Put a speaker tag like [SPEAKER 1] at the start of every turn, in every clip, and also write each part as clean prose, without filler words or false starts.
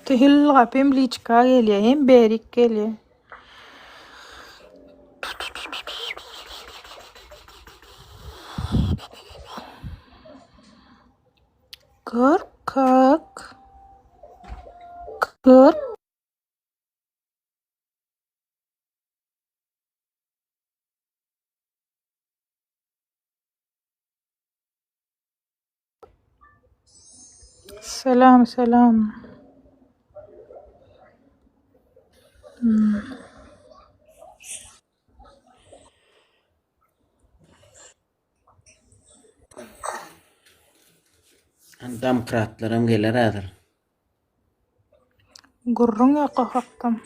[SPEAKER 1] Te hilla pem liçka geliyor hem berik geliyor. Kırk. Selam.
[SPEAKER 2] Demokratlarım gelir adır.
[SPEAKER 1] Gurrun ya kakaktam.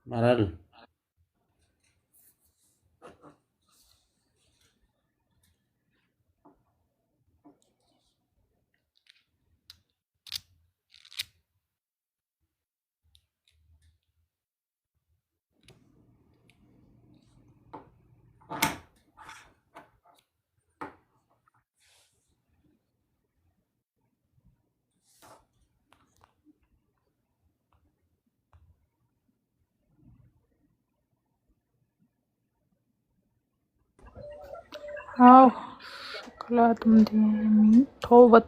[SPEAKER 2] Maral.
[SPEAKER 1] Av şokoladım diyemin. Tova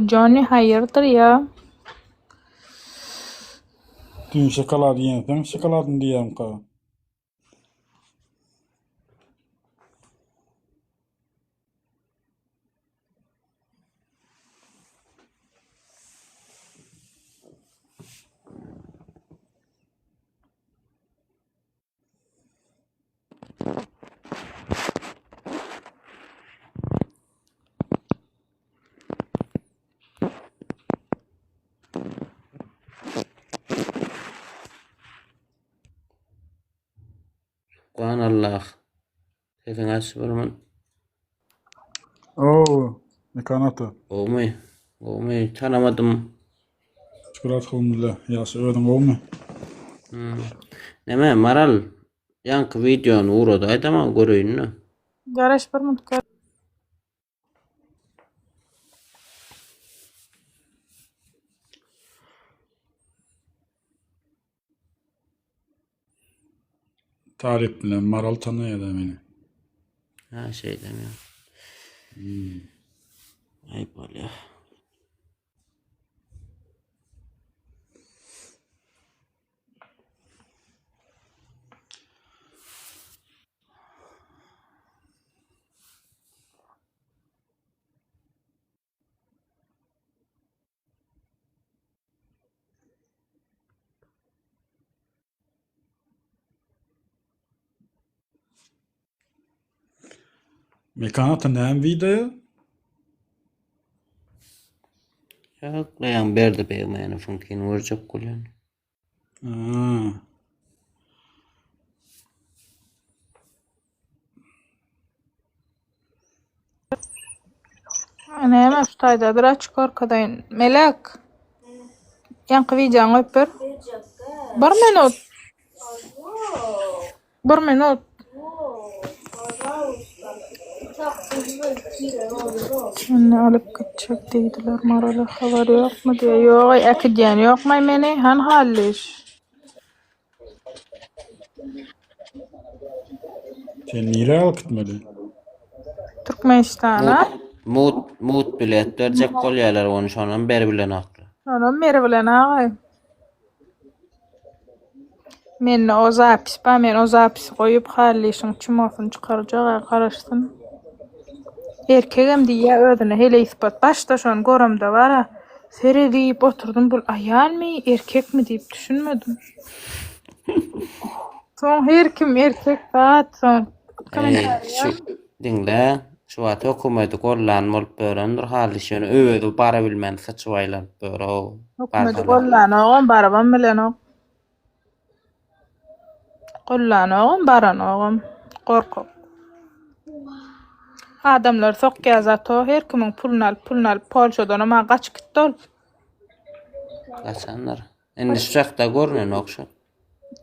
[SPEAKER 1] Johnny hayırdır ya.
[SPEAKER 3] Dün şokolad yiyenden şokoladın diyem ka.
[SPEAKER 2] Kuan Allah. Sesin asbırmın.
[SPEAKER 3] Oo, mekanata.
[SPEAKER 2] Oğmay tanamadım.
[SPEAKER 3] Şokolad kılımlı. Yaşı ödün o mu?
[SPEAKER 2] Neme Maral. Yankı videonu uğradı. Aydama görüyün ne?
[SPEAKER 1] Garaş barmut.
[SPEAKER 3] Tarif bilen Maral tanıyor da beni.
[SPEAKER 2] Ha şey demiyor. Ayıp oluyor.
[SPEAKER 3] Mekanata ne video?
[SPEAKER 2] Yok layan berdi beğenmeyeni funkini vuracak kulyan.
[SPEAKER 3] Aa.
[SPEAKER 1] Ana hemen tutaydı. Bir açık arkadayın. Melek. Yankı videonu öpür. Bir minut. Anne alıp gidecek dediler. Marala haber yok mu diye. Yok akıdiyen yok mu meni? Han halliş.
[SPEAKER 3] Sen nire al gitmeli?
[SPEAKER 1] Türkmenistan'a.
[SPEAKER 2] Mut bilet verecek kolyalar onu şondan beri bilen aklı.
[SPEAKER 1] Oğlum meri bilen ağay. Men o zapis koyup hallişin çumafını çıkaracak karıştın. Erkegem diye ödüne hele ispat. Başta şon goramda var ha. Seri deyip oturdum. Bu ayal mi erkek mi deyip düşünmedim. Son her kim erkek saat son.
[SPEAKER 2] Şu dinle. Şu atı okumaydı kollanmalıp börendir hali şunu öğüdü bara bilmen saçıvaylan böre o.
[SPEAKER 1] Hükümeti kollan oğlum baraban bilen o. Kollan oğlum baran oğlum. Korkup. Adamlar sokya zato her kimin pulunu alıp Polşadan ama kaç gitdi ol.
[SPEAKER 2] Kaçanlar. Endi şu çaqda görünen okşap.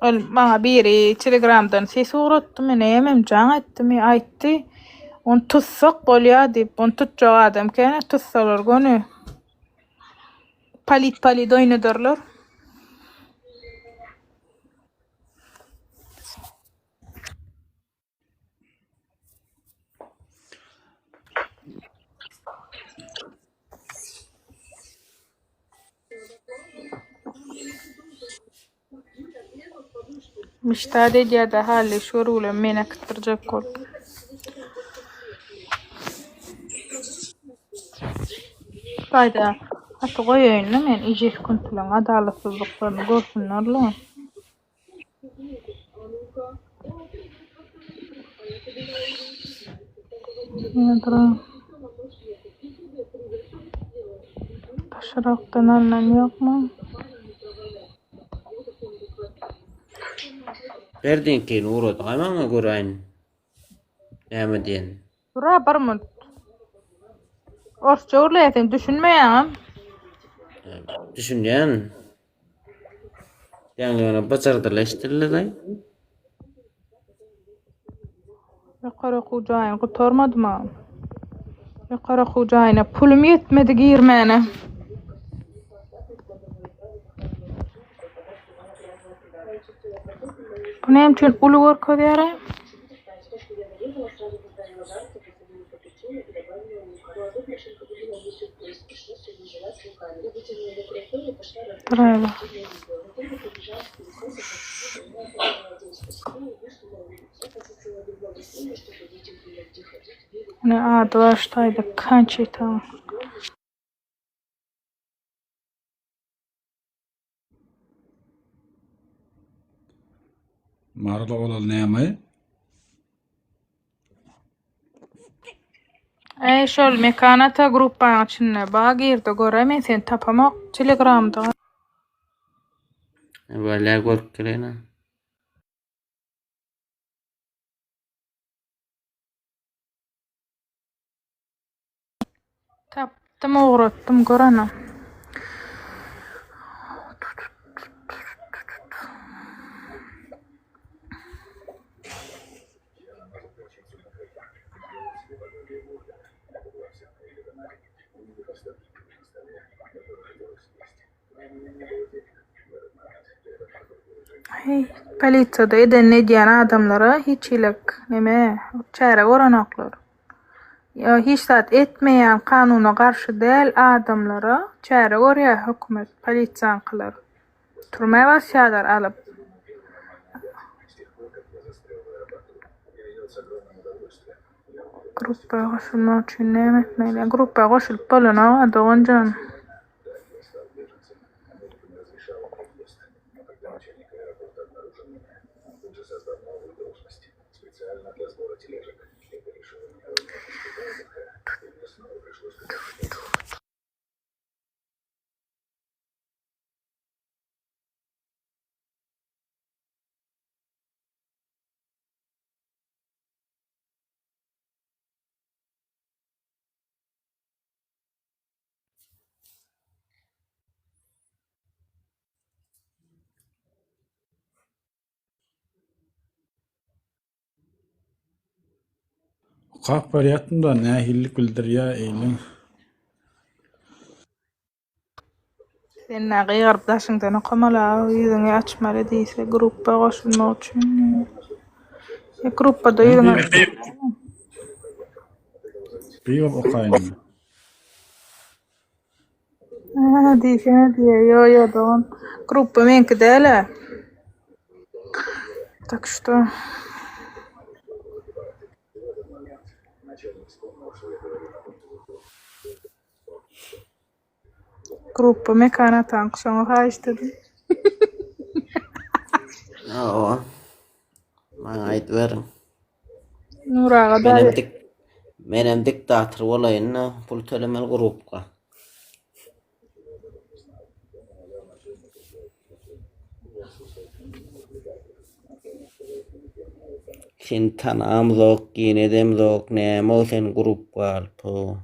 [SPEAKER 1] Ol bana biri Telegram'dan ses uğratdı meni emem can etdi aytdy. On tutsak bolýa diýip on tutjak adam kene tutsalar gönü. Palit oýnadarlar. Müştade diýär haly şorule mene kitdirjek bol. Gaýda haty goýaýyn men ije kuntulan adalatsyzlyklaryny görsünler. Nedra. Taşaraktan alınan ýokmy?
[SPEAKER 2] Berdiň keyin uğradı. Aymaňa göreýin. Näme diýen?
[SPEAKER 1] Dura bir minut. Orsça urlaýatyn düşünmeýäňem.
[SPEAKER 2] Düşünýän. Ýa-ni bacardylaşdyryldy.
[SPEAKER 1] Ýokara hujaýyn gutarmadyma. Ýokara hujaýyna pulum ýetmedi girmäne. Bu näme üçin uly görkezýär? Bravo. Ne adı baştaydı kançita.
[SPEAKER 3] Marada olal näme?
[SPEAKER 1] Şol mekanata gruppaň içinde baga girdi göremen sen tapamak Telegramda.
[SPEAKER 2] Böyle görüp gelene.
[SPEAKER 1] Tapdym uğratdym görana. Hey, polisiýada eden ne diýen adamlara hiç ilek neme çäre goranaklar. Ya hiç zat etmeýän kanuna garşy däl adamlara çäre gorýar hökümet, polisiýanklar. Turma başýadar alyp. Gruppa goşulmak üçin näme etmeli? Gruppa goşulyp bolana doganjan.
[SPEAKER 3] Kaq berýärdim-da nähillik bildirýär eýlen.
[SPEAKER 1] Sen näge ýaryp daşyňdan okamala, ýüzüňi açmaly diýse gruppa goşulmak üçin. Gruppada ýüzüňi
[SPEAKER 3] Bir okaýyn.
[SPEAKER 1] diýse yo dogan. Gruppa menki däl. Так что gruppa mekana tank şoňa haýyşdy.
[SPEAKER 2] Oo. Maňa aýdyp berin.
[SPEAKER 1] Nuraga da
[SPEAKER 2] Menem diktator bolayyn, pul tölemel gruppa. Sen tanam zok, ginedem zok, näme o sen grup galpy.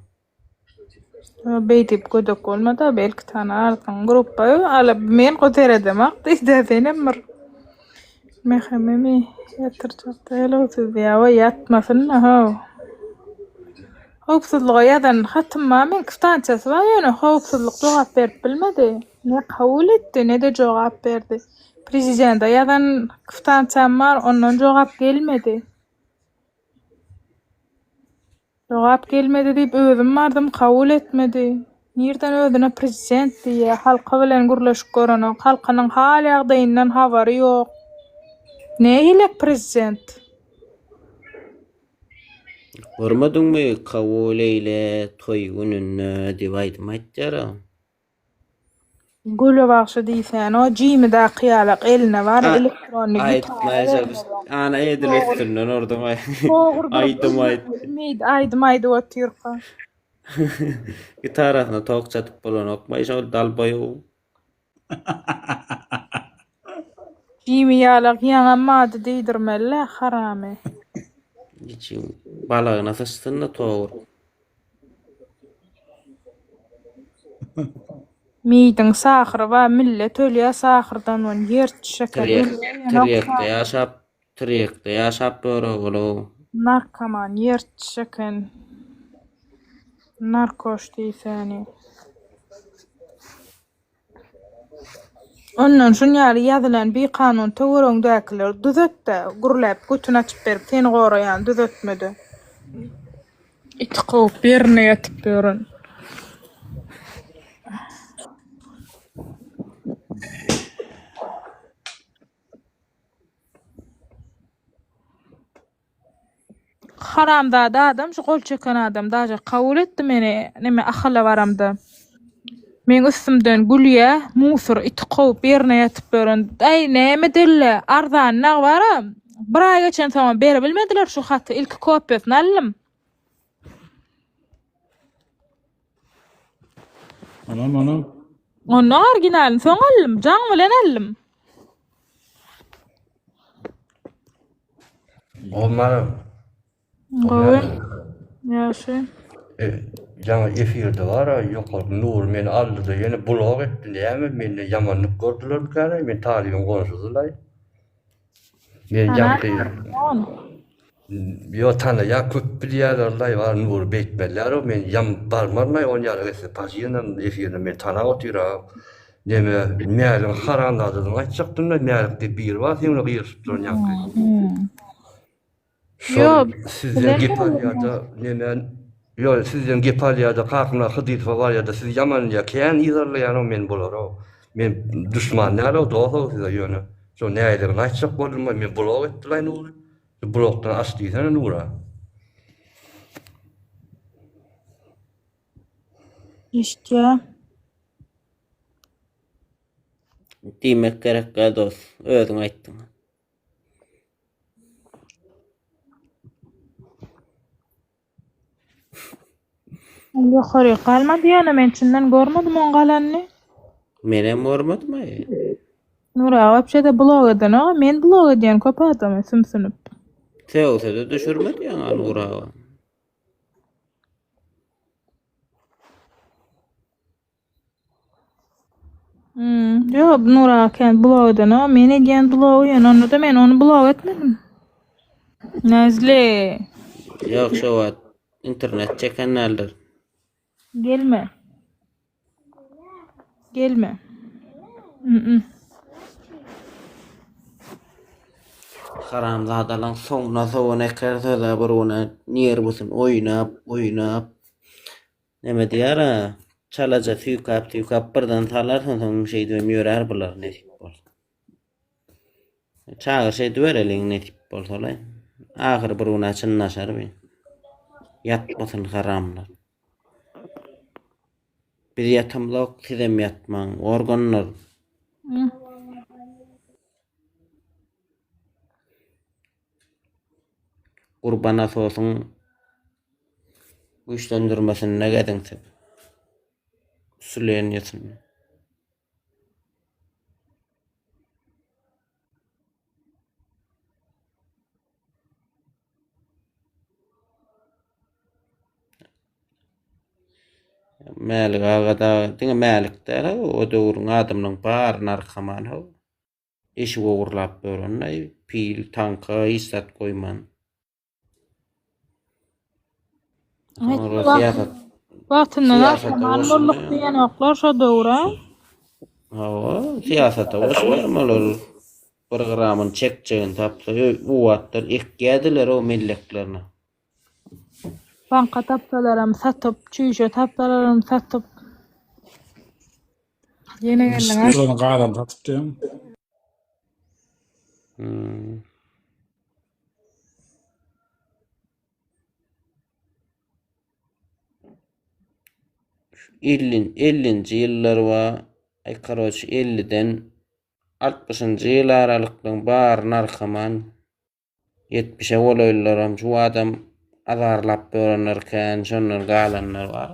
[SPEAKER 1] Beýtip gödek bolmada belki tanarsyň gruppa ala men goteredem aqdyda senem bir mehememi yatırjak elewsiz ýa-da yatmasyn ha. Howpsuzlyga ýazan hatymma men kıftançasy bar ýöne howpsuzlyk jogap berip bilmedi. Ne kabul etdi ne de jogap berdi. Prezidenta ýazan kıftançam bar, ondan jogap gelmedi. Jogap gelmedi diýip özüm bardym, kabul etmedi. Nirden özüne prezident diýe halka bilen gürleşip görenok, halkynyň hal ýagdaýyndan habary ýok. Nähile prezident?
[SPEAKER 2] Görmediňmi kabul eyle toý gününe diýip aýdym.
[SPEAKER 1] Gülü bagşy diýsen, o jimide kyýalak eline bar elektrony
[SPEAKER 2] Aýtmaýsa biz ana edil etdinden orada aýdym
[SPEAKER 1] aýdym otyrka.
[SPEAKER 2] Gitarasyna tok çatyp bolanok maýşa dalbaýy.
[SPEAKER 1] Jimi ýalak ýaňa mady diýdirmeli haramy.
[SPEAKER 2] Hiç balagyna sıçtynda togur.
[SPEAKER 1] Miýdiň sahyry we millet ölýär sahyrdan on yer şeker.
[SPEAKER 2] Tirekde ýaşap böregulu.
[SPEAKER 1] Narkoman yer şeken. Narkoş diýseni. Ondan şun ýaly ýazylan bir kanun töwereňdäkiler düzetde gurlap götüne açyp berip seni goraýan düzetmedi. Itqop birine ýatyp beren. Haramda adam şu gol çeken adam daja kabul etdi meni neme ahalla baramda. Men üstümden gülýe musur itqop birine ýatyp beren. Aý näme dille arzan nag baram. Bir ay geçen zaman bere bilmediler şu haty ilk kopýasyny aldym.
[SPEAKER 3] Anam.
[SPEAKER 1] Onu orijinalini soň aldym, jaň bilen aldym.
[SPEAKER 4] Olmalı.
[SPEAKER 1] Gowy. Ýaşy.
[SPEAKER 4] Жаңа эфирde var ya, yukarı Nur meni aldı da yine blog etti. Näme meni yamanlyk gördüler kany, men talibim gonşuzulay. Men ýakdy. Yo tana ya köp bilýärler var Nur beýtmeler, men yam barmarmay on ýaly gese pajiýanyň efirinde men tana otyra. Näme mälim haranladyň açykdym da mälikde bir var, sen gyýyryp durýan. Yo, sizden Gepaliyada näme yo sizden Gepaliyada kakmla hydyt var ya da siz yaman ýakän ýerlerle men bolar. Men düşmanlar o doho size ýöne. Şo näýdir açyk bolma men blog etdiler Nur. Blogdan açdysan Nura.
[SPEAKER 1] İşte.
[SPEAKER 2] Diýmek gerek dost, özüň aýtdyň.
[SPEAKER 1] Ýokary galmady ýa-da men çyndan görmedim on galanny.
[SPEAKER 2] Menem görmedim aý.
[SPEAKER 1] Nura wapşeda blog eden o, men blog edýän köp adam sümsünüp.
[SPEAKER 2] Teosede düşürmedi ýa Nura.
[SPEAKER 1] Yo Nura ken blog eden o, men edýän blog ýa, onu da men onu blog etmedim. Nazli.
[SPEAKER 2] Ýok şo internet çekenlerdir.
[SPEAKER 1] Gelme.
[SPEAKER 2] Haramzadalan soňuna ekerse bir ona niýer bolsun oýnap. Näme diýär? Çalaja süýkap birden talarsan soň şey diýip ýörer bular netip bol. Çagyr şey diýereliň netip bolsalar. Ahyr bir ona çynnaşar bir. Yatmasyn haramlar. Bir yatamlok sizem yatmaň, organlar. Gurbana sosun güýçlendirmesin nägediňse. Süleýän ýetsin. Mälik agada diňe mälik däl o döwrüň adamynyň bar narkoman ho. Eşi gowurlap börenler, pil, tanka, istat koyman. Sonra siyasat.
[SPEAKER 1] Wagtyndan
[SPEAKER 2] Siyasata
[SPEAKER 1] aşaman
[SPEAKER 2] bolsun
[SPEAKER 1] bolluk
[SPEAKER 2] ya.
[SPEAKER 1] diýen oklar şo döwra.
[SPEAKER 2] Siyasata bolmalar. Programın çekçeğin tapsa, bu watlar ikgädiler o milleklerine.
[SPEAKER 1] Banka tapsalaram satyp, çüýje tapsalaram satyp. Ýene geldiň.
[SPEAKER 3] Bisküsini qadan tatıp diýem.
[SPEAKER 2] Ellinci ýyllar wa ay karoç 50'den 60-njy ýyl aralyklyň bar narkoman 70'e bolaylaram şu adam azarlap börenlerken şonlar galanlar bar.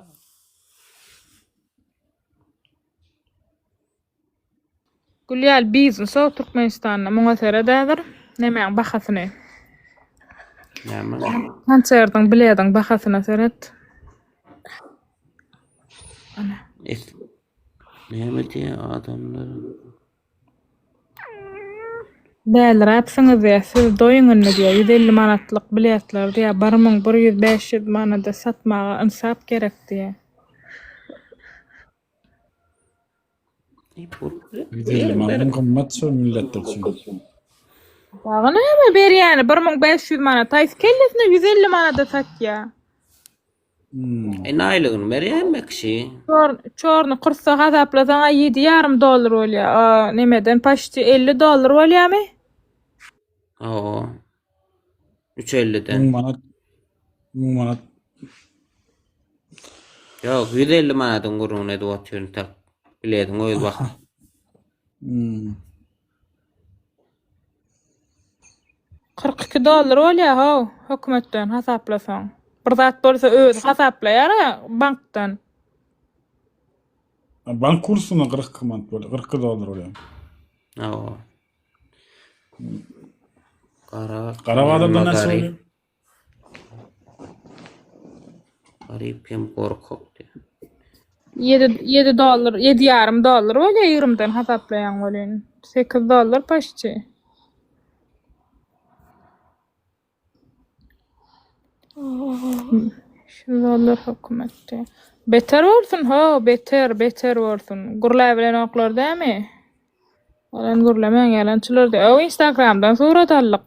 [SPEAKER 1] Gülýär bizim so Türkmenistanda muňa seredädir. Näme bahasyny?
[SPEAKER 2] Näme?
[SPEAKER 1] Hançerdiň bilýärdiň bahasyna seret.
[SPEAKER 2] Näme diýär adamlar?
[SPEAKER 1] Däl rapsyňyz ýa siz doýuňyny diýär 150 manatlyk biletler diýär 1100-500 manada satmaga insap gerek diýär.
[SPEAKER 3] Gidelim manın kımmat şu milletler için.
[SPEAKER 1] Dağı näme berýäni 1500 manat, taýs kellesine 150 manada satýar.
[SPEAKER 2] Aylygyny berýärmekşi.
[SPEAKER 1] Çorny qırsa hasaplasaňa $7,5 bolýar. Nemeden paşty $50 bolýarmy?
[SPEAKER 2] 350'den.
[SPEAKER 3] 1000 manat.
[SPEAKER 2] Yok 150 manatyň gurruna edip atýaryn tak. Bilediň oýul bak.
[SPEAKER 1] $42 bolýar ho, hökümetden hasaplasaň. Bir zat bolsa öz hasaplaýar bankdan.
[SPEAKER 3] Bank kursuna 40 manat bolýar, $40 bolýar. Qarabağda näse bolýar?
[SPEAKER 2] Garip hem gorkak diýär.
[SPEAKER 1] $7, $7,5 bolýar ýyrymdan hasaplaýan bolýan. $8 paşçy. $100 hökümetde. Beter bolsun ho, beter bolsun. Gurla bilen oklar dämi? Alan gurlaman yalançylar da. O Instagramdan surat allyk.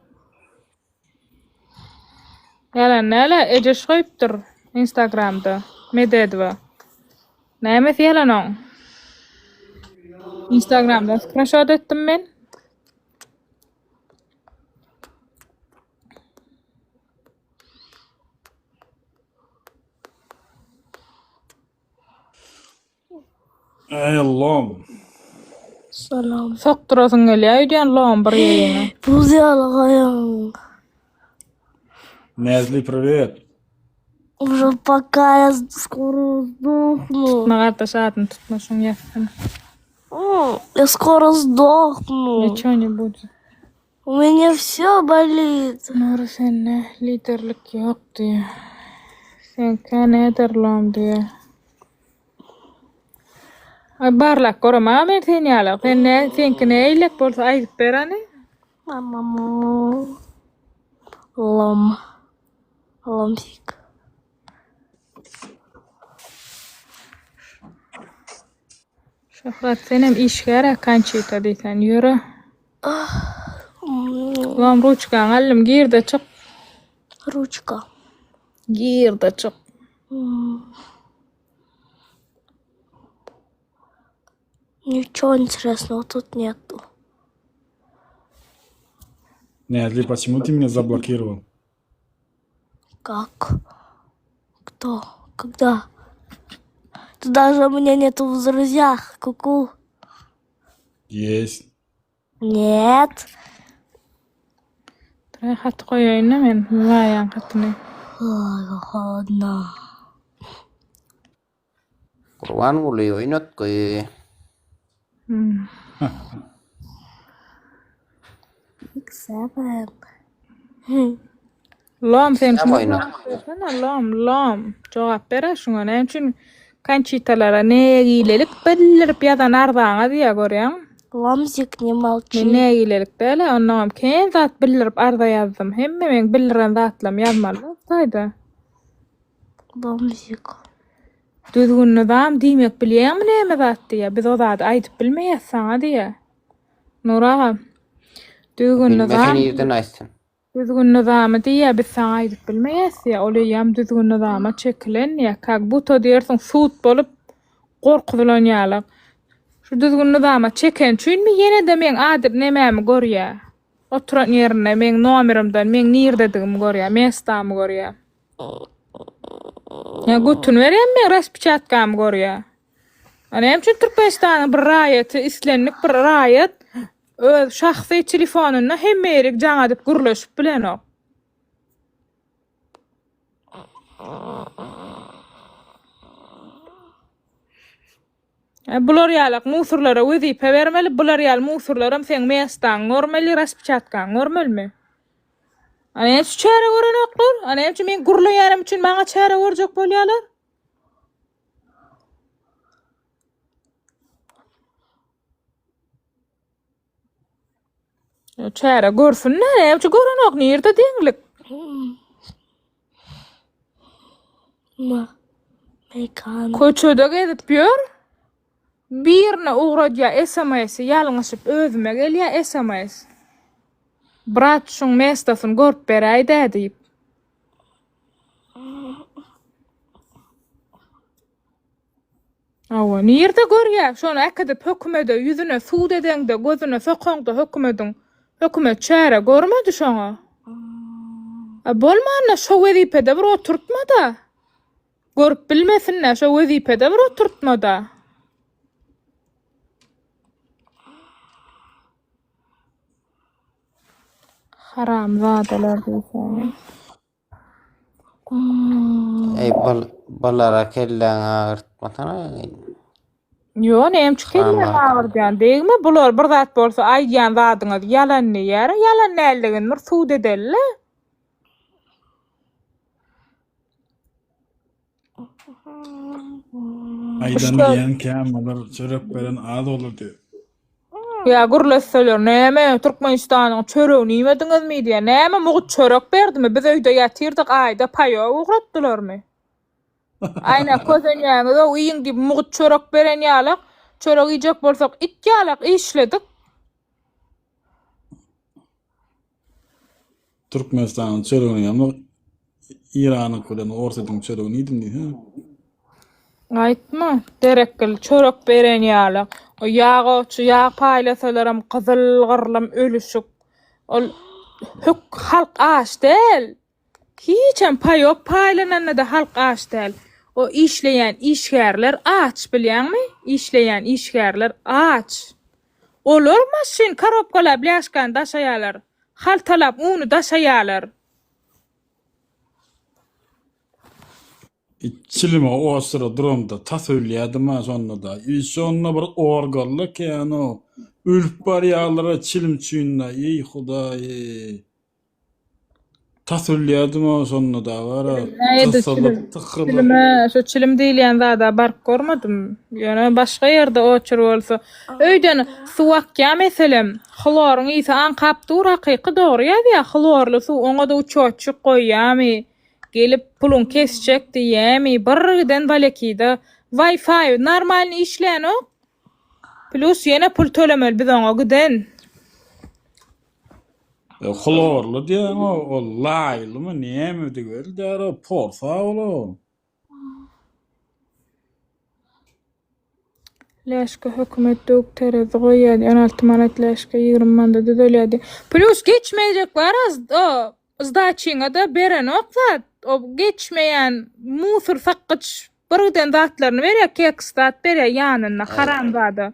[SPEAKER 1] Yalan näle ejes goýupdyr Instagramda. Mededwa. Näme yalan o? Instagramdan screenshot etdim men.
[SPEAKER 3] Ey Allah'ım.
[SPEAKER 5] Salam.
[SPEAKER 1] Sokturasın gelýär diýen lom bir ýerine.
[SPEAKER 5] Друзья,
[SPEAKER 3] Nezli привет.
[SPEAKER 5] уже пока я скоро сдохну.
[SPEAKER 1] Nagarda saatini tutmaşyň ýetsin.
[SPEAKER 5] Я скоро сдохну.
[SPEAKER 1] Ничего не будет.
[SPEAKER 5] У меня все болит.
[SPEAKER 1] Nuri senne liderlik yok diye. Sen kane ederlam diye. Ay barlak korama men seni alak. Sen ne eylek bolsa ayıp berani.
[SPEAKER 5] Мама. Лом. Ломсик.
[SPEAKER 1] Şöhret senem işgara kançita deysen yürü. Lam ruçkan allim girde çık.
[SPEAKER 5] Ручка.
[SPEAKER 1] Girde çık.
[SPEAKER 5] Ничего интересного тут нету.
[SPEAKER 3] Nezli, почему ты меня заблокировал?
[SPEAKER 5] Как? Кто? Когда? Ты даже меня нету в друзьях. Ку-ку.
[SPEAKER 3] Есть.
[SPEAKER 5] Нет.
[SPEAKER 1] Tray hat koyayna men layan hatını.
[SPEAKER 5] Ой, ладно.
[SPEAKER 2] Kurban uluy oynat koy.
[SPEAKER 5] Seven.
[SPEAKER 1] Lam sen
[SPEAKER 2] Sen oyna.
[SPEAKER 1] Lam. Cevap bere şuna. Ne için Kançitalara negilelik billirip ýazan ardaňa diýe görýäň.
[SPEAKER 5] Ламзик не молчи.
[SPEAKER 1] Men negilelik däle, onam ken zat billirip arda ýazdym. Hemme men bildiren zatlam ýazmaly. Saýda.
[SPEAKER 5] Ламзик.
[SPEAKER 1] Düzgün nizam diýmek bilýärmi näme zat diýe. Biz o zat aýdyp bilmeýäs saňa diýe. Nuraga. Düzgün nizam.
[SPEAKER 2] Bilmesen ýerden aýtsyn.
[SPEAKER 1] Düzgün nizamy diýe biz saňa aýdyp bilmeýäs ýa. Olýam düzgün nizama çekilen ýa kag buto diýersiň suut bolup gorkulanýarlar. Şu düzgün nizama çeken üçinmi ýene de men adyr nemämi görýär. Oturan ýerine men nomerimden men nirdedigimi görýär, mestamy görýär. Ya gutun verýän men raspçatkamy görýär. Ana hem üçin Türkmenistanyň bir raýaty, islenlik bir raýat öz şahsy telefonuny hemme ýerik jaňa dip gürleşip bilenok. Bular ýalyk musurlara wezipe bermeli, bular ýaly musurlara sen mestan görmeli, raspçatkan görmelmi? Ana hiç çare görenoklar, ana hiç men gürleýärim üçin maňa çare görjek bolýarlar. Çare görsünler, hiç görenok nirde deňlik.
[SPEAKER 5] Ma. Mekan.
[SPEAKER 1] Köçede gezip ýör. Birine uğradya SMS ýalňyşyp özüme gelýär SMS. Brat şuň mestasyny görüp beräýdi diýip. Awa nirde görýär? Şonu äkedip hökümede ýüzüne suud edeňde, gözüne sokaňda hökümet çare görmedi şoňa. Bolmanda şo wezipede bir oturtmada. Görüp bilmesinler şo wezipede bir oturtmada. Haram zadalar diýsen.
[SPEAKER 2] Ey balara kelläň agyrtmatana.
[SPEAKER 1] Yo, näme çykýar agyrdan diýme, bular bir zat bolsa aýdýan zadyňyz ýalan näýär? Ýalan näligini bir suud edelle.
[SPEAKER 3] Aydan ýen kämeler çörek beren az bolurdy.
[SPEAKER 1] Ya gürleseler näme Türkmenistanyň çöreğini ýemediňizmi diýe. Näme mugut çörek berdimi? Biz öýde ýatyrdyk aýda paýa ugratdylarmy? Ayna közenýäňiz o iýiň diýip mugut çörek beren ýalyk, çörek ýejek bolsak it ýalyk işledik.
[SPEAKER 3] Türkmenistanyň çöregini ýa-da İranyň bilen ortadyň çöregini ýedim diýe.
[SPEAKER 1] Aýtma, derekkel çörek beren ýalyk. O ýagoçy ýag paýlasalaram gyzyl gyrlym ölüşük. Ol hük halk aç del. Hiçem paýok paýlananda da halk aç del. O işleýän işgärler aç bilýärmi? İşleýän işgärler aç. Olar maşyn karobkalap ýaşkan daşaýarlar. Haltalap uny daşaýarlar.
[SPEAKER 3] Çilime o sıra durumda tasöylýärdim sonra da. Şonna bir orgallyk ýa-ni ölüp barýarlara çilim çüýünde ey Hudaý. Tasöylýärdim sonra da bara.
[SPEAKER 1] Çilime, şu çilim diýilýän zada bark görmedim. Ýöne başga ýerde oçur bolsa. Öýden suwakka meselem, hloryň ýa-da ankapdur hakyky dogry ýa-da hlorly suw oňa da uçoçyk goýýamy. Gelip pulun kesecek diýemi, birden balekide Wi-Fi normal işlenok. Plus ýene pul tölemeli biz oňa giden.
[SPEAKER 3] Xlorly diýen o laýlymy näme digel däre porsa ola.
[SPEAKER 1] Leşke hökümet doktere goýýar, 16 manat leşke 20 manda düzelýärdi. Plus geçmeyecek var az o zdaçyňa da beren okzat. O geçmeyen musur fakıç birden zatlaryny berýär, kekstat berýär ýanyna haram zady.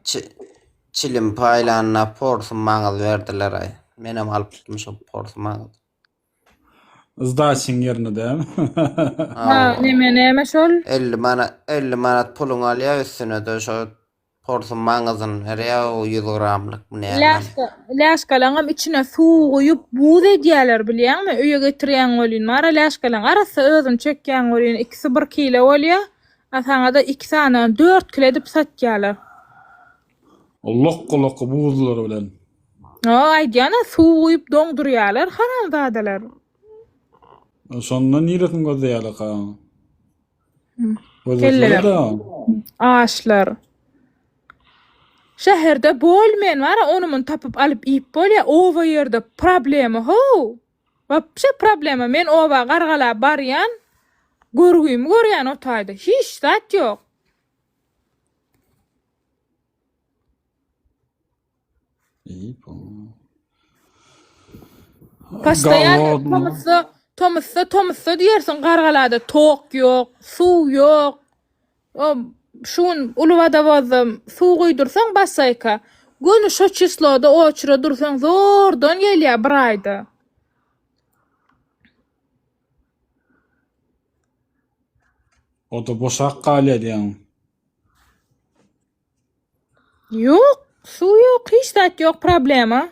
[SPEAKER 2] Çilim paýlanyna porsu maňyz berdiler ay. Menem alyp tutmuşum porsu maňyz.
[SPEAKER 3] Zdaçyň ýerine däme.
[SPEAKER 1] Ha, näme şol?
[SPEAKER 2] 50 manat pulun alýar üstüne de şo porsu maňyzyny berýär 100 gramlyk näme.
[SPEAKER 1] Läşkalaňam içine suw goýup buz edýärler bilýärmi? Öýe getirýän bolýan. Mara läşkalaň arasy özüň çekýän bolýan 2-1 kilo bolýar. Asaňa da 2 tane 4 kilo edip satýarlar.
[SPEAKER 3] Allah buzlar bilen.
[SPEAKER 1] Aýdýana suw guýup doňdurýarlar haramzadalar.
[SPEAKER 3] Sonra niretin gözdeýärler ka.
[SPEAKER 1] Kelleler. Ağaçlar. Şehirde bolmayan var, onu tapıp alıp iyip bolya, ova yerde problemi ho. Vapşe problemi, men ova gargala baryan, görýän otayda, hiç zat yok.
[SPEAKER 3] İyi bu.
[SPEAKER 1] Pastayan Tomassa diýersin gargalada tok yok, suw yok. O şun ulubada bozdum, suw guýdursaň basayka. Günü şo çysloda oçura dursaň zordan gelýär bir aýda.
[SPEAKER 3] O da boşak galýar diýen.
[SPEAKER 1] Yok, suw yok, hiç zat yok problema.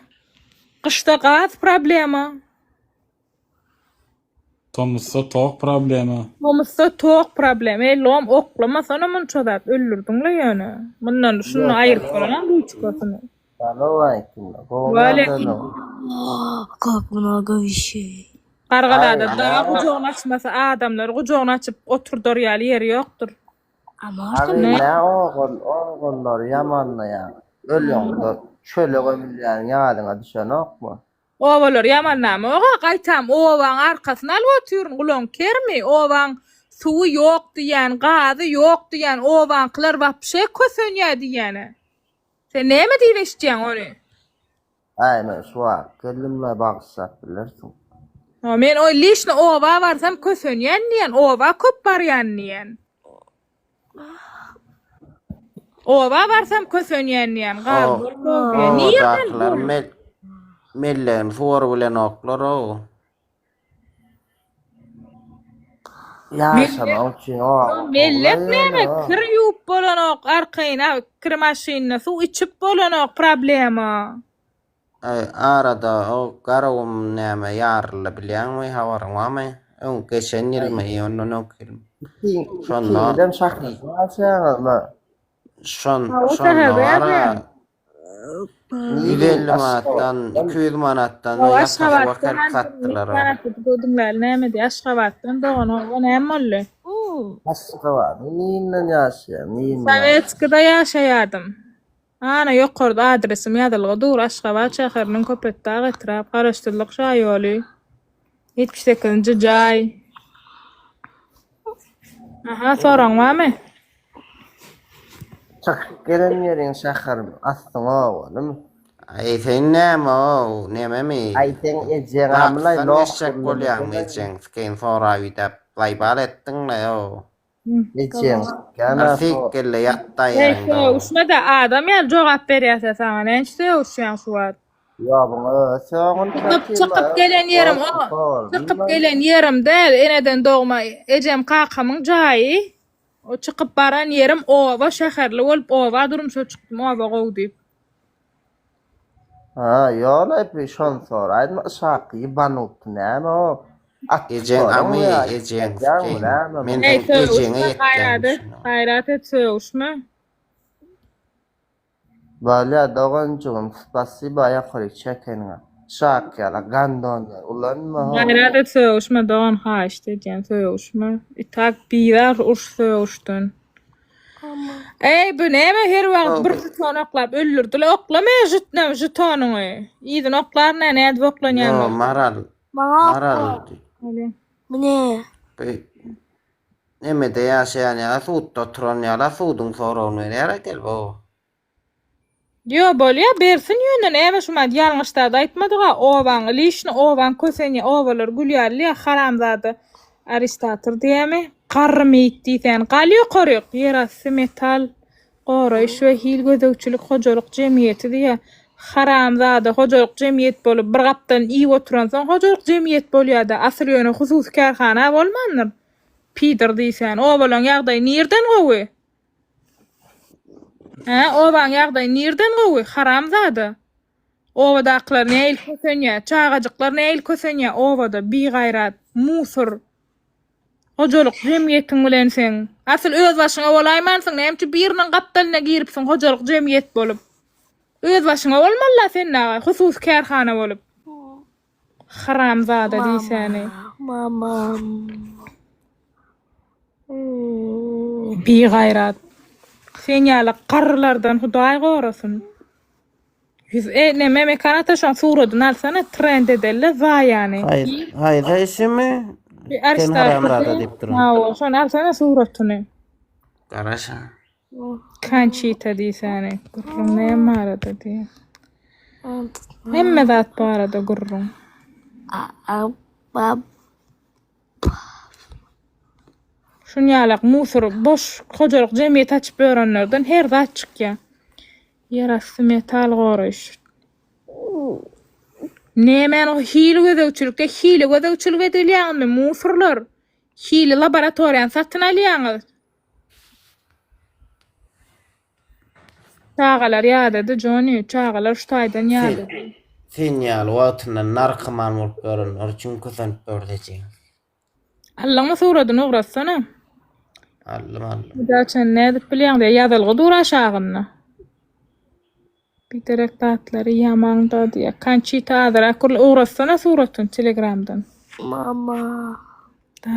[SPEAKER 1] Kışta gaz problema.
[SPEAKER 3] Tomsa tok problemi.
[SPEAKER 1] Tomsa tok problemi. Elom oklamasan aman çodat öldürdün la ýöne. Bundan şunu aýryp bolan bu çıkasyny.
[SPEAKER 5] Как много вещей.
[SPEAKER 1] Gargalada da gujogyny açmasa adamlar gujogyny açyp oturdurýar ýeri ýokdur.
[SPEAKER 5] А можно?
[SPEAKER 6] Ne oğullar yamanla ya. Ölüyordu. Şöyle gömülýän ýadyňa düşenokmy?
[SPEAKER 1] Ovalar ýamannamy. Oga gaýtam owaň arkasyna alyp oturýan gulon kermi? Owaň suwy ýok diýen, gazy ýok diýen, owaňkylar wapşe kösenýär diýeni. Sen näme diýeşdiň ony?
[SPEAKER 6] Ay men şu kelimle bagşap bilirsin.
[SPEAKER 1] Men o lişni owa barsam kösenýän diýen, owa köp barýan diýen. Owa barsam kösenýän diýen, gazy diýen. Niýe
[SPEAKER 2] Millen for bilen oklar o.
[SPEAKER 6] Yaşamak için o.
[SPEAKER 1] Millet näme kir ýuwup bolanok arkaýyna kir maşynyna suw içip bolanok problema.
[SPEAKER 2] Arada o garawum näme ýarly bilýänmi habarňamy? On geçen ýerme onu okyl.
[SPEAKER 6] Şondan şahry.
[SPEAKER 2] Şon ara Nivelli manattan, 200 manattan ýakşy wakar satdylar.
[SPEAKER 1] Gördüňler näme diýär? Aşgabatdan dogan o näme boldy?
[SPEAKER 6] Aşgabat. Niýinden ýaşaýar?
[SPEAKER 1] Sovetskida ýaşaýardym. Ana ýokarda adresim ýadylga dur Aşgabat şäheriniň köpetdäki etrap garaşdyrlyk şaý ýoly. 78-nji jaý. Aha, soraň barmy?
[SPEAKER 6] Çak gelen ýeriň şäherim astyňa bolmy?
[SPEAKER 2] Sen näme o? Näme mi?
[SPEAKER 6] Aýteň ejeň amlay
[SPEAKER 2] Loşak bolýan ejeň. Sken soraýda laýbar etdiňle o.
[SPEAKER 6] Ejeň.
[SPEAKER 2] Fikirle ýatdaýan.
[SPEAKER 1] Usmada adam ýa jogap berýärse sana näçe uşan suwat.
[SPEAKER 6] Ya bunu soğun
[SPEAKER 1] Çıkıp gelen yerim o. Çıkıp gelen yerim değil. Eneden doğma ejem kakamın jayi. O çıkıp baran yerim ova şäherli bolup ova durumşa çykdym ova gowdyp.
[SPEAKER 6] Ha, yola bir şon sor. Aydın şaqy banup näme o?
[SPEAKER 2] Ejen amy ejen. Men ejen
[SPEAKER 1] Hayrat etse uşma.
[SPEAKER 6] Valla doğancığım spasiba yakorik çekenine. Şakyala gandonlar ulanma.
[SPEAKER 1] Hayrat etse uşma doğan ha işte diyen uşma. İtak birer uştun. Bu näme her wagt bir tutan oklap öldürdüler. Oklama jitnem jitanyny. Ýygyň oklarna näde oklanýar?
[SPEAKER 2] Maral.
[SPEAKER 5] Maral. Мне.
[SPEAKER 2] Näme de ýaşaýan ýa suwda oturan ýa suwdyň soragyny berýär gel bu.
[SPEAKER 1] Yo bolýa bersin ýönden äme şuma ýalňyşda da aýtmadyga owaň lişni owaň kösenýä owalar gülýärli haramzady Aristotel diýemi qarmyt diýsen galýo goryk ýerasy metal goraýş we hil gözegçilik hojalyk jemgyýeti diýe haramzady hojalyk jemgyýet bolup bir gapdan iyi oturansaň hojalyk jemgyýet bolýar-da asyl ýöne hususy kärhana bolmandyr. Peter diýsen owalan ýagdaý nerden gowy? Owaň ýagdaý nerden gowy? Haramzady. Owadakylar näil kösenýär, çagajyklar näil kösenýär, owada bi gaýrat, musur. Hocalyk jemgyetiň bilen sen. Asyl öz başyňa bolaýmansyň, näme biriniň gapdalyna giripsiň hojalyk jemgyet bolup. Öz başyňa bolmalla sen näme, husus kärhana bolup. Haramzada diýsäni.
[SPEAKER 5] Mama.
[SPEAKER 1] Bi gayrat. Sen ýaly garrylardan Hudaý gorasyn. Biz näme mekanata şoň suradyny alsana trend edelle va ýani.
[SPEAKER 2] Hayır eşimi sen haramzada diýip durun.
[SPEAKER 1] Ha, şoň alsana suratyny.
[SPEAKER 2] Garaşa.
[SPEAKER 1] Kançita diýsäni. Gurrun näme arada diýe. Hemme zat barada gurrun. Şunýalak musur boş hojalyk jemgyet açyp berenlerden her zat çykýar. Yarasy metal goraş. Nämen o hile gözegçilikde hile gözegçilik edilýärmi musurlar? Hile laboratoriýan satyn alýaňyz. Çağalar ýa-da Johnny, çağalar şu taýdan ýa-da.
[SPEAKER 2] Sen ýaly wagtyna narkoman bolup görünýär, çünki sen gördejek.
[SPEAKER 1] Allaňa suradyny ugratsana.
[SPEAKER 2] Allym.
[SPEAKER 1] Daçan nädip bilýäň-de ýazylgy dur aşagyna. Bir direkt tatları yaman da diye. Kançita adara kurul uğraşsana suratın Telegram'dan.
[SPEAKER 5] Mama.
[SPEAKER 1] Da.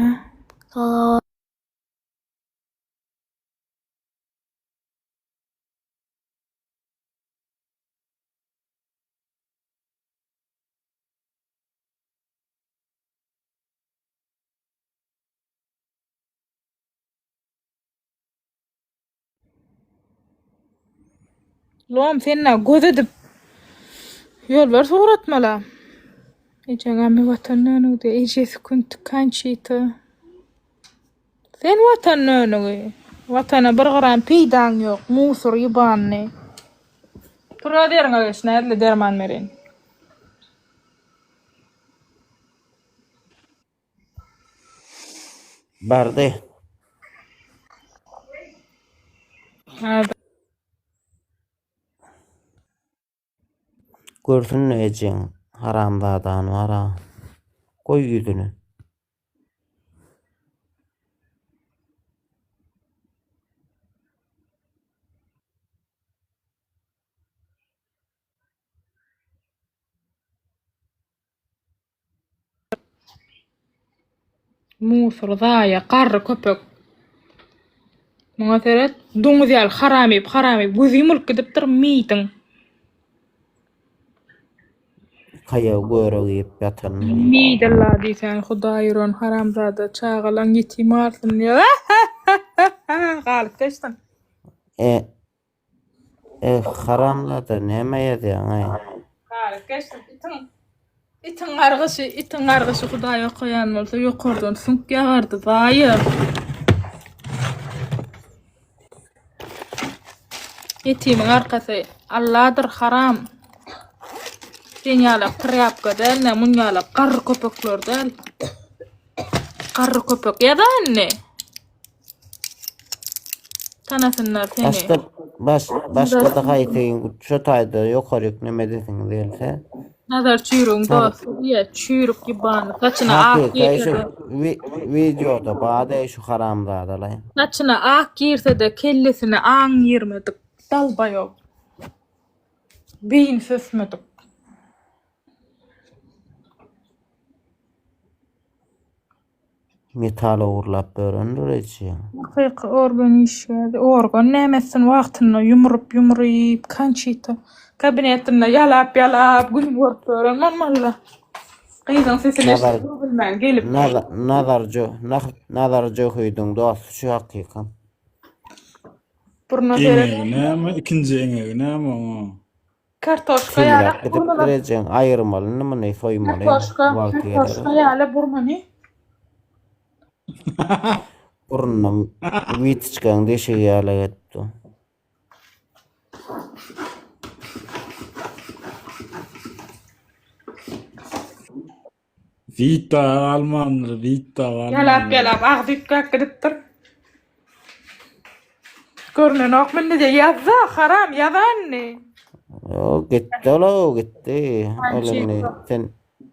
[SPEAKER 1] Lom senna göz edip yol ver suratmala. Ecegami vatanını de ecesi kunt kançita. Sen vatanını vatana bir garan peydan yok. Musur yibanni. Tura derine geç nädle derman merin.
[SPEAKER 2] Bardy. Görsün ejeň haramzadan wara. Goý ýüzüni.
[SPEAKER 1] Musur zaya qarry köpek. Muňa seret doňuz ýaly haramy gözi mülk edip dur miýdiň.
[SPEAKER 2] Kaya göreg ýep ýatan.
[SPEAKER 1] Miýdilla diýsen Hudaýyron haramzada çağalan ýetim arsyn ýa. Galyp geçtin.
[SPEAKER 2] Haramlada näme ýazýaň ay?
[SPEAKER 1] Galyp geçtin. Itin gargysy Hudaýa goýan bolsa ýokardan sunk ýagardy zaýy. Yetimiň arkasy Allah'dır haram. Sen ýalap trapka del, mun ýalap garry köpekler del. Garry köpek ýa-da anne. Tanasynlar seni.
[SPEAKER 2] Başga da haýtyn şu taýda ýokaryk näme desin diýilse.
[SPEAKER 1] Nazar çürüň dost. Ýa çürük ýyban. Saçyna ak girse.
[SPEAKER 2] Videoda bada şu haramzadalar.
[SPEAKER 1] Saçyna ak girse de kellesine aň ýermedik. Dalbaýok. Beýin sösmedik.
[SPEAKER 2] Metal uğurlap börendir eçi.
[SPEAKER 1] Hakyky organ işleri. Organ nämesin wagtyny ýumryp kançita. Kabinetinde yalap gün görüp malla. Gyýdan sesini bilmän gelip.
[SPEAKER 2] Nazarjo huýdyň dost şu hakykam.
[SPEAKER 1] Burna
[SPEAKER 3] Näme ikinji eňe näme o?
[SPEAKER 1] kartoşka ýaly burna
[SPEAKER 2] Ejeň aýyrmaly näme soýmaly.
[SPEAKER 1] kartoşka ýaly burmany.
[SPEAKER 2] Burnum witçkan deşe ýaly etdi.
[SPEAKER 3] Vita alman.
[SPEAKER 1] Yalap agdypka gidipdir. Görnen ok mende de ýazza haram ýazanny.
[SPEAKER 2] O gitti. Olany sen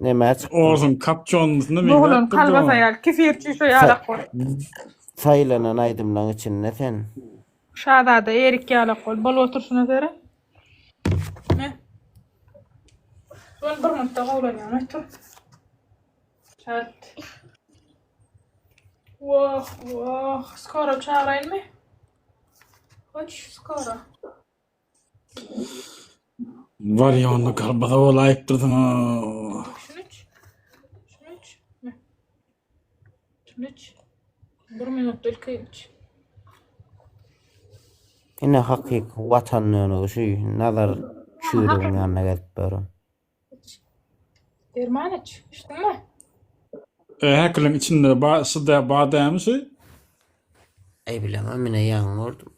[SPEAKER 2] Neme çıktı?
[SPEAKER 3] Oğuzun kapçonlusunu men
[SPEAKER 1] Boğulun
[SPEAKER 3] yaptırdım.
[SPEAKER 1] kalbasa yal. Kefir şu yalak kol.
[SPEAKER 2] Saylanan aydımlan içinde sen.
[SPEAKER 1] Şadada erik yalak kol. Bol otursun ötere. Ne? Son bir minutta qawlanýan tur. Şart. Wah, wah. Skoro çağırayınmı? Kaç skoro?
[SPEAKER 3] Var ya onu kalbada olayıptırdım.
[SPEAKER 1] Şunu iç. Şunu iç. Ne? Şunu iç. Bir minut ilk iç.
[SPEAKER 2] Yine hakik vatanlığını şu nazar çürüğün yanına gelip böyle.
[SPEAKER 1] Derman iç. İçtin mi?
[SPEAKER 3] Häkelin içinde sıda badamı
[SPEAKER 2] Ey bilemem yine yağmurdum.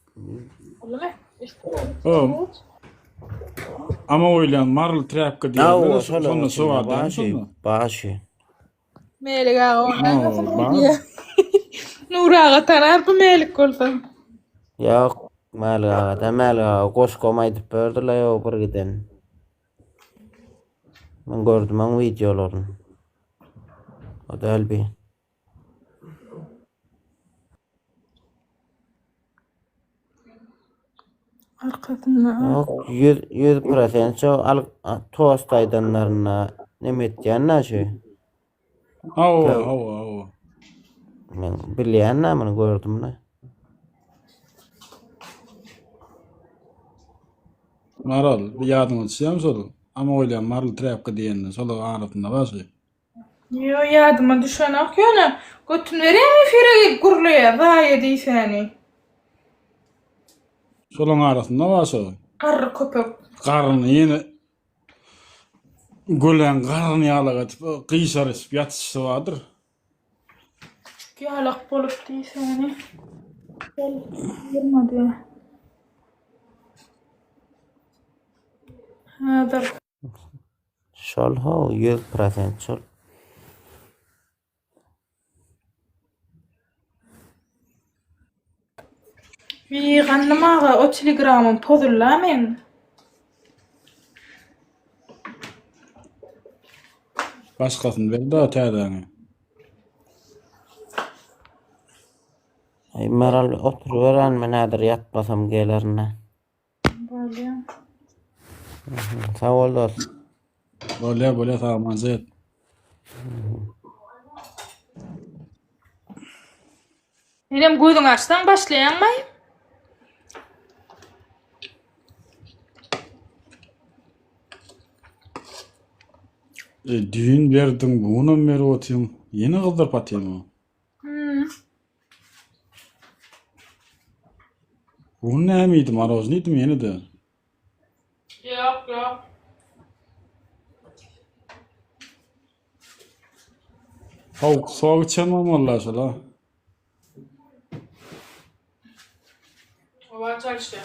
[SPEAKER 1] Oğlum ne? İçtin mi?
[SPEAKER 3] Oğlum. Ama oylan marl trapka diye.
[SPEAKER 2] Ya
[SPEAKER 3] Sonra su var sonra.
[SPEAKER 2] Başı.
[SPEAKER 1] Melik ağa ondan
[SPEAKER 3] Oo,
[SPEAKER 1] nasıl
[SPEAKER 3] bak.
[SPEAKER 1] diye. Nur ağa tanar bu melik olsa.
[SPEAKER 2] Yok Melga koş komaydıp bördüler ya bir giden. Ben gördüm onun videolarını. O da elbi.
[SPEAKER 1] Arkasından.
[SPEAKER 2] Yok 100% şu tost aydanlarına ne mettiğine şu.
[SPEAKER 3] Au.
[SPEAKER 2] Ben bileyen bunu gördüm ne.
[SPEAKER 3] Maral bir yardım etsem sol. Ama oylan marl trapka diye. Solu ağrıtında başı.
[SPEAKER 1] Yo yadıma düşen akyona. Götün vereyim mi fire gurluya? Vay diyseni.
[SPEAKER 3] Solun ağrıtında başı.
[SPEAKER 1] Karı köpek.
[SPEAKER 3] Karnı yine gülen karnı yağlaga kıysarıp yatışsı vardır.
[SPEAKER 1] Yalak bolup diyseni. Gel, girmedi. Hadır.
[SPEAKER 2] Şol ho 100% şol.
[SPEAKER 1] Vi gannamağa o telegramın podulla men.
[SPEAKER 3] Başkasını ver de tədəni.
[SPEAKER 2] Ay Meral oturuveren ben nedir yatmasam gelerine.
[SPEAKER 1] Böyle.
[SPEAKER 2] Sağ ol dost.
[SPEAKER 3] Böyle tamam zet.
[SPEAKER 1] Benim gözün açtan başlayan mı?
[SPEAKER 3] Düğün verdin, bunu beri otayım. Yeni kızdırıp atayım o. Bu ne miydi maroz neydi mi yeni de?
[SPEAKER 1] Yok.
[SPEAKER 3] Soğuk içemem valla şöyle.
[SPEAKER 1] O var çalıştı.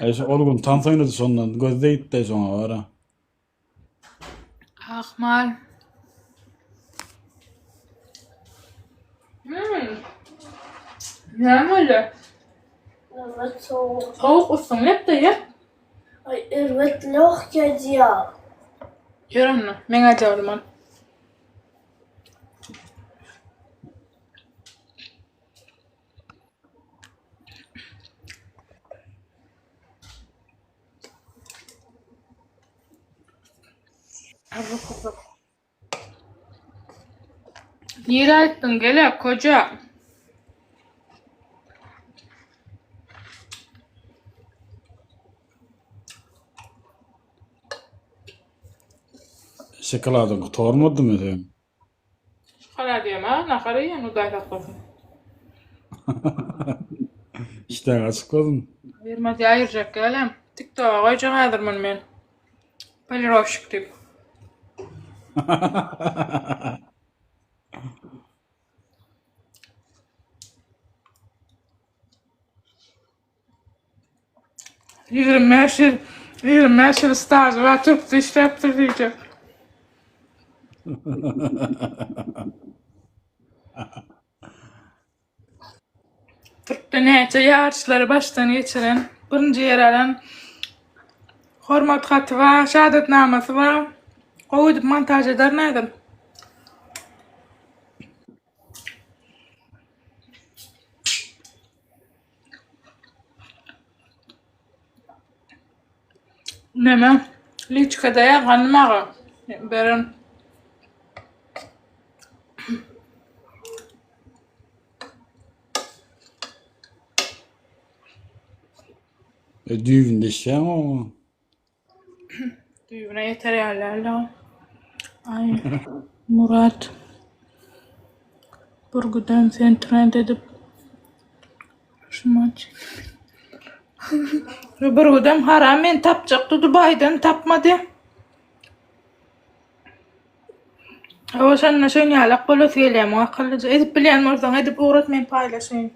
[SPEAKER 3] Ayşe olgun tansayını da sonundan gözde gitti sonra var ha.
[SPEAKER 1] Akmal. Ne böyle?
[SPEAKER 5] Evet soğuk.
[SPEAKER 1] Soğuk olsun hep de ye.
[SPEAKER 5] Ay evet loh geliyor.
[SPEAKER 1] Yürü onu. Ben acıyorum onu. Niye ayttın gele koca?
[SPEAKER 3] Şokoladın tormadı mı sen?
[SPEAKER 1] Hala diyeyim ha. Nakara yiyen o da aytaklasın.
[SPEAKER 3] İşte açıkladın.
[SPEAKER 1] Vermedi ayıracak gelem. TikTok'a koyacak adırmın men. Palirovşik tip. Yürüm meşhur staj ve Türkçe işleptir diyecek. Türk'te neyse yarışları baştan geçiren Birinji ýerden hormat haty we şahatnamasy we goýup montaj eder nädem. Näme? Liçkada ýazgan maga. Beren
[SPEAKER 3] Düýbünde şeň o.
[SPEAKER 1] düýbüne ýeter ýaly. Ay, Murat. Burgudan sen trend edip şumaç. Burgudan haram men tapjakdy Dubaydan tapmady. O sen şeň ýalak bolas gelýär, akyllyca edip bilýän bolsaň edip öwret men paýlaşaýyn.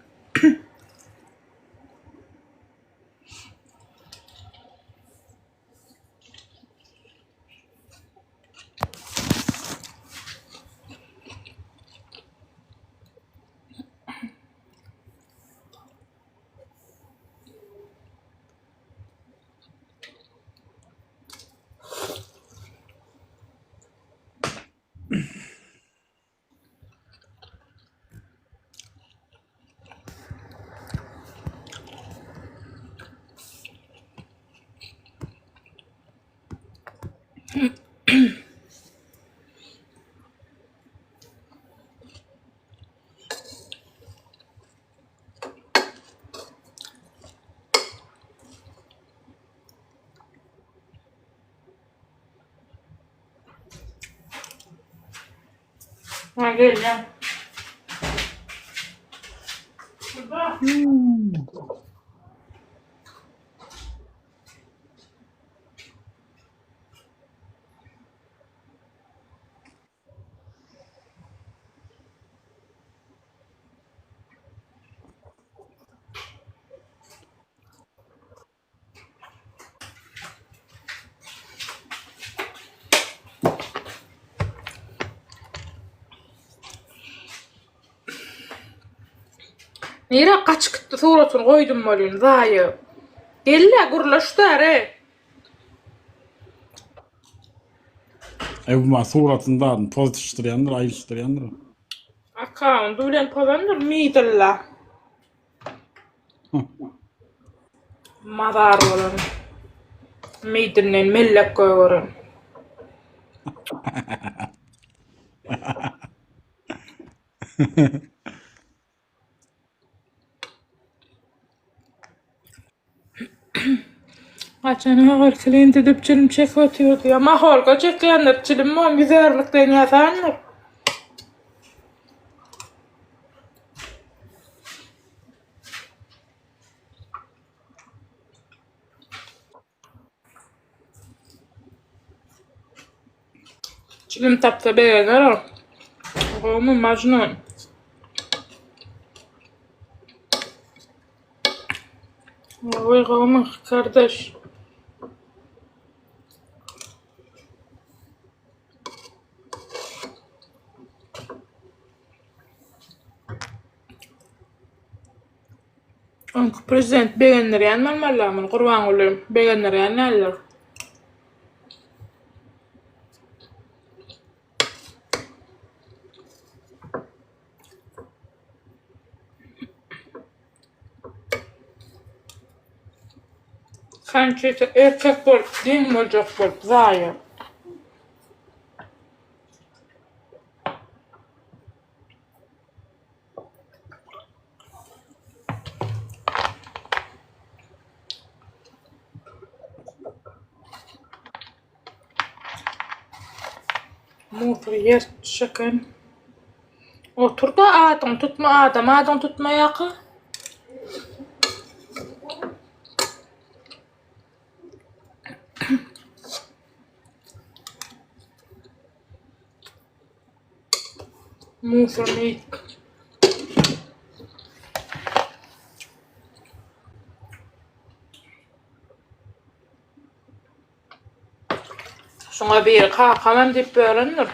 [SPEAKER 1] Ha gelýär. Nere kaçıktı suratını koydum bolýan zaýy. Gelle gurlaşdyr
[SPEAKER 3] Bu ma suratyndan pozitişdirýändir, aýyşdyrýändir.
[SPEAKER 1] Account bilen pazandır miýdilla. Madar bolan. Miýdinden mellek goýgorun. Açan ağır kilin dedip çilim çek ötüyordu ya. Maholga çekýändir çilim mom güzerlikden ýazandyr. Çilim tapsa beğenir. Gomy majnun. Oy gomy kardeş. Onky prezident beğendirýän malmalamy gurban bolýan. Beğendirýän näler? Sanki erkek bolup, diň boljak bolup, zaýy. Motor yer çeken. Otur da adam tutma adam tutma yağı. Motor ne? Şuna bir kalkamam deyip böylendir.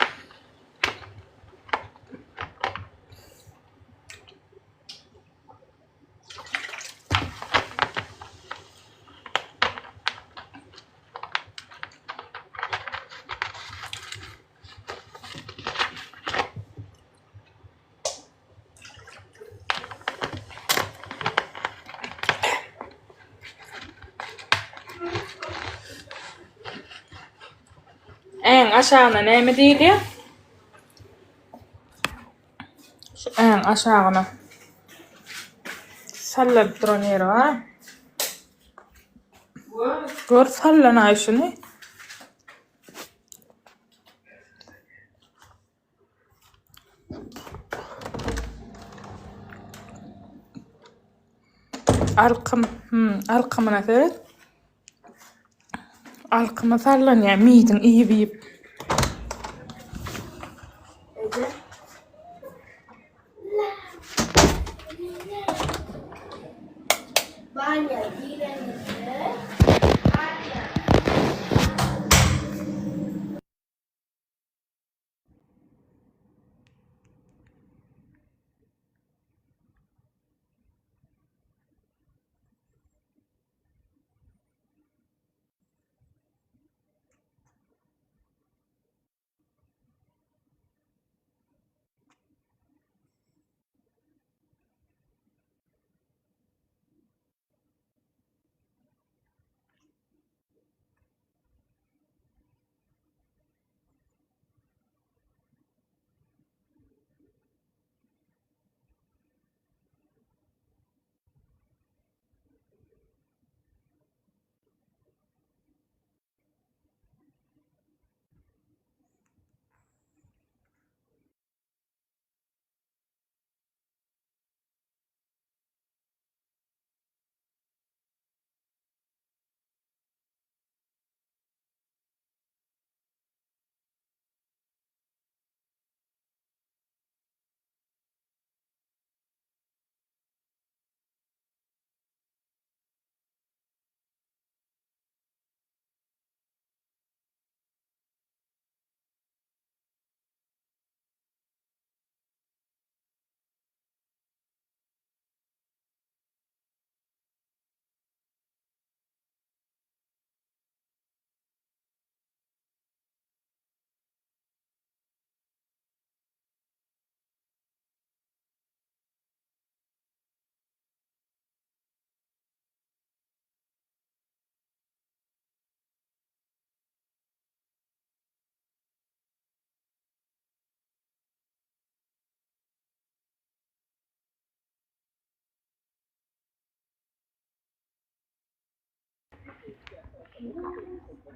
[SPEAKER 1] aşağına näme diýilýär? Şu aşağına. Sallap duran yeri var. Gör sallana şunu. Alkımına seyret. Alkıma sallan ya midin iyi bir.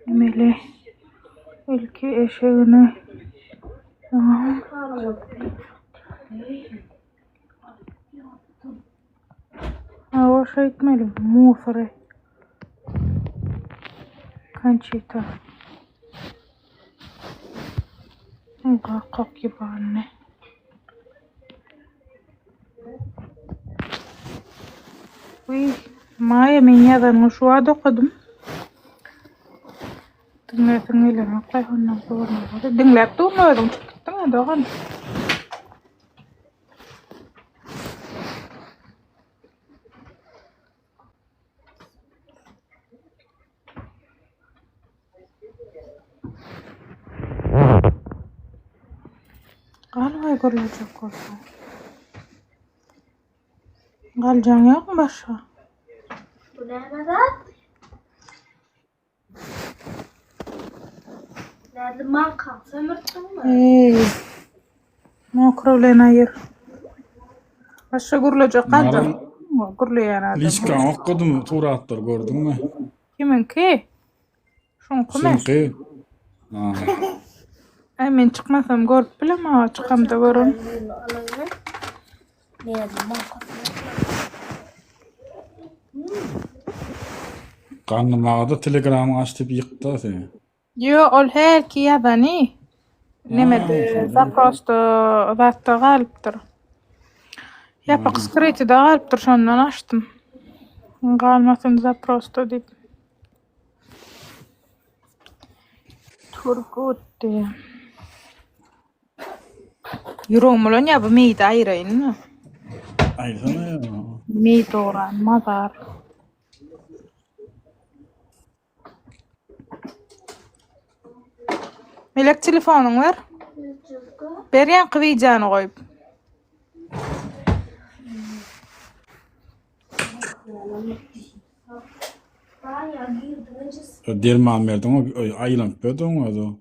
[SPEAKER 1] Emeli ilki eşeğini tamam. O şey etmeli. Mufre. Kançita. Enggak kok gibi anne. Uy, Maya men yazanı şu an okudum. Dinle noqay ondan sonra. Dinlep durmadım. Çıktım da on. Qalay görülecek olsa. Galcan yok mu başka?
[SPEAKER 5] Bu ne kadar? Nerede marka? Sömürttün mü?
[SPEAKER 1] Makrovlen ayır. Başka görülecek galcan. Görüleyen adam.
[SPEAKER 3] Liskan okudum, turatlar gördün mü?
[SPEAKER 1] Kiminki? Şunku mu?
[SPEAKER 3] Şunki.
[SPEAKER 1] Men çıkmasam görüp bilem ama çıkam da görün.
[SPEAKER 5] Nerede marka?
[SPEAKER 3] Karnım ağda telegramı açıp yıktı seni.
[SPEAKER 1] Yo, ol her ki yazani. Nemede zaprosto zatta galiptir. Yapak skriti da galiptir, şondan açtım. Galmasın zaprosto deyip. Turgut diye. Yüreğim olan ya bu meyde ayırayın mı?
[SPEAKER 3] Aysana ya.
[SPEAKER 1] Meyde oran, mazar. Melek telefonun var. Beryan kıvıycanı koyup.
[SPEAKER 3] Derman verdin o ayılan pödün o da.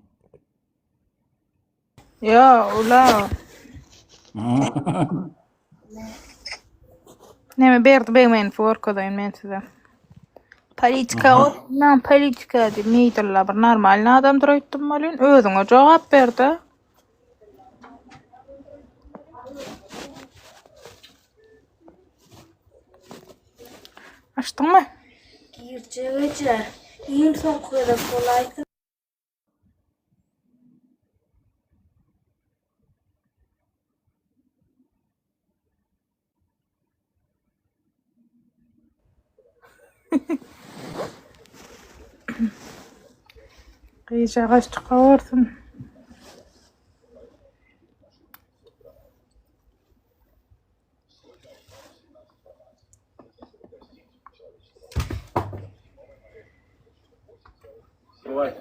[SPEAKER 1] Ya ula. Neme berdi bemen forkodayn men size. Politika nan politika di meydalla bir normal adam duraytdım malyn özüňe jogap berdi. Açdyňmy?
[SPEAKER 5] Gireceğe. İyiyim son koyda kolaydı.
[SPEAKER 1] Gyýja gaçdy gawarsyn.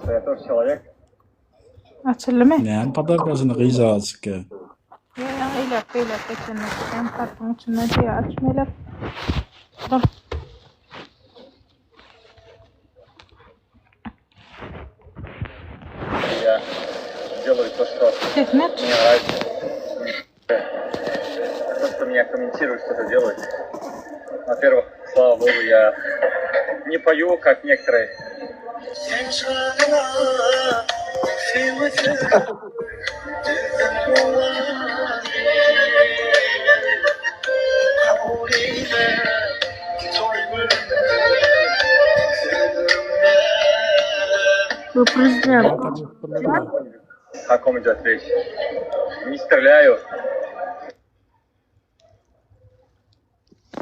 [SPEAKER 7] Я тоже человек.
[SPEAKER 1] Açyldymy?
[SPEAKER 3] Näme padarkasyny gyýjazykka.
[SPEAKER 1] Ya eýlep geçenler sen kartyň içinde diýe açmaýlar.
[SPEAKER 7] Я делаю то, что
[SPEAKER 1] Hizmet.
[SPEAKER 7] мне нравится. Тот, кто меня комментирует, что-то делает. Во-первых, слава богу, я не пою, как некоторые.
[SPEAKER 1] Bu prezident.
[SPEAKER 7] О ком идет речь? Не стреляю.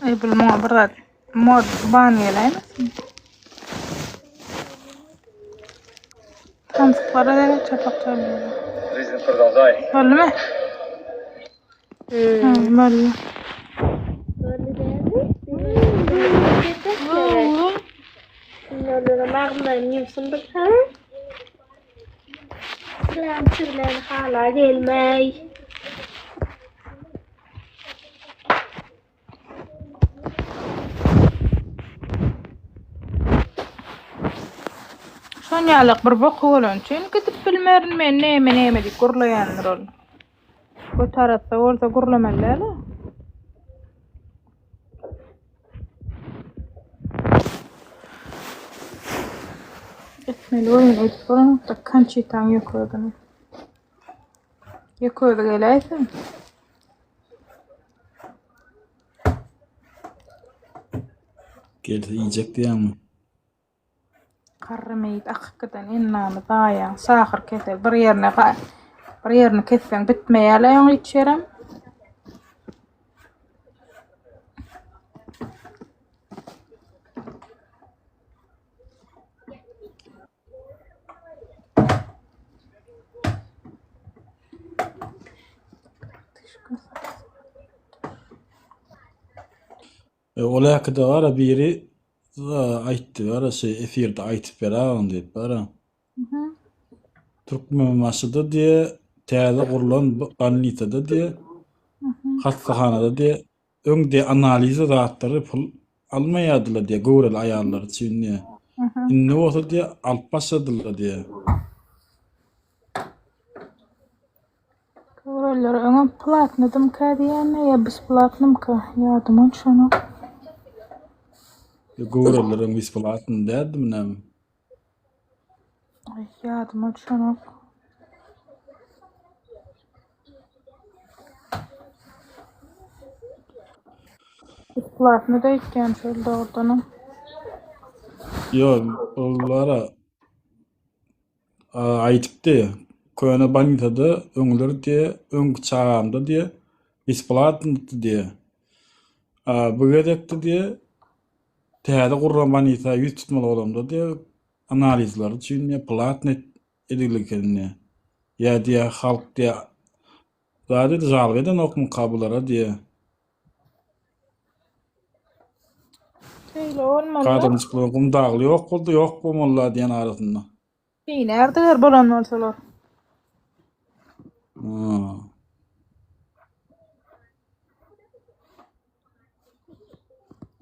[SPEAKER 1] Ay bilmem bir mod ban geleýär. Tanıdıklara da çapak çalıyor.
[SPEAKER 7] Жизнь продолжай.
[SPEAKER 1] Öyle mi? Böyle.
[SPEAKER 5] Bunları mağdurlarım yumsun bakalım. Lan türleri hala gelmey.
[SPEAKER 1] Şonyalyk bir boku bolan çyn gidip bilmerin men näme diýip gurlaýanlar ol. Bu tarapda bolsa gurlamalylar. Etmeli oyun edip bolan da kançytan ýokadyny. Ýokady geleýsin.
[SPEAKER 3] Gelse yiyecek diýäňmi?
[SPEAKER 1] Karrameýit akkydan innamy daýan sahyr keser bir ýerini kesseň bitmeýärler içerem.
[SPEAKER 3] Ola hakda gara biri aýtdy, gara efirde aýtyp berýän diýip bara. Türkmenmaşyda diye täze gurulan banlitada diye hastahanada diye öňde analiza zatlary pul almaýardylar diye görel aýallar üçin diye. Inne bolsa diye alyp başladylar diye.
[SPEAKER 1] Görelleri öňe platnydym ka diýende ýa biz platnymka ýadym şonu.
[SPEAKER 3] Görellerin bisplatyn dädim näme?
[SPEAKER 1] Ay ýadym şonu. Platny da etken şol dogdany.
[SPEAKER 3] Yo, onlara aýtypdy. Köne banlitada öňler diye, öňki çağamda diye bisplatyn diye. Bu gedekdi diye täze gurran banlita ýüz tutmaly bolamda diye analizler üçin platyn edilikini. Ya diye halk diye zady jalb eden okun kabulara diye.
[SPEAKER 1] Şeýle olmaly.
[SPEAKER 3] Kadınçyklygym gumdagly ýok boldy, ýok bolmaly diýen arasynda.
[SPEAKER 1] Nerede bolan bolsalar?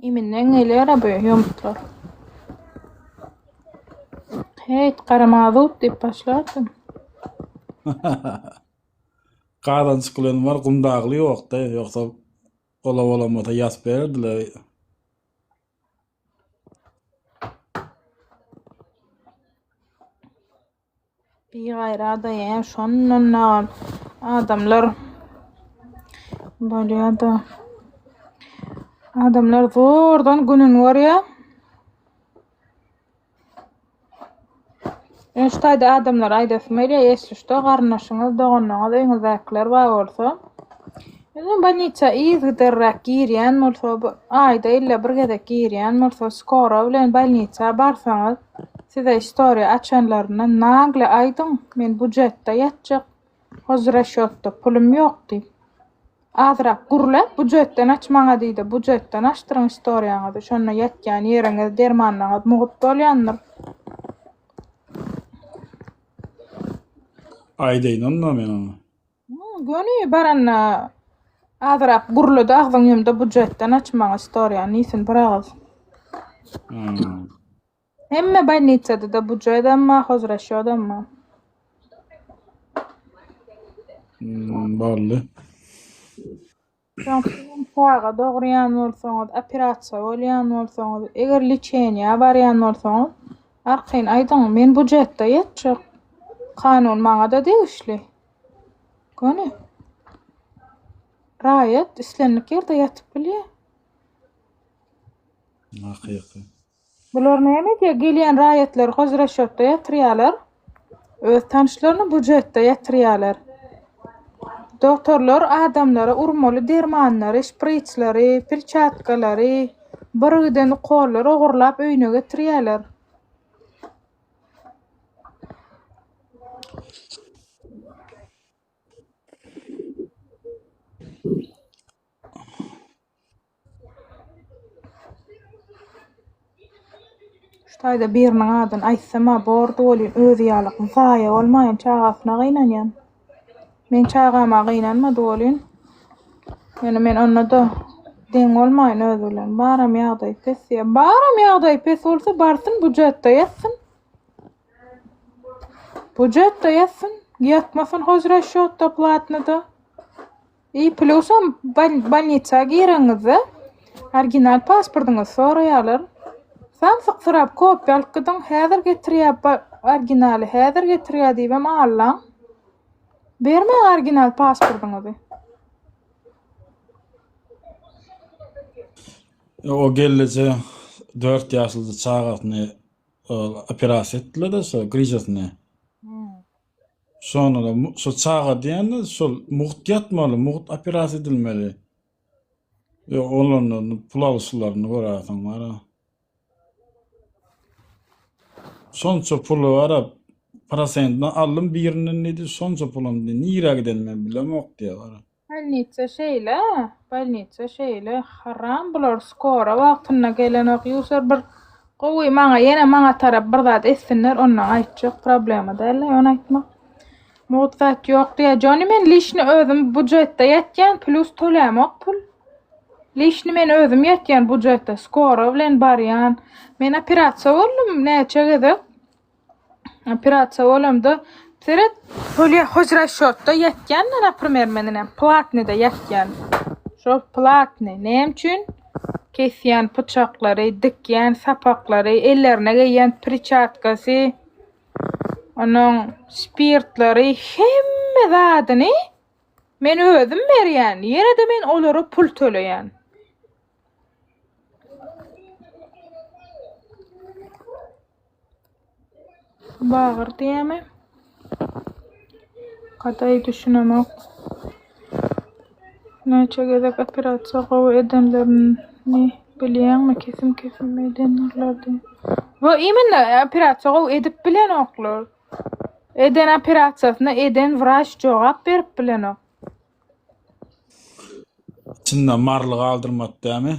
[SPEAKER 1] Iminden geler abi yomtlar. Hey, qaramazyp diýip başlardym.
[SPEAKER 3] Qadan çıkılan var, gumdagly ýok da, ýoksa ola bolamata ýaz berdiler.
[SPEAKER 1] Bir gaýrada ýa şondan adamlar bolýardy. Adamlar zordan günün görýär. Şeýle adamlar aýdasmaýla ýeşişde garnaşyňyz, doganyňyz, öňüňizdekiler bar bolsa. Ýa-da bolniça izgiderrak girýän bolsa, aýda illa bir gezek girýän bolsa, skora bilen bolniça barsaňyz, size historiýa açanlaryna nagle aýdyň, men budjetde ýatjak, hozir şotda pulum ýok diýip. Azrak gurlap budjetden açmaňa diýdi, budjetden açdyryň historiýaňyzy, şonda ýatgan ýeriňiz, dermanlaryňyz mugut bolýandyr.
[SPEAKER 3] Aýdaýyn onda men onu.
[SPEAKER 1] Göni baranna azrak gurluda agzyň ýümde budjetden açmaňa historiýany ýesin bir agyz. Hemme bolniçada da budjet emma hozir şodamma.
[SPEAKER 3] Barly.
[SPEAKER 1] Sağa doguryan bolsaňyz, operasiýa bolýan bolsaňyz, eger liçeniýa barýan bolsaňyz, arkaýyn aýdyň, men budjetde ýetjek. Kanun maňa da degişli. Göni. Raýat islenlik ýerde ýatyp bilýär.
[SPEAKER 3] Hakyky.
[SPEAKER 1] Bular näme diýe gelýän raýatlar hozir şotda ýatyrýarlar. Öz tanışlaryny budjetde ýatyrýarlar. Doktorlar adamlara urmaly dermanlary, şpritsleri, perçatkalary, birden gollary ogurlap öýüne getirýärler. Şaýda biriniň adyn aýtsama bordy bolýan, özü ýalyk, zaýa bolmaýan çagasyna gynanýan. Men çagama gynanmady bolýan. Ýani men onda da deň bolmaýan özü bilen. Baram ýagdaý pes, baram ýagdaý pes bolsa barsyn budjetde ýatsyn. Budjetde ýatsyn, ýatmasyn hozir şotda platnyda. Plusam bolniça gireňizde original pasportyňyzy soraýarlar. Sen sıqsırap kopyalyk gydyň, häzir getirýär originaly, häzir getirýär diýip allaň. Berme original pasportyňyzy.
[SPEAKER 3] O gelýär 4 ýaşly çagatyny operasiýa etdiler da, şo grijasyny. Şonu da şo çaga diýende şol muht ýatmaly, muht operasiýa edilmeli. Olaryň pul alýşlaryny göräsiň bar. Sonça pulu var, parasentden aldım birinin neydi, sonça pulum diye, nire gidenmen bilemok diye var.
[SPEAKER 1] Bolniça şeýle, haram bular skora wagtyna gelen ok ýusar bir gowy maňa, ýene maňa tarap bir zat etsinler, ondan aýtjak problema däl, onu aýtmak. Mutfat ýok diye, jony men lişni özüm budjetde ýetýän, plus tolämok pul. Lişni men özüm ýetýän budjetde, skora bilen barýan. Men operasiýa boldum, näçe gezek. Operasiýa bolamda, seret polya hojra şotda ýetýän, naprimер meninem platnyda ýetýän. Şo platny näme üçin? Kesýän bıçaklary, dikýän sapaklary, ellerine giýen perçatkasy, onuň spirtlary, hemme zadyny men özüm berýän. Ýere-de men olary pul töleýän. Bağır diýemi. Kadaý düşünemek. Näçe gezek operasiýa gowy edenlerini bilýärmi? Kesim edenlerdi. Bu imen operasiýa gowy edip bilen oklar. Eden operasiýasyna eden wrach jogap berip bilen ok.
[SPEAKER 3] Çynda marlyg aldyrmat diými?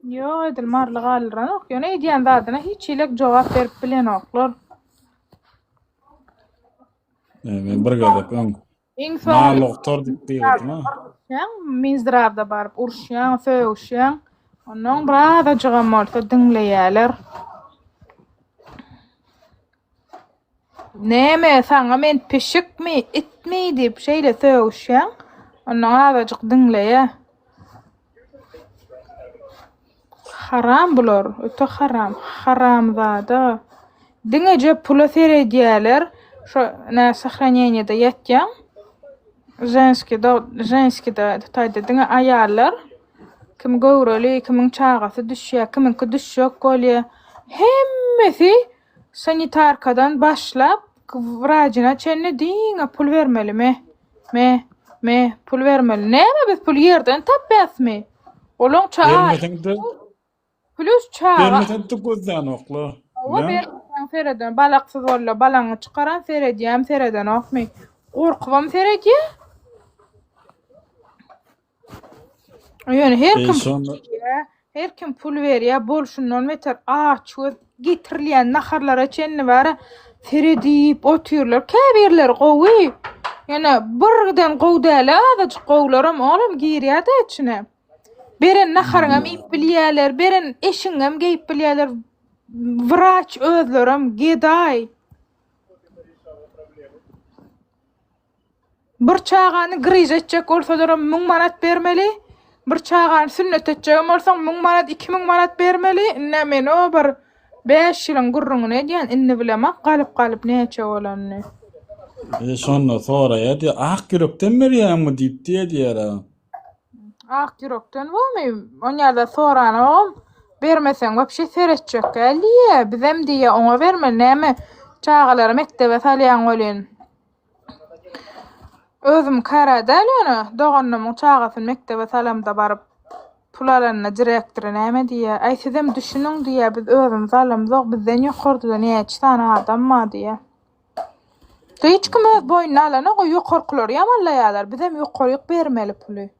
[SPEAKER 1] Ýok, edil marlyg aldyran ok. Ýöne edýän zadyna hiç ilek jogap berip bilen oklar.
[SPEAKER 3] Men bir gezek ma doktor diýip diýerdim.
[SPEAKER 1] Minzdravda barıp urşýan, söýüşýän. Onuň birada jygam bolsa diňleýärler. Näme saňa men pişikmi, itmi diýip şeýle sögüşýäň. Ondan azajyk diňleýä. Haram bular, öte haram. Haram zada. Diňeje pula seredýärler. Şo na sahraneniýede ýetýän. Женскide taýda diňe aýallar. Kim gowrali, kimin çagasy düşýär, kiminki düşýök bolýar. Hemmesi sanitarkadan başlap vrajyna çenne diňe pul bermelimi? Me pul vermeli. Näme biz pul ýerden tapýasmy? Olaň çaga
[SPEAKER 3] Bermesen de
[SPEAKER 1] plus çaga.
[SPEAKER 3] bermesen de gözden okla.
[SPEAKER 1] Owa bermesen sereden balaksyz bolla balaňy çykaran seredýäm sereden okmy. Gorkubam seredýär. Ýöne her kim pul berýär, bolşundan meter çöz getirilýän naharlara çenni bara seredip otyrlar, käbirler gowy. Ýöne birden gowdala azajyk gowlaram oğlum girýär da içine. Beren naharňam ip bilýärler, beren eşiňem geýip bilýärler. Vrach özlerim geday. Bir çağany griz etjek bolsalar 1000 manat bermeli. Bir çağany sünnet etjek bolsaň 1000 manat 2000 manat bermeli. Näme no bir 5 ýylyň gurruny edýän inni bilemek galyp näçe bolany.
[SPEAKER 3] Şonda sonra ýa-da ak yürekden berýärmi diýip diýär.
[SPEAKER 1] Ak yürekden bolmy? Oňada soranyň bermesen wapşe seretjek gelýär. Bizem diýe oňa berme näme çağalary mektebe salýan bolýan. Özüm karadalana dogannymyň çagasyny mektebe salamda baryp pul alanyna direktor näme diýär. Aýsydym düşünüň diýär biz özüm salamzok bizden ýokardyda näçe tane adam ma diýär. Hiç kim öz boyuna alana ýokarkylar ýamanlaýarlar. Bizem ýokaryk bermeli puly.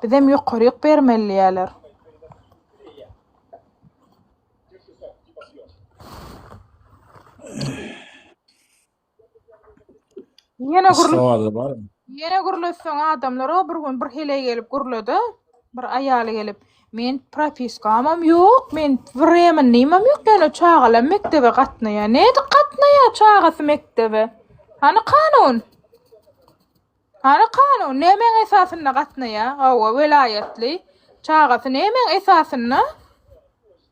[SPEAKER 1] Bizem ýokaryk bermeliýärler. Yine gurulsan adamlar o bir gün bir hele gelip gurulady. Bir aýaly gelip men propiskam ýok, men vremen nimam ýok, ýene çağala mektebe gatnaýa. Näde gatnaýa çagasy mektebe? Hani kanun? Nämeň esasyna gatnaýa? Owa welaýetli çagasy nämeň esasyna?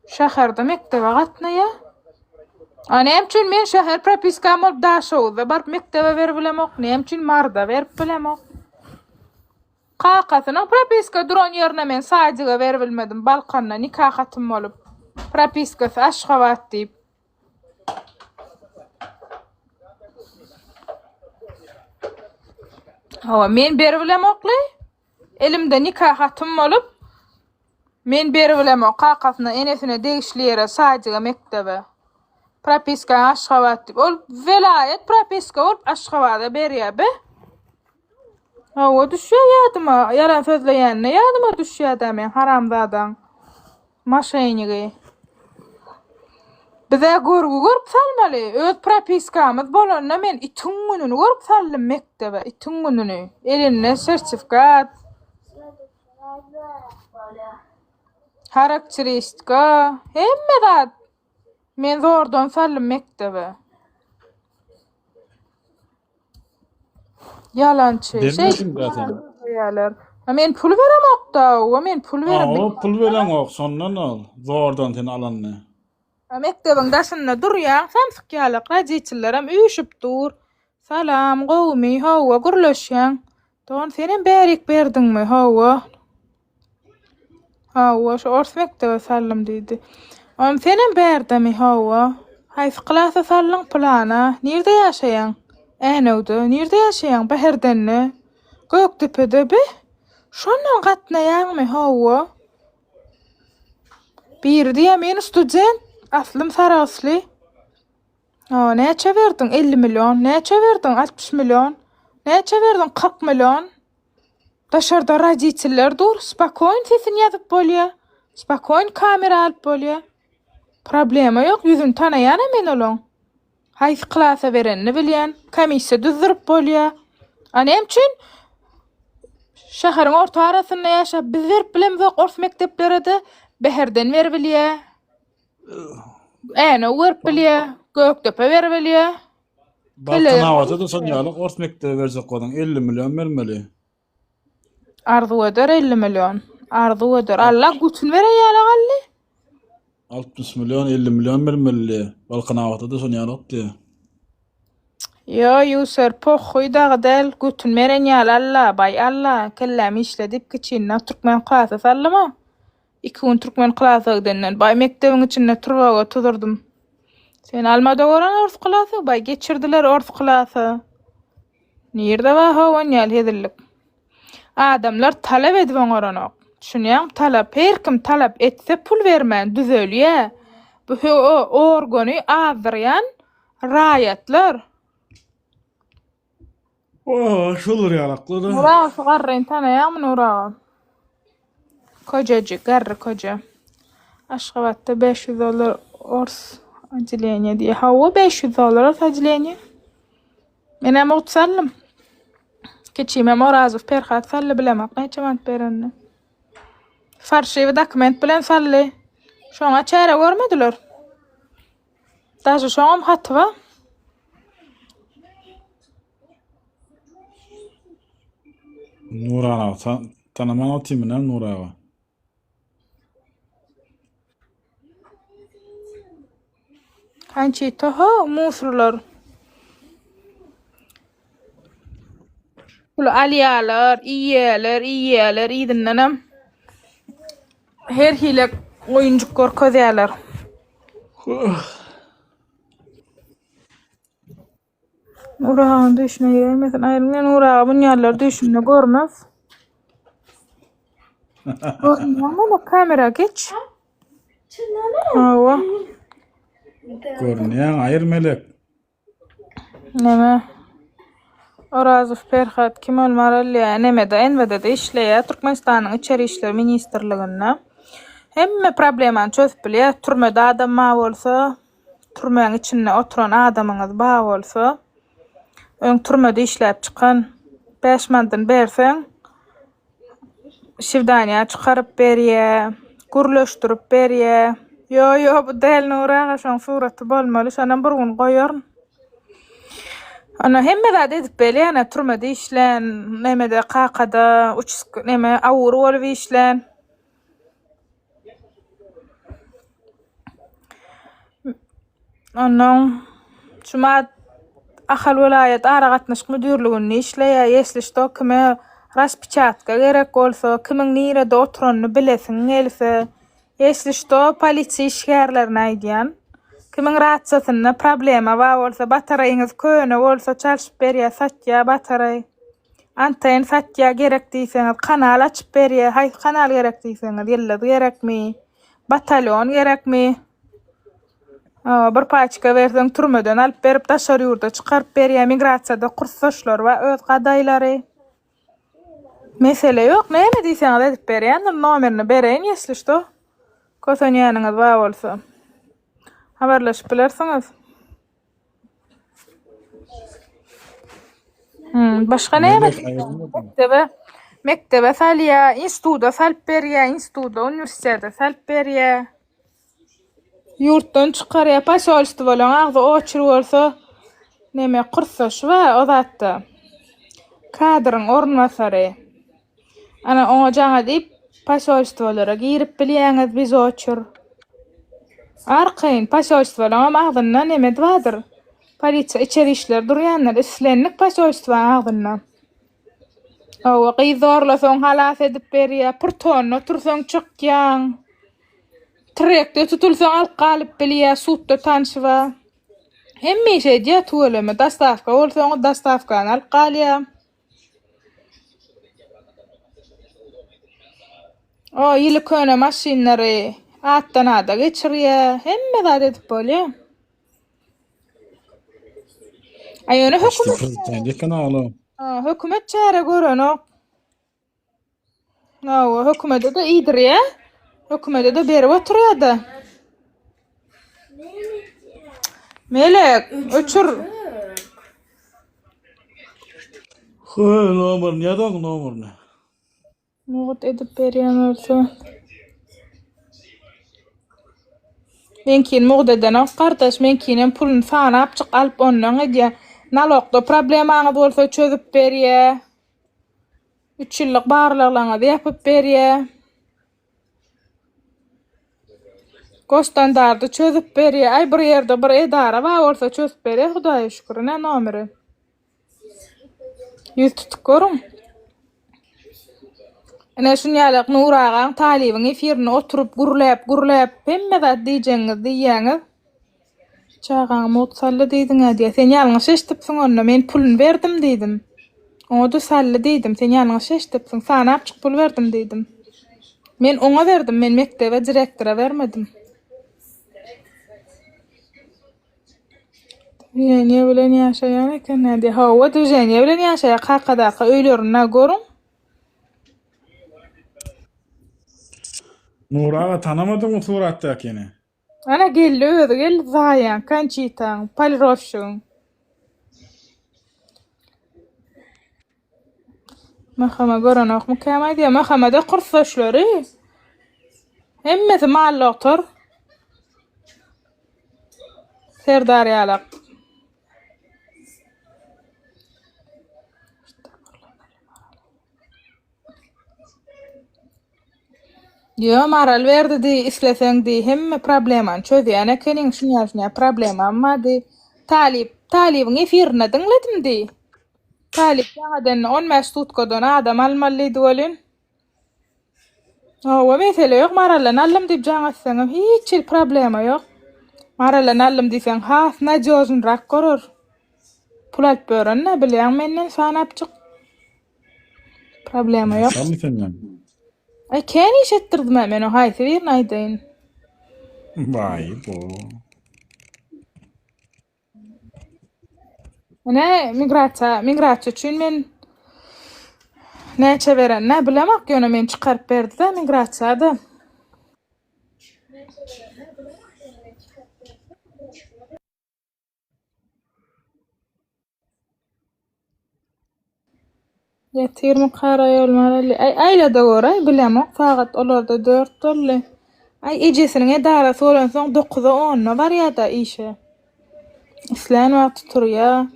[SPEAKER 1] Şäherde mektebe gatnaýa. Anem üçin men şäher propiskam bolup daşowda barp mektebe berip bilemok, nem üçin marda berip bilemok. Qaqasyna propiska duran ýerine men saýdyga berip bilmedim, balkonda nikahatym bolup. Propiskasy Aşgabat diýip. Hawa men berip bilemokly. Elimde nikahatym bolup men berip bilemok. Qaqasyna enesine degişli ýere saýdyga mektebe. Propiska Aşgabat diýip. Ol velayet propiska bolup Aşgabatda berýär be. Hawa düşýär ýadyma, yalan sözleýänne ýadyma düşýär men haramzadan. Maşeňigi. Bize görüp salmaly. Öz propiskamyz bolanda men itiň gününi görüp saldym mektebe, itiň gününi. Eline sertifikat. Harakteristika, hemme zat. Men zordan saldym mektebe. Yalançy.
[SPEAKER 3] Bermesin zaten.
[SPEAKER 1] Men pul beremokda, men pul berem.
[SPEAKER 3] Pul beren ok, sondan al. Zordan sen alanny.
[SPEAKER 1] Mektebin daşynda durýan samsyk radiçillerim üýüşip dur. Salam, gowmy, hawa gurlaşýan. Don senin bärik berdiňmi, hawa? Hawa, şu ors mektebe sallam diýdi. Senin berdimi, hawa? Haýsy klasa sallyň plana? Nerede ýaşaýan? Änewde, nerede ýaşaýan? Bäherdenni? Gökdepede bi? Şondan gatnaýanmy, hawa? Bir diýe men student. Aslım Saraslı. Näçe verdin? 50 milyon. Näçe verdin? 60 milyon. Näçe verdin? 40 milyon. Daşarda raditiller dur. Spakoyn sesini ýazyp bolýar. Spakoyn kamera alyp bolýar. Problema ýok. Ýüzüni tanaýan men olaň. Haýsy klasa berenini bilýän. Komissiýa düzdirip bolýar. Anem üçin şäheriň orta arasynda ýaşap biz berip bilemzok ors mekteplerinde beherden berip bilýär. Verip bilýär, Gökdepe berip bilýär.
[SPEAKER 3] Balkan havada da sonyalyk ors mektebe berjek bolan 50 milyon bermeli.
[SPEAKER 1] Arzu eder 50 milyon. Arzu eder. Allah gütün veren ýaly gally.
[SPEAKER 3] 60 milyon 50 milyon bermeli. Balkan havada da sonyalyk diýe.
[SPEAKER 1] Yo Yusur pohuy dağı del gütün veren ýaly Allah bay Allah kellemi işledip kiçinne Türkmen klasy sallama. 2 gün Türkmen klasy denden bay mektebiň içinde turbaga tuturdum. Sen almada goran ors klasy bay geçirdiler ors klasy. Nirde wa hawan ýaly hedillik. Adamlar talap edip oranok. Şunyan talap her kim talap etse pul vermän düzelýär. Bu organy azyryan raýatlar.
[SPEAKER 3] Şolar ýalaklar.
[SPEAKER 1] Nura garryn tanaýam Nura. Kocacık, garry koca. Aşgabatda $500 ors acileniye diye. Hawa $500 acileniye. Menem utsallym. Keçime Morazov perhat salle bilemek neçe berenne. Farşywy dokument bilen salle. Şoňa çäre görmediler. Daşy şoňam hatwa.
[SPEAKER 3] Nurana tanaman otymyna Nurawa.
[SPEAKER 1] Hançy toho musurlar. Ulu aliyalar, iýeler, iýdinnenam. Her hile oyunjuk gorkozyalar. Urahan düşüne gelmesin. Ayrılan urağa bunyalar düşüne görmez. Ama kamera geç. Hava.
[SPEAKER 3] Görünýän aýr melek.
[SPEAKER 1] Neme? Orazov Ferhat Kemal Maralya nemede envede işleýär Türkmenistanyň içeri işler ministrliginde. Hemme problemany çözüp bilýär. Türmede adam ma bolsa, türmeň içinde oturan adamyňyz ba bolsa, öň türmede işläp çykan 5 mandan berseň, şivdaniýa çykaryp berýär, gurleşdirip berýär. Yo bu del Nuraga şoň suraty bolmaly, şondan bir gün goýaryn. Ana hemme zat edip belýär, türmede işlen, nemede kakada, neme awur bolup işlen. Ondan şuma ahal vilayet aragatnaşyk müdürliginde işleýär, ýesli kime raspçatka gerek bolsa, kimiň nirede oturanyny bilesiň gelse, ýesli polisiýa işgärlerini aýdýan. Kimiň rahatsasyna problema bar bolsa, bataraýyňyz köne bolsa çalyşyp berýär, satýar bataray. Anten satýar gerek diýseňiz, kanal açyp berýär, hay kanal gerek diýseňiz, ýelde gerekmi? Batalyon gerekmi? Bir paçka berseň türmeden alyp berip daşary ýurda çykaryp berýär, migrasiýada kursaşlar we öz gadaýlary. Mesele ýok, näme diýseňiz edip berýär, nomerini bereýin ýesli Kosanýanyňyz bar bolsa. Habarlaşyp bilersiňiz. Başga näme? Mektebe salýar, institutda salyp berýär, institutda, universitetde salyp berýär. Yurtdan çykarýar, paşolşdy bolan agzy oçur bolsa, näme kursaş we o zatda. Kadryň ornmasary. Ana oňa jaňa diýip paşolşdylara girip bilýäňiz biz oçur. Arkayn paşolşdylaryň agdyndan näme badyr? Polisiýa içeri işler durýanlar, islenlik paşolşdylaryň agdyndan. O gyzorlasaň halas edip berýär, purtony otursaň çykýan. Trekde tutulsaň alqalyp bilýär, suwda tanşyba. Hemme şeýde tuweleme dastavka bolsaň dastavkany alqalýar. O ýyly köne maşinlary atdan ada geçirýär, hemme zat edip bolýar. Aýony hökümet çäre görenok. Hökümete de iýdirýär. Hökümete de berip oturýar da. Melek, öçür.
[SPEAKER 3] Nomer, ýa-da nomerini.
[SPEAKER 1] Nogut edip berýän bolsa. Men kiň mugdadan kardaş, men kiň pulun fan apçyk alyp ondan edýär. Nalokda problemaňyz bolsa çözüp berýär. 3 ýyllyk barlyklaryňyzy ýapyp berýär. Goştandardy çözüp berýär. Ay bir ýerde bir edara bar bolsa çözüp berýär. Hudaýa şükür. Ne nomeri? Ýüz tutup görüň. Ene şunýalyk Nuragan talibiň efirini oturup gurläp hemme zat diýjeňiz diýýäňiz. Çağaň mutsallı diýdiň diýe. Sen ýalňyş eşdipsiň onda men pulun berdim diýdim. Oňa da sally diýdim. Sen ýalňyş eşdipsiň. Sana apçyk pul berdim diýdim. Men oňa berdim. Men mektebe direktora bermedim. Ýene bilen ýaşaýan eken näde? Hawa düzene bilen ýaşaýar. Kakadaky öýlerine görüň.
[SPEAKER 3] Nuraga tanamadyň suratdakini.
[SPEAKER 1] Ana geldi öýde geldi zaýan, kançytaň, palirovşyň. Mahama görenok mükemmel diýär. Mahamada kursaşlary. Hemmesi mallaktyr. Serdarýalak. Yo maral berdi di isleseň di hemme probleman çözýär. Ene kenin şunýa problem amma di talibiň efirine diňledim di. Talip ýa-dan 15 tutkadan adam almalydy bolyn. Hawa mesele ýok marallan allam diýip jaňatsaň hiç problema ýok. Marallan allam diýsen has najozun rak görür. Pul alyp beren ne bilýän menden sanapçyk. Problema ýok.
[SPEAKER 3] Tamam senden.
[SPEAKER 1] Ay ken iş ettirdim men o haýsy bir naýdyn.
[SPEAKER 3] Vay bu.
[SPEAKER 1] Ne migrasiýa üçin men näçe beren ne bilemek ýöne men çykaryp berdi-de migrasiýada. Ýetirmi qara ýolmaly. Ay aýlada göre bilemek sagat olarda 4 dolly. Ay ejesiniň edarasy bolan soň 9-a 10-na barýada işe. İslan wagty turýar.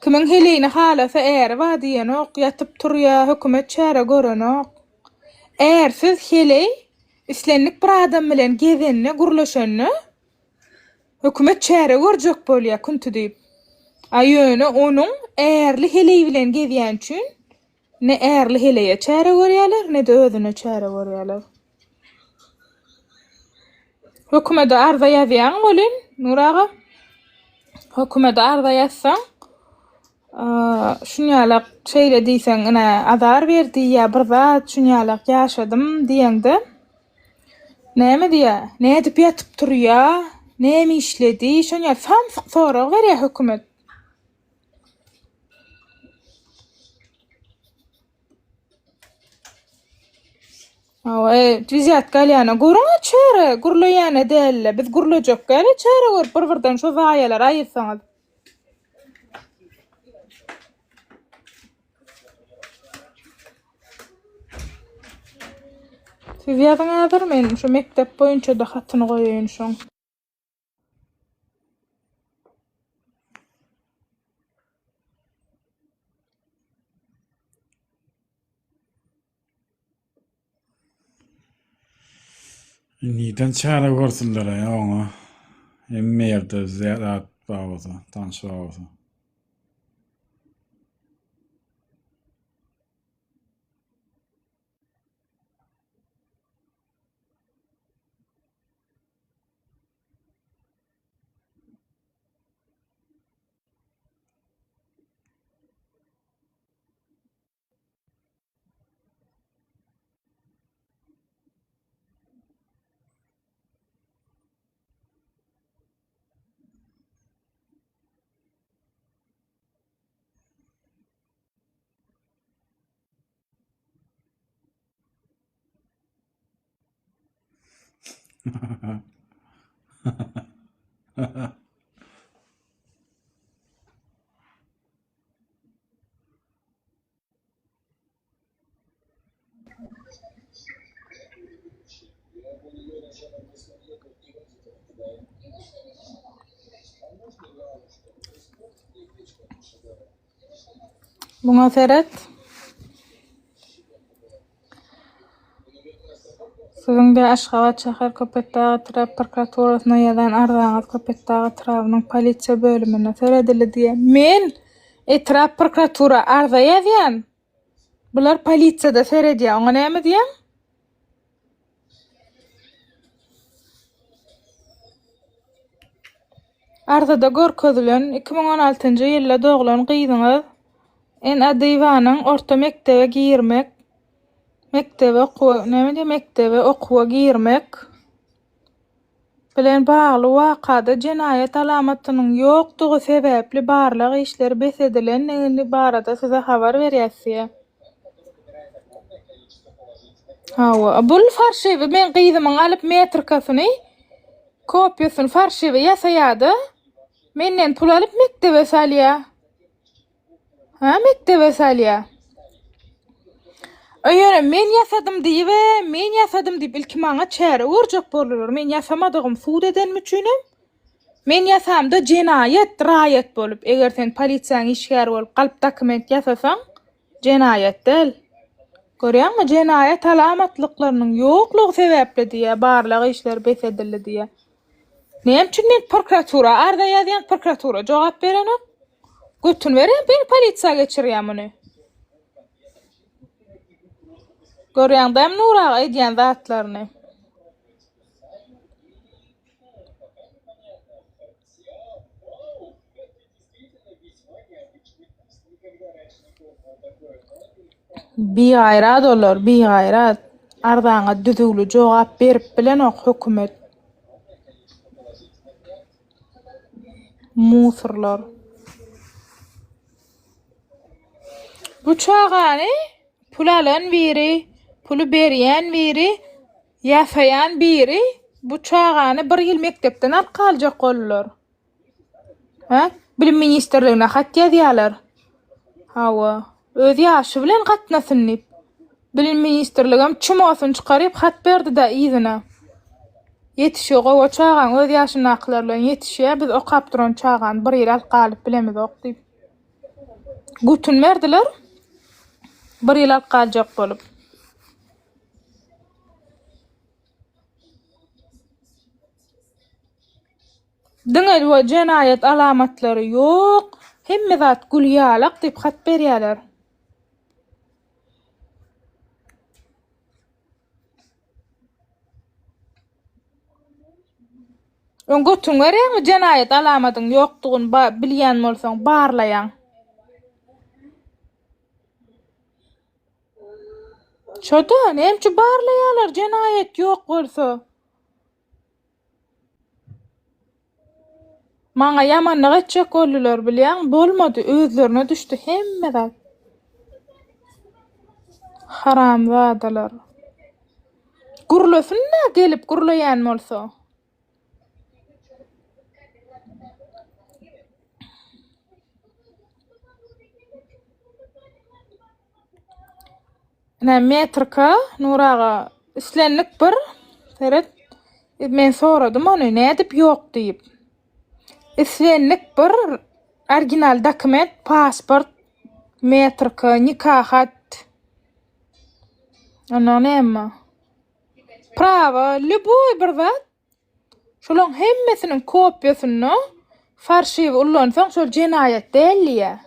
[SPEAKER 1] Kimin helini halasa eğer va diýenok ýatyp turýar, hökümet çäre görenok. Eğer siz heli islenlik bir adam bilen gezenni, gurlaşanny hökümet çäre görjek bolýar kuntu diýip. Aýöne onuň eğerli heli bilen gezýän üçin ne eğerli heleýe çäre görýärler, ne de özüne çäre görýärler. Hökümete arza ýazýan bolyn, Nuraga. Hökümete arza ýazsaň şunýalyk şeýle diýsen, ene azar berdi ýa bir zat şunýalyk ýaşadym diýende näme diýär? Ne edip ýatyp durýar? Näme işledi? Şonýa samsyk sorag berýär hökümet. Twizyat galýana görüň çäre, gurlaýana dälle. Biz gurlajak gäle çäre gör, bir-birden şu zaýalar aýyrsaňyz. Siz ýazyňyzdyr men şu mektep boýunça da hatyny goýaýyn şoň.
[SPEAKER 3] Niden çare görsinler ya ona. Emme ýerde zärat bagada, tanış bagada.
[SPEAKER 1] Buna seret. Sizin bir Aşgabat şäher köpekdagy trap prokuraturasyna ýazan arzaňyz köpekdagy trabynyň polisiýa bölümine seredildi diye. Men etrap prokuratura arza ýazýan. Bular polisiýada seredýär. Oňa näme diýen? Arzada görkezlen 2016-njy ýylda doglan gyýdyňyz en adyýwanyň orta mektebe girmek, mektebe okuwa girmek bilen bagly wakada jenayet alamatynyň ýokdugy sebäpli barlyk işler besedilen barada size habar berýärsiň. Hawa, bul farşewi men gyýdymyň alyp metrikasyny, kopýasyny farşewi ýasaýady. Menden pul alyp mektebe salýar. Mektebe salýar. Öýere men ýasadym diýip ilki maňa çäre urjak bolurlar. Men ýasamadygym suud edenmi üçinem? Men ýasamda jenayet, raýat bolup, eger sen polisiýanyň işgäri bolup galyp dokument ýasasaň, jenayet del. Görýärmi? Jenayet alamatlyklarynyň ýoklugy sebäpli diýe barlyk işler besedildi diýe. Näme üçin men prokuratura, arda ýazýan prokuratura jogap berenek? Götün beren, ben polisiýa geçirýän muny. Görýäňdäm nuraga edýän zatlaryny. Biýayrat olar, biýayrat. Ardaňa düzügli jogap berip bilen ok hökümet. Musurlar. Bu çağany pul alan biri, pulu berýän biri, ýasaýan biri bu çağany bir ýyl mektepden alyp galjak bollar. Bilim ministrligine hat ýazýarlar. Hawa, öz ýaşy bilen gatnasyn diýip. Bilim ministrligim çymosyn çykaryp hat berdi da ýyzyna. Yetişiyor o çağan öz ýaşyny aklarlan yetişiyor. Biz okap duran çağan bir ýyl alyp galyp bilemiz ok diýip. Gutun berdiler. Bir ýyl alyp galjak bolup. Diňe bu jenayet alamatlary ýok. Hemme zat gülýalak diýip hat berýärler. Götün berýärmi jenayet alamatyň ýokdugyny bilýän bolsaň barlaýan. Şoda, nämçe barlaýarlar jenayet ýok bolsa. Maňa ýamanlyk etjek boldular bilýän, bolmady, özlerine düşdi hemme zat. Haramzadalar. Gurlasynna gelip gurlaýan bolsa. Metrika nuraga islenlik bir seret men soradym ony nädip ýok diýip. Islenlik bir original dokument, pasport, metrika, nikahat. Ana näme? Prava, любой bir zat. Şolaň hemmesiniň kopýasyny farşewi ullansaň şol jenayet dälýär.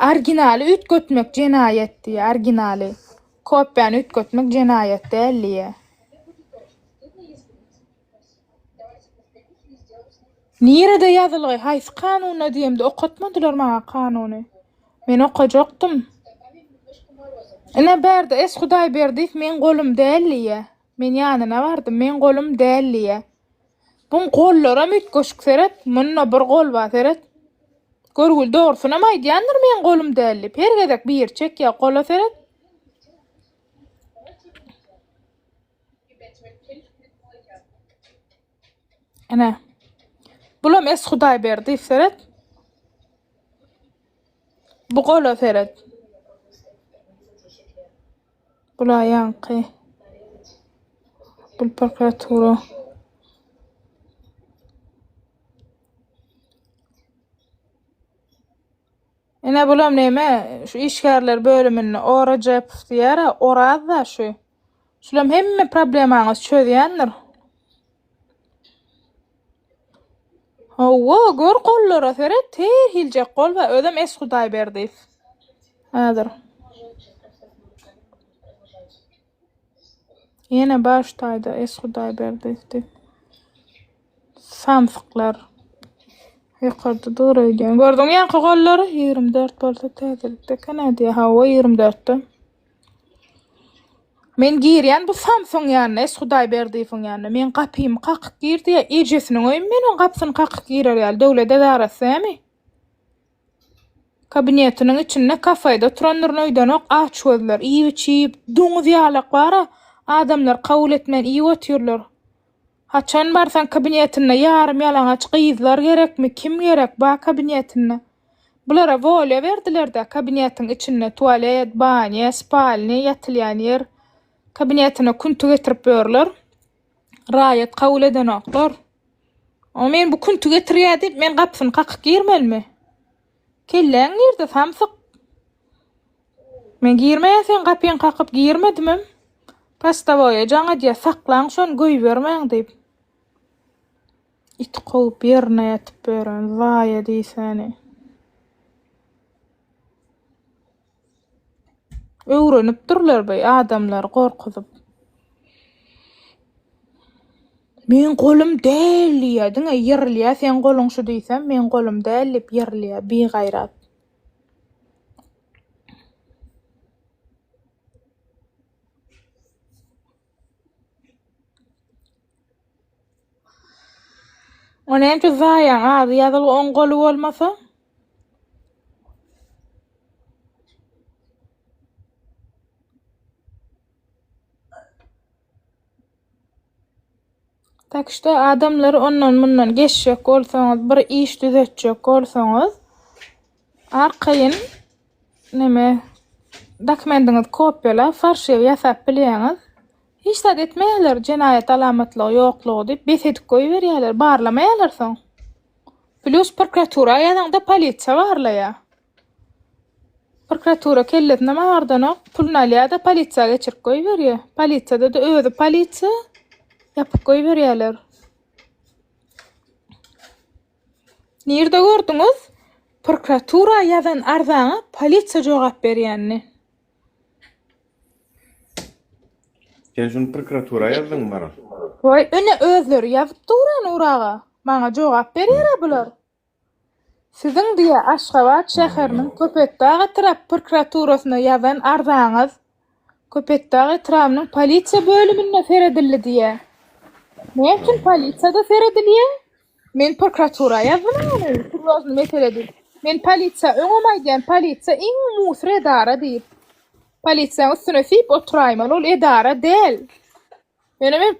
[SPEAKER 1] Originaly ütgötmek jenayet diýär, originaly. Kopýany ütgötmek jenayet dälýär. Nirede ýazyly? Haýsy kanunyna diýemde okatmadylar maňa kanuny. Men okajakdym. Ene berdi, es Hudaý berdi, men golum dälýär. Men ýanyna bardym, men golum dälýär. Bun gollara mütgoşuk seret, munna bir gol bar seret. Görgül dogrusyna maýdýandyr men golum dälli. Pergedek bir çek ýa gola seret. Ana. Bulam es Hudaý berdi seret. Bu gola seret. Bula ýanky. Bul prokuratura. Ene bulam neme şu işgärler bölümini orajap diýär, oraz da şu. Şulam hemme problemaňyz çözýändir. Hawa gör gollara seret ter hiljek gol we ödem es Hudaý berdi. Hazır. Yine baştaydı es Hudaý berdi. Samsıklar. Yukarıda doğru ödüyen. Gördüm yankı golları 24 bolsa täzelikde Kanada hawa 24'te. Men girýän bu Samsung ýanyna es Hudaý berdi fon ýanyna. Men gapym qakyp girdi ýa ejesiniň öýüm men on gapsyny qakyp girer ýaly döwlet edarasy. Kabinetiniň içinde kafeýde turanlaryň öýden ok aç gözler, iýip içip, doňuz ýalyk bara adamlar kabul etmän iýip otyrlar. Haçan barsan kabinetine yarım yalaňaç gyzlar gerekmi, kim gerek ba kabinetine? Bulara volya berdiler de kabinetin içinde tualet, banya, spalny, ýatylýan ýer. Kabinetine kuntu getirip berler. Raýat kabul eden oklar. O men bu kuntu getirýär diýip men gapsyny qakyp girmelmi? Kelleň nerede samsyk? Men girmeýän sen gapyň qakyp girmedimem. Pastawoya jaňa diýe saklaň şon göý bermeň diýip. It goýup ýerine ýatyp beren vaýa diýsäni. Öwrenip durlar beý adamlar gorkuzyp. Men golum dälliýär, diňe ýerliýär, sen goluň şu diýsem, men golum dällip ýerliýär, begaýrat. Onem şu zaýan az ýazyl on golu bolmasa? Tak işte adamlar ondan bundan geçecek bolsaňyz, bir iş düzetjek bolsaňyz, arkaýyn neme dokumendiňiz kopýala, farşew ýasap bilýäňiz. Hiç de etmeýärler jenaýat alamatlygy ýoklugy diýip besedip goýberýärler, barlamaýarlar soň. Plus prokuratura ýa-da polisiýa barlaýar. Prokuratura kelletine mardanok pulny alýar da polisiýaga geçirip goýberýär. Polisiýada da özü polisiýa ýapyp goýberýärler. Nirde gördüňiz? Prokuratura ýazan arzaňa polisiýa jogap berýänni.
[SPEAKER 8] Sen şunu prokuratura yazdın bana.
[SPEAKER 1] Vay, öne özleri ýazyp duran uraga. Maňa jogap berýär bular. Siziň diýe Aşgabat şäheriniň Köpekdağ tarap prokuraturasyna ýazan arzaňyz Köpekdağ tarapynyň polisiýa bölümine seredildi diýe. Näçin polisiýada seredilýär? Men prokuratura ýazmany, şuňa meseledir. Men polisiýa öňemeýän polisiýa iň musur edara diýip. Polisiýa üstüne sip oturaýman, ol edara del. Men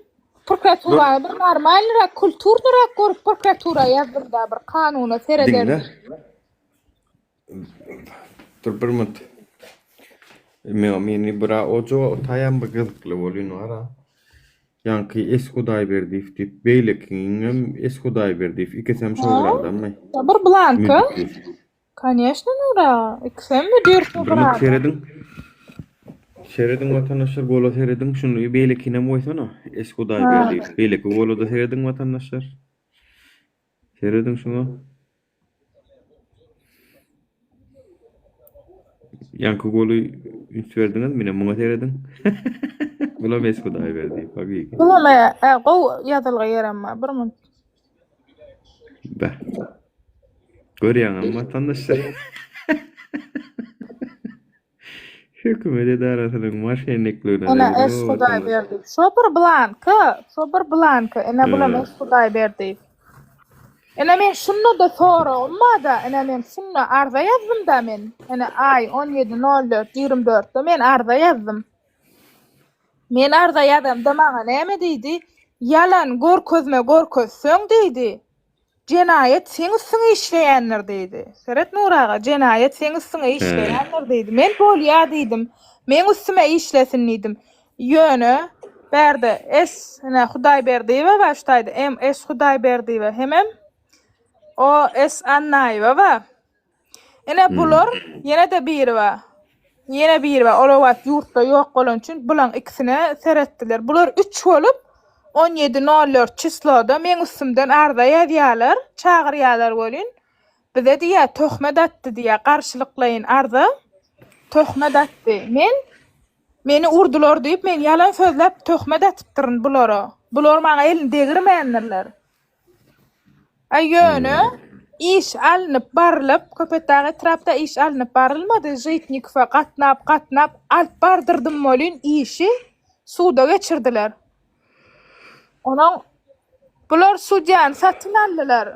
[SPEAKER 1] prokuratura bir normalrak, kulturlyrak görüp prokuratura ýazdyrda bir kanuny sereder.
[SPEAKER 8] Dinle. Dur bir minut. Meni bira ojo tayan bir gızıklı bolýan ara. Yankı es Hudaý berdi diýip beýlekiňem es Hudaý berdi diýip ikisem şoğradammy.
[SPEAKER 1] Bir blanka. Конечно, Nura. İkisem mi diýersiň
[SPEAKER 8] bir Seredin vatandaşlar gola seredin şunu beýlekine moýsana es Hudaý berdi beýleki gola da seredin vatandaşlar. Seredin şunu. Yankı golü üstverdiňiz mene muňa seredin. Bulam es Hudaý berdi pagi.
[SPEAKER 1] Bulam gow ýadylga ýerenme bir min.
[SPEAKER 8] Ba. Görýäňem vatandaşlar. Hükümet edarasynyň maşenliklerine.
[SPEAKER 1] Ana es Hudaý berdi. Şo bir blanka, ene bulam es Hudaý berdi. Ene men şunu da soramada, ene men şunu arza ýazdym da men. Ene ay 17.04.24'de men arza ýazdym. Men arza ýazdym da maňa näme diýdi? Yalan görkezme diýdi. Jenaýet seň üstüňe işleýänler diýdi. Seret Nuraga jenaýet seň üstüňe işleýänler diýdi. Men bolýa diýdim. Men üstüme işlesin diýdim. Ýöne berde es ene Hudaý berdi we başdaýdy. Es Hudaý berdi we hemem o es Annaýewa we Ene bular yine de biri var. Yine biri var. Ola wagt yurtda yok bolan üçin bulan ikisine seretdiler. Bular 3 bolup 17.04 çysloda men üstümden arda ýazýarlar, çagyrýarlar bolyn. Bize diýär töhmet atdy diýär, garşylyklaýyn arda. Töhmet atdy. Meni urdular diýip men yalan sözläp töhmet atypdyryn bulara. Bular maňa elini degirmeýänler. Aýöne iş alınıp barılıp köpetdagy trapda iş alınıp barılmady. Jytnikfa gatnap alyp bardyrdım bolyn işi suwda geçirdiler. Onaň bular sudyany satyn aldylar.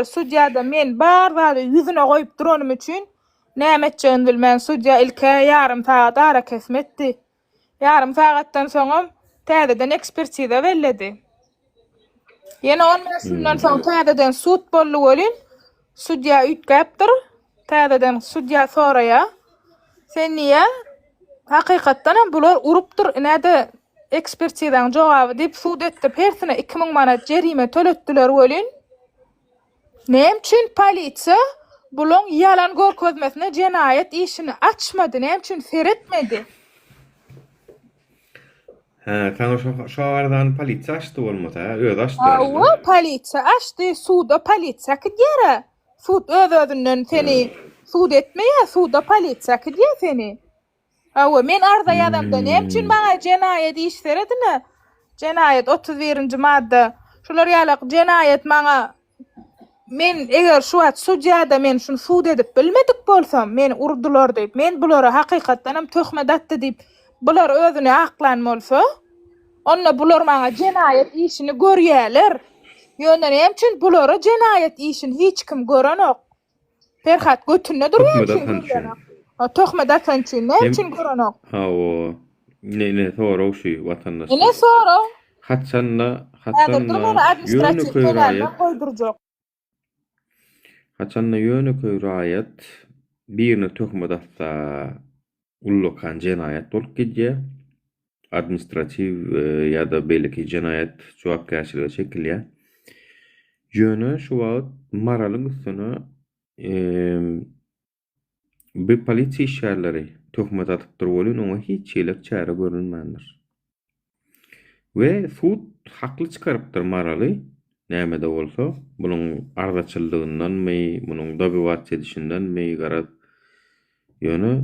[SPEAKER 1] Sudýada men bar ýüzüne goýup duranym üçin näme etjegini bilmän sudya ilke ýarym saat ara kesmetdi. Yarım saatdan soňra täzeden ekspertiza berildi. Ýene 10 minutdan soň täzeden sud boldy bolyn. Sudya üýtgäpdir. Täzeden sudya soraýa. Sen niýe hakykatdan hem bular urupdyr. Näde ekspertizaň jogaby diýip sud etdi. Persine 2000 manat jerime töletdiler bolyn. Näme üçin polisiýa bulan ýalan görkezmesine jenaýet işini açmady, näme üçin seretmedi?
[SPEAKER 8] Şahardan polisiýa açdy bolmasa, öz açdy.
[SPEAKER 1] Awa polisiýa açdy, suwda polisiýa gidýär. Sud öz-özünden seni sud etmeýär, suwda polisiýa gidýär seni. Awa men arda ýadamda näme üçin maňa jenaýet iş seredine? Jenaýet 31-nji madda. Şolar ýalyk jenaýet maňa men eger şu wagt sudýada men şunu sud edip bilmedik bolsam, meni urdular diýip, men bulara hakykatdan hem töhmet atdy diýip bular özüne aklanmolsa, onna bular maňa jenaýet işini görýärler. Ýöne näme üçin bulara jenaýet işini hiç kim görenok? Ferhat götünde durýar. Töhmet atan üçin näme üçin görenok?
[SPEAKER 8] Hawa ne sorag şu watandaş.
[SPEAKER 1] Ne sorag?
[SPEAKER 8] Haçanna
[SPEAKER 1] administrativ tölerden goýdurjak.
[SPEAKER 8] Haçanna ýöne köy raýat birine töhmet atsa ullukan jenaýat bolup gidýär. Administrativ ýa-da belki jenaýat jogapkärçiligi çekilýär. Ýöne şu wagt maralyň üstüne bir polisiýa işgärleri töhmet atypdyr bolyn, oňa hiç çelek çäre görünmändir. We sud hakly çykarypdyr maraly. Näme-de bolsa, bunuň ardaçyldygyndan my, bunuň dabiwat edişinden my garap ýöne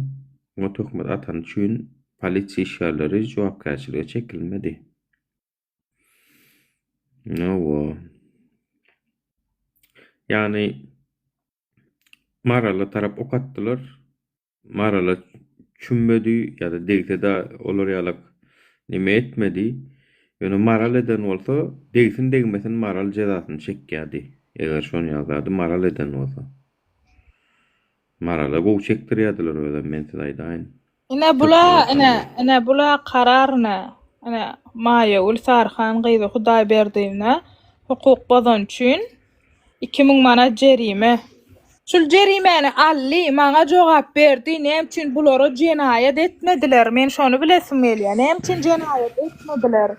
[SPEAKER 8] o töhmet atan üçin polisiýa işgärleri jogapkärçilige çekilmedi. No. Yani maraly tarap okatdylar. Maraly çünmedi ýa-da degde olar ýalyk nime etmedi. Ýöne maral eden bolsa, degsin degmesin maral jezasyny çekýärdi. Eger şonu ýazady maral eden bolsa. Marala gow çekdirýärdiler öýden men size aýdaýyn.
[SPEAKER 1] Ene bula kararna. Ene maýa Ulsarhan gyzy Hudaý berdiňne hukuk bozan üçin 2000 manat jerime. Şol jerimeni ally maňa jogap berdi. Näme üçin bulary jenaýet etmediler? Men şonu bilesim gelýär. Näme üçin jenaýet etmediler?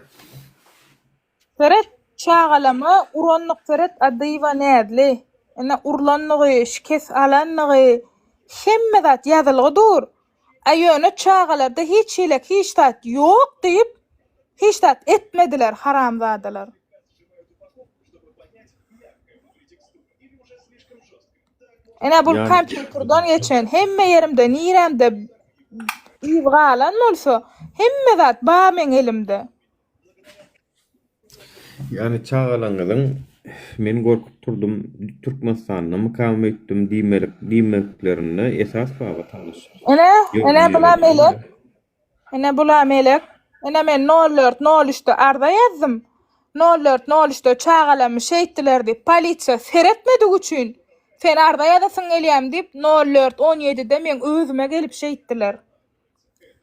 [SPEAKER 1] Seret çağalama uranlyk seret adywa nädli? Ene urlanlygy, şikes alanlygy hemme zat ýazylgydyr. Aýöne çağalarda hiç elek hiç tat ýok diýip hiç tat etmediler haramzadalar. Ene bu kompýuterden geçen hemme yerimde, niremde ýygalan bolsa, hemme zat ba men elimde.
[SPEAKER 8] Yani çağalanyň men gorkup turdum, Türkmenistanyň mukam etdim diýmeklerini esas baba tanışyr. Ene bula melek. Ene men 04.03'de arda ýazdım. 04.03'de çağalamy şeýtdiler diýip polisiýa seretmedi üçin. Sen arda ýazasyň gelýär diýip 04.17'de men özüme gelip şeýtdiler.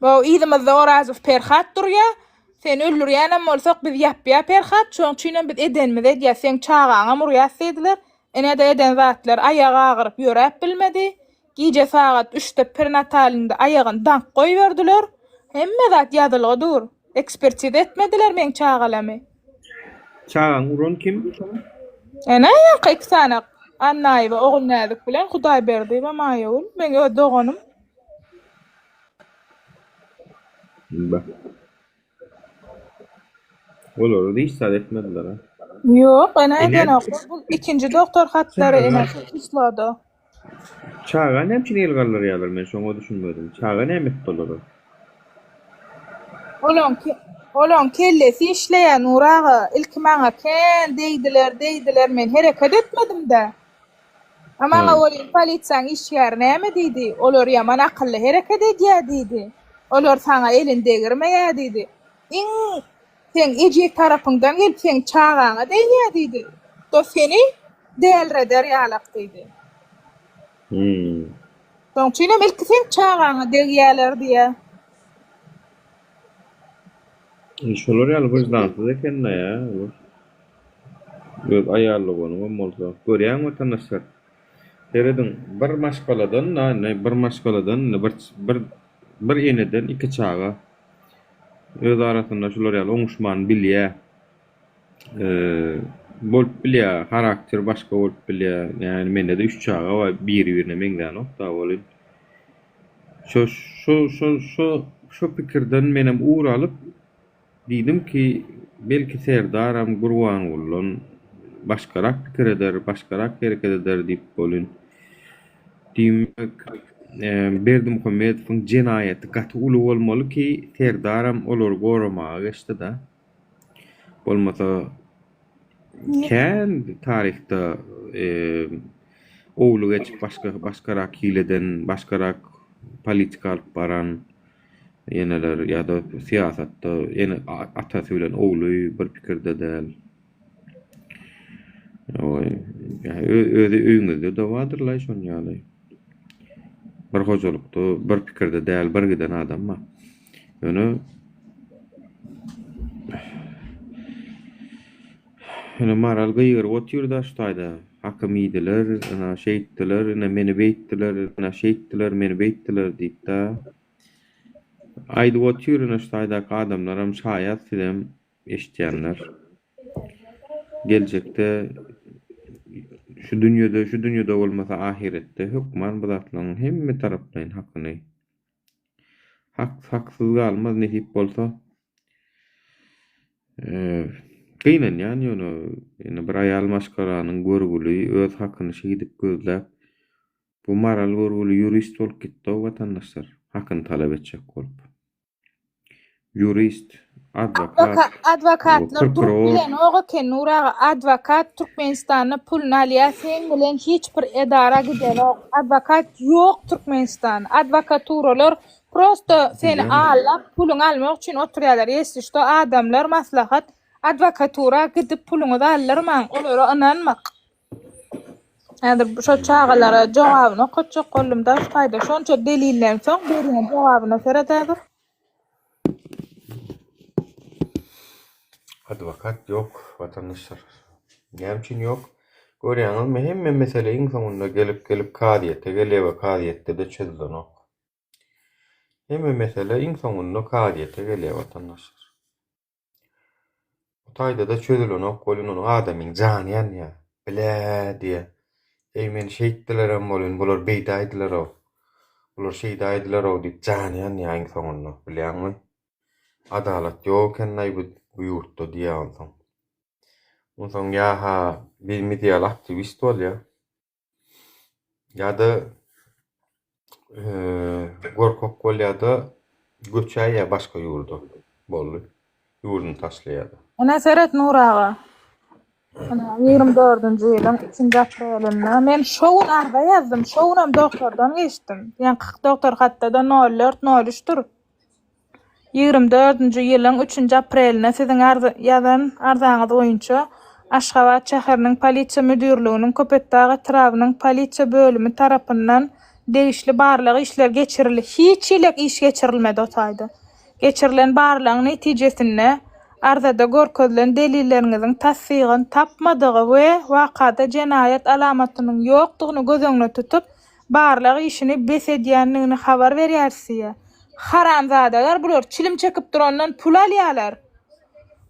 [SPEAKER 8] Bu ýzymyzda Orazow Ferhat durýar. Sen öldürýänem bolsak biz ýapýa Ferhat, şoň üçin biz edenmiz diýär. Sen çağaňa murýas diýdiler. Ene de eden zatlar aýagy agyryp ýörep bilmedi. Gije saat 3'de prenatalynda aýagyny dank goýberdiler. Hemme zat ýazylgydyr. Ekspertiza etmediler men çağalamy. Çağaň uran kim?
[SPEAKER 1] Ene ýa-da
[SPEAKER 8] Annay we oğul näzik bilen Hudaý berdi we maýaul. Men öz doganym.
[SPEAKER 9] Bak. Olur, hiç saat etmediler ha.
[SPEAKER 8] Yok, ana
[SPEAKER 9] Ene-
[SPEAKER 8] eden bu ikinci doktor hatları ene islada.
[SPEAKER 9] Çağa ne için ilgallar yalar men şoňa düşünmedim. Çağa ne emet bolur?
[SPEAKER 8] Olan kellesi işleyen urağa ilk maňa ken deydiler men hereket etmedim de. Ama awalin polisiýaň iş ýerine näme diýdi? Olar ýaman akylly hereket edýär diýdi. Olar saňa elin degirmeýär diýdi. Sen ejek tarapyňdan gelip sen çağaňa diýýär diýdi. To seni delreder ýalak diýdi. Soň çynem ilk sen çağaňa diýýärler diýär.
[SPEAKER 9] Şolar ýaly wyjdansız eken ya. Göz ayarlı onu bolsa. Görýän watandaşlar. Teredin bir maşgaladan bir eneden iki çağa öz arasında şolar ýaly oňuşman bilýär. Bolup bilýär, karakter başga bolup bilýär. Ýani mende de 3 çağa we bir-birine meňden okda bolýar. Şu pikirden menem uğur alıp diýdim ki belki serdaram gurwan bolan başgarak pikir eder, başgarak hereket eder diýip bolyn. Diýmek Berdim Muhammedowyň jenaýaty gaty uly bolmaly ki serdaram olar goramaga geçdi da. Bolmasa kän tarihte oğlu geçip başkarak hileden, başkarak politika alıp baran yeneler ya da siyasatda yine atası bilen oğlu bir pikirde däl. Yani öýde öýüňizde de bardyrlar şon ýaly. Bir hojalykda bir pikirde däl bir giden adam ma. Ene maral gyýyr otýurda ştaýda hakymydylar, ana şeýitdiler, ene meni beýtdiler, ana şeýitdiler, meni beýtdiler diýip da. Aýdy otýurna ştaýdaky adamlaram şaýat film eşitýänler. Geljekde şu dünýede bolmasa ahiretde hukman bu zatlaryň hemme tarapdan hakyny haksız galmaz netip bolsa kıynen yani onu bir ayal maşkaranyň görgüli öz hakyny şeýdip gözläp bu maral görgüli jurist bolup gitdi watandaşlar hakyny talap etjek bolup jurist
[SPEAKER 8] Advokatlar bilen oňa nuraga advokat Türkmenistanyň pulny alýar sen bilen hiç bir edara giderok advokat ýok Türkmenistan advokaturalar prosto seni alap puluny almak üçin oturýarlar ýeşdi adamlar maslahat advokatura gidip puluny da alırman olara inanmak. Häzir şu çağalara jogabyny okutjak golumda faýda şonça delillen soň berýän jogabyna seretädir.
[SPEAKER 9] Advokat yok vatandaşlar. Nämçin yok. Görýäňiz mehemme meseleň soňunda gelip kadiýete gelýär we kadiýetde de çözülenok. Hemme mesele iň soňunda kadiýete gelýär vatandaşlar. Bu taýda da çözülenok bolýan onu adamyň janyan ýa bile diýe. Ey men şeýitdilerem bolýan bular beýdaýdylar o. Bular şeýdaýdylar o diýip janyan ýa iň soňunda bilýärmi? Adalat ýok ennäý bu ýurtda diýýär. Onsoň ýa-ha bir medial aktivist bolýar. Ýa-da gorkok bolýar da göçäýär ýa başga ýurda bolýar. Ýurduny taşlaýar.
[SPEAKER 8] Ana Seret Nuraga. Ana 24-nji ýylyň 3-nji aprelinde men şoň arda ýazdym. Şoňam doktordan geçdim. Ýani 40 doktor hatda da 04-03'dür. 24-nji ýylyň 3-nji aprelinde siziň arzaňyz boýunça Aşgabat şäheriniň polisiýa müdürliginiň Köpetdagy trawynyň polisiýa bölümi tarapyndan degişli barlygy işler geçirildi. Hiç ilek iş geçirilmedi o taýda. Geçirilen barlygyň netijesinde arzada görkezlen delilleriňiziň tasdigyny tapmadygy we wakada jenaýat alamatynyň ýokdugyny göz öňüne tutup barlygy işini besedýänligini habar berýärsiz. Haramzadalar bular çilim çekip durandan pul alýarlar.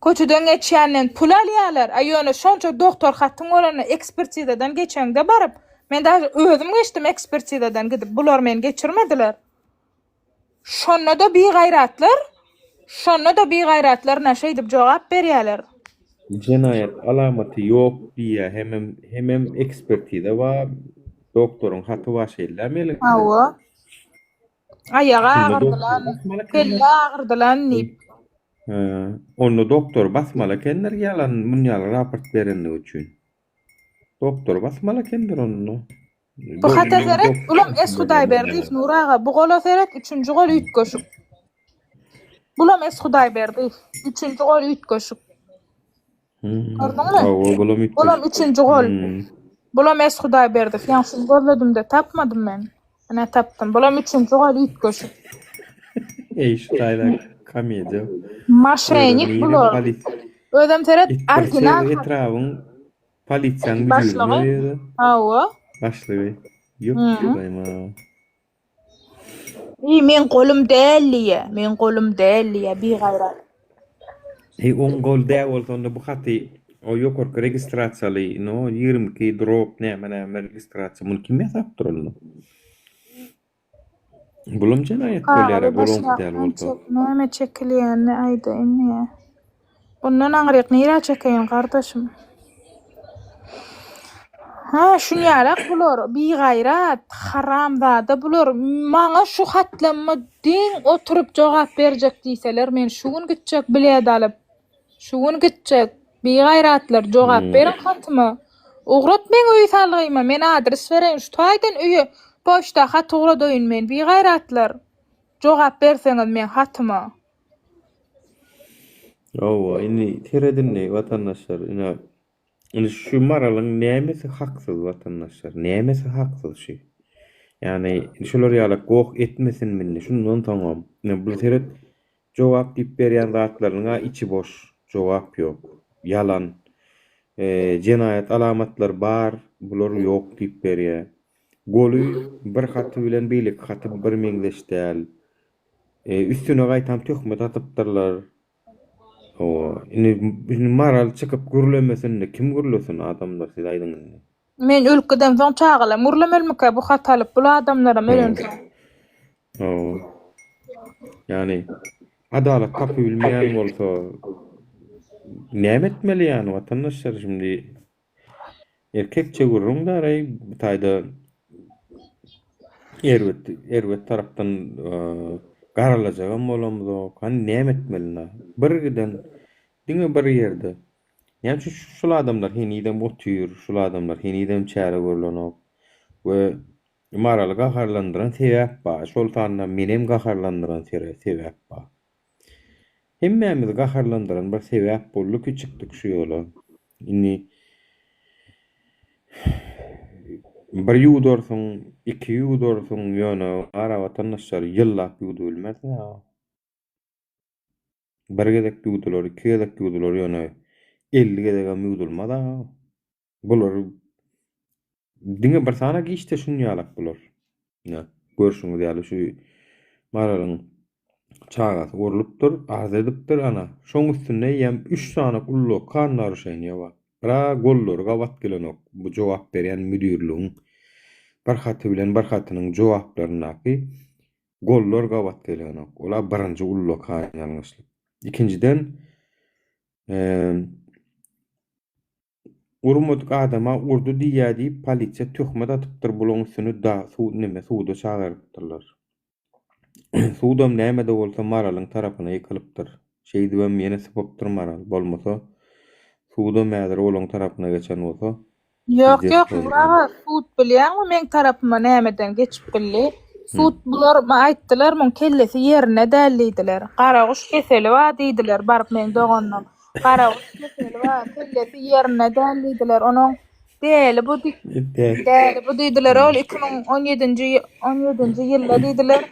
[SPEAKER 8] Köçüden geçýänden pul alýarlar. Aýony şonça doktor hatyn bolany ekspertizadan geçende barıp, men daha özüm geçdim ekspertizadan gidip bular meni geçirmediler. Şonna da bir gaýratlar näşe edip jogap berýärler.
[SPEAKER 9] Cinayet alamatı yok diye hemem ekspertize var. Doktorun hatı var şeyler mi?
[SPEAKER 8] Hawa. Ayağa ağırdılan, kelle ağırdılan nip.
[SPEAKER 9] Onu doktor basmalı kendir yalan munyalı raport verenli üçün. Doktor basmalı kendir onu.
[SPEAKER 8] Bu hata zerek, ulam es Hudaý berdi, Nuraga, bu gola seret, 3-nji gol üýt goşuk. Bulam es Hudaý berdi, 3-nji gol üýt goşuk. Bulam 3-nji gol. Bulam es Hudaý berdi, ýaňsy gözledim de tapmadım men. Ana tapdym. Bulam 3-nji gol üýt goşuk.
[SPEAKER 9] Ey şu tayda kamyedy.
[SPEAKER 8] Maşenik bular. Ödem seret, arginal.
[SPEAKER 9] Etrafın polisiýanyň müdürlüğü.
[SPEAKER 8] Hawa.
[SPEAKER 9] Başlygy. Yok diýma.
[SPEAKER 8] Men golum dälliýe, bir gaýrat.
[SPEAKER 9] On gol däl bolsa bu haty o ýokarky registrasiýaly, no 22 drop näme registrasiýa bunu kim ýasap duraldy? Bulum cinayet bolýar, bulum däl bolsa.
[SPEAKER 8] Näme çekilýän aýda enne. Bundan aňryk nira çekeýin gardaşym. Ha, şunýalak bular, bir gaýrat, haramzada bular. Maňa şu hatlanma diň oturup jogap berjek diýseler, men şu gün gitjek bilet alyp, şu gün gitjek. Bir gaýratlar jogap berin hatyma. Ograt men öýe salgyma, men adres bereň, şu taýdan öýe poçta hat togra doýun men. Bir gaýratlar jogap berseňiz men hatyma.
[SPEAKER 9] Owa, ini teredinni vatandaşlar, ini şu maralyň nämesi haksız vatandaşlar, nämesi haksız şu. Yani şolar ýaly gok etmesin minni, şundan tamam. Bu teret jogap diýip berýän zatlaryňa içi boş, jogap ýok. Yalan. Cinayet alamatlar bar, bular ýok diýip berýär. Goly bir haty bilen beýlik haty bir meňdeşdäl. Üstüne gaýtam töhmet atypdyrlar. O, ini maral çykyp gürlemesin, kim gürlesin adamlar siz aýdyňyz.
[SPEAKER 8] Men ülkeden soň çağıla murlamelmike bu hatalyp bu adamlara melen.
[SPEAKER 9] Yani adalet tapy bilmeýän bolsa näme etmeli ýani vatandaşlar şimdi erkekçe gurrunlar bu taýda erwet tarapdan garalajagan bolamyz, kan näme etmeli? Birden diňe bir ýerde. Yani şu adamlar heniden otur, şu adamlar heniden çäre görlenok we maraly gaharlandyran sebäp bar. Şol taýda menem gaharlandyran sebäp bar. Hemmämiz gaharlandyran bir sebäp boldy ki çykdyk şu ýola. Inni bir ýudursun, iki ýudursun ýöne ara vatandaşlar ýyllap ýudu bilmez ya. Bir gezek ýudular, iki gezek ýudular ýöne 50 gezek ýudulmada. Bular diňe bir sana giýişde şunýalak bular. Ya, görşüňiz ýaly şu maralyň çagasy gorulupdyr, arz edipdir ana. Şoň üstüne ýem 3 tane ullu kanlar şeýne bar. Bira gollary gabat gelenok bu jogap berýän müdürlüğiň bir haty bilen bir hatynyň jogaplaryna ki gollar gabat gelenok. Ola birinji ullu kan ýalňyşlyk. İkinciden urmadyk adama urdu diýär diýip polisiýa töhmet atypdyr, bulan üstüne da suwda çağırdylar. Suwdam näme de bolsa maralyň tarapyna ýykylypdyr. Şeýdi ben ýene sebäpdir maral bolmasa suwda mäder olaň tarapyna geçen bolsa.
[SPEAKER 8] Ýok, buraga suwd bilýärmi men tarapyma nämeden geçip bildi. Suwd bular aýtdylar, men kellesi ýerine däldiler. Garaguş keseli wa diýdiler, baryp men dogandym. Garaguş keseli wa kellesi ýerine däldiler. Onuň däli bu diýdiler, ol 2017-nji ýylda diýdiler.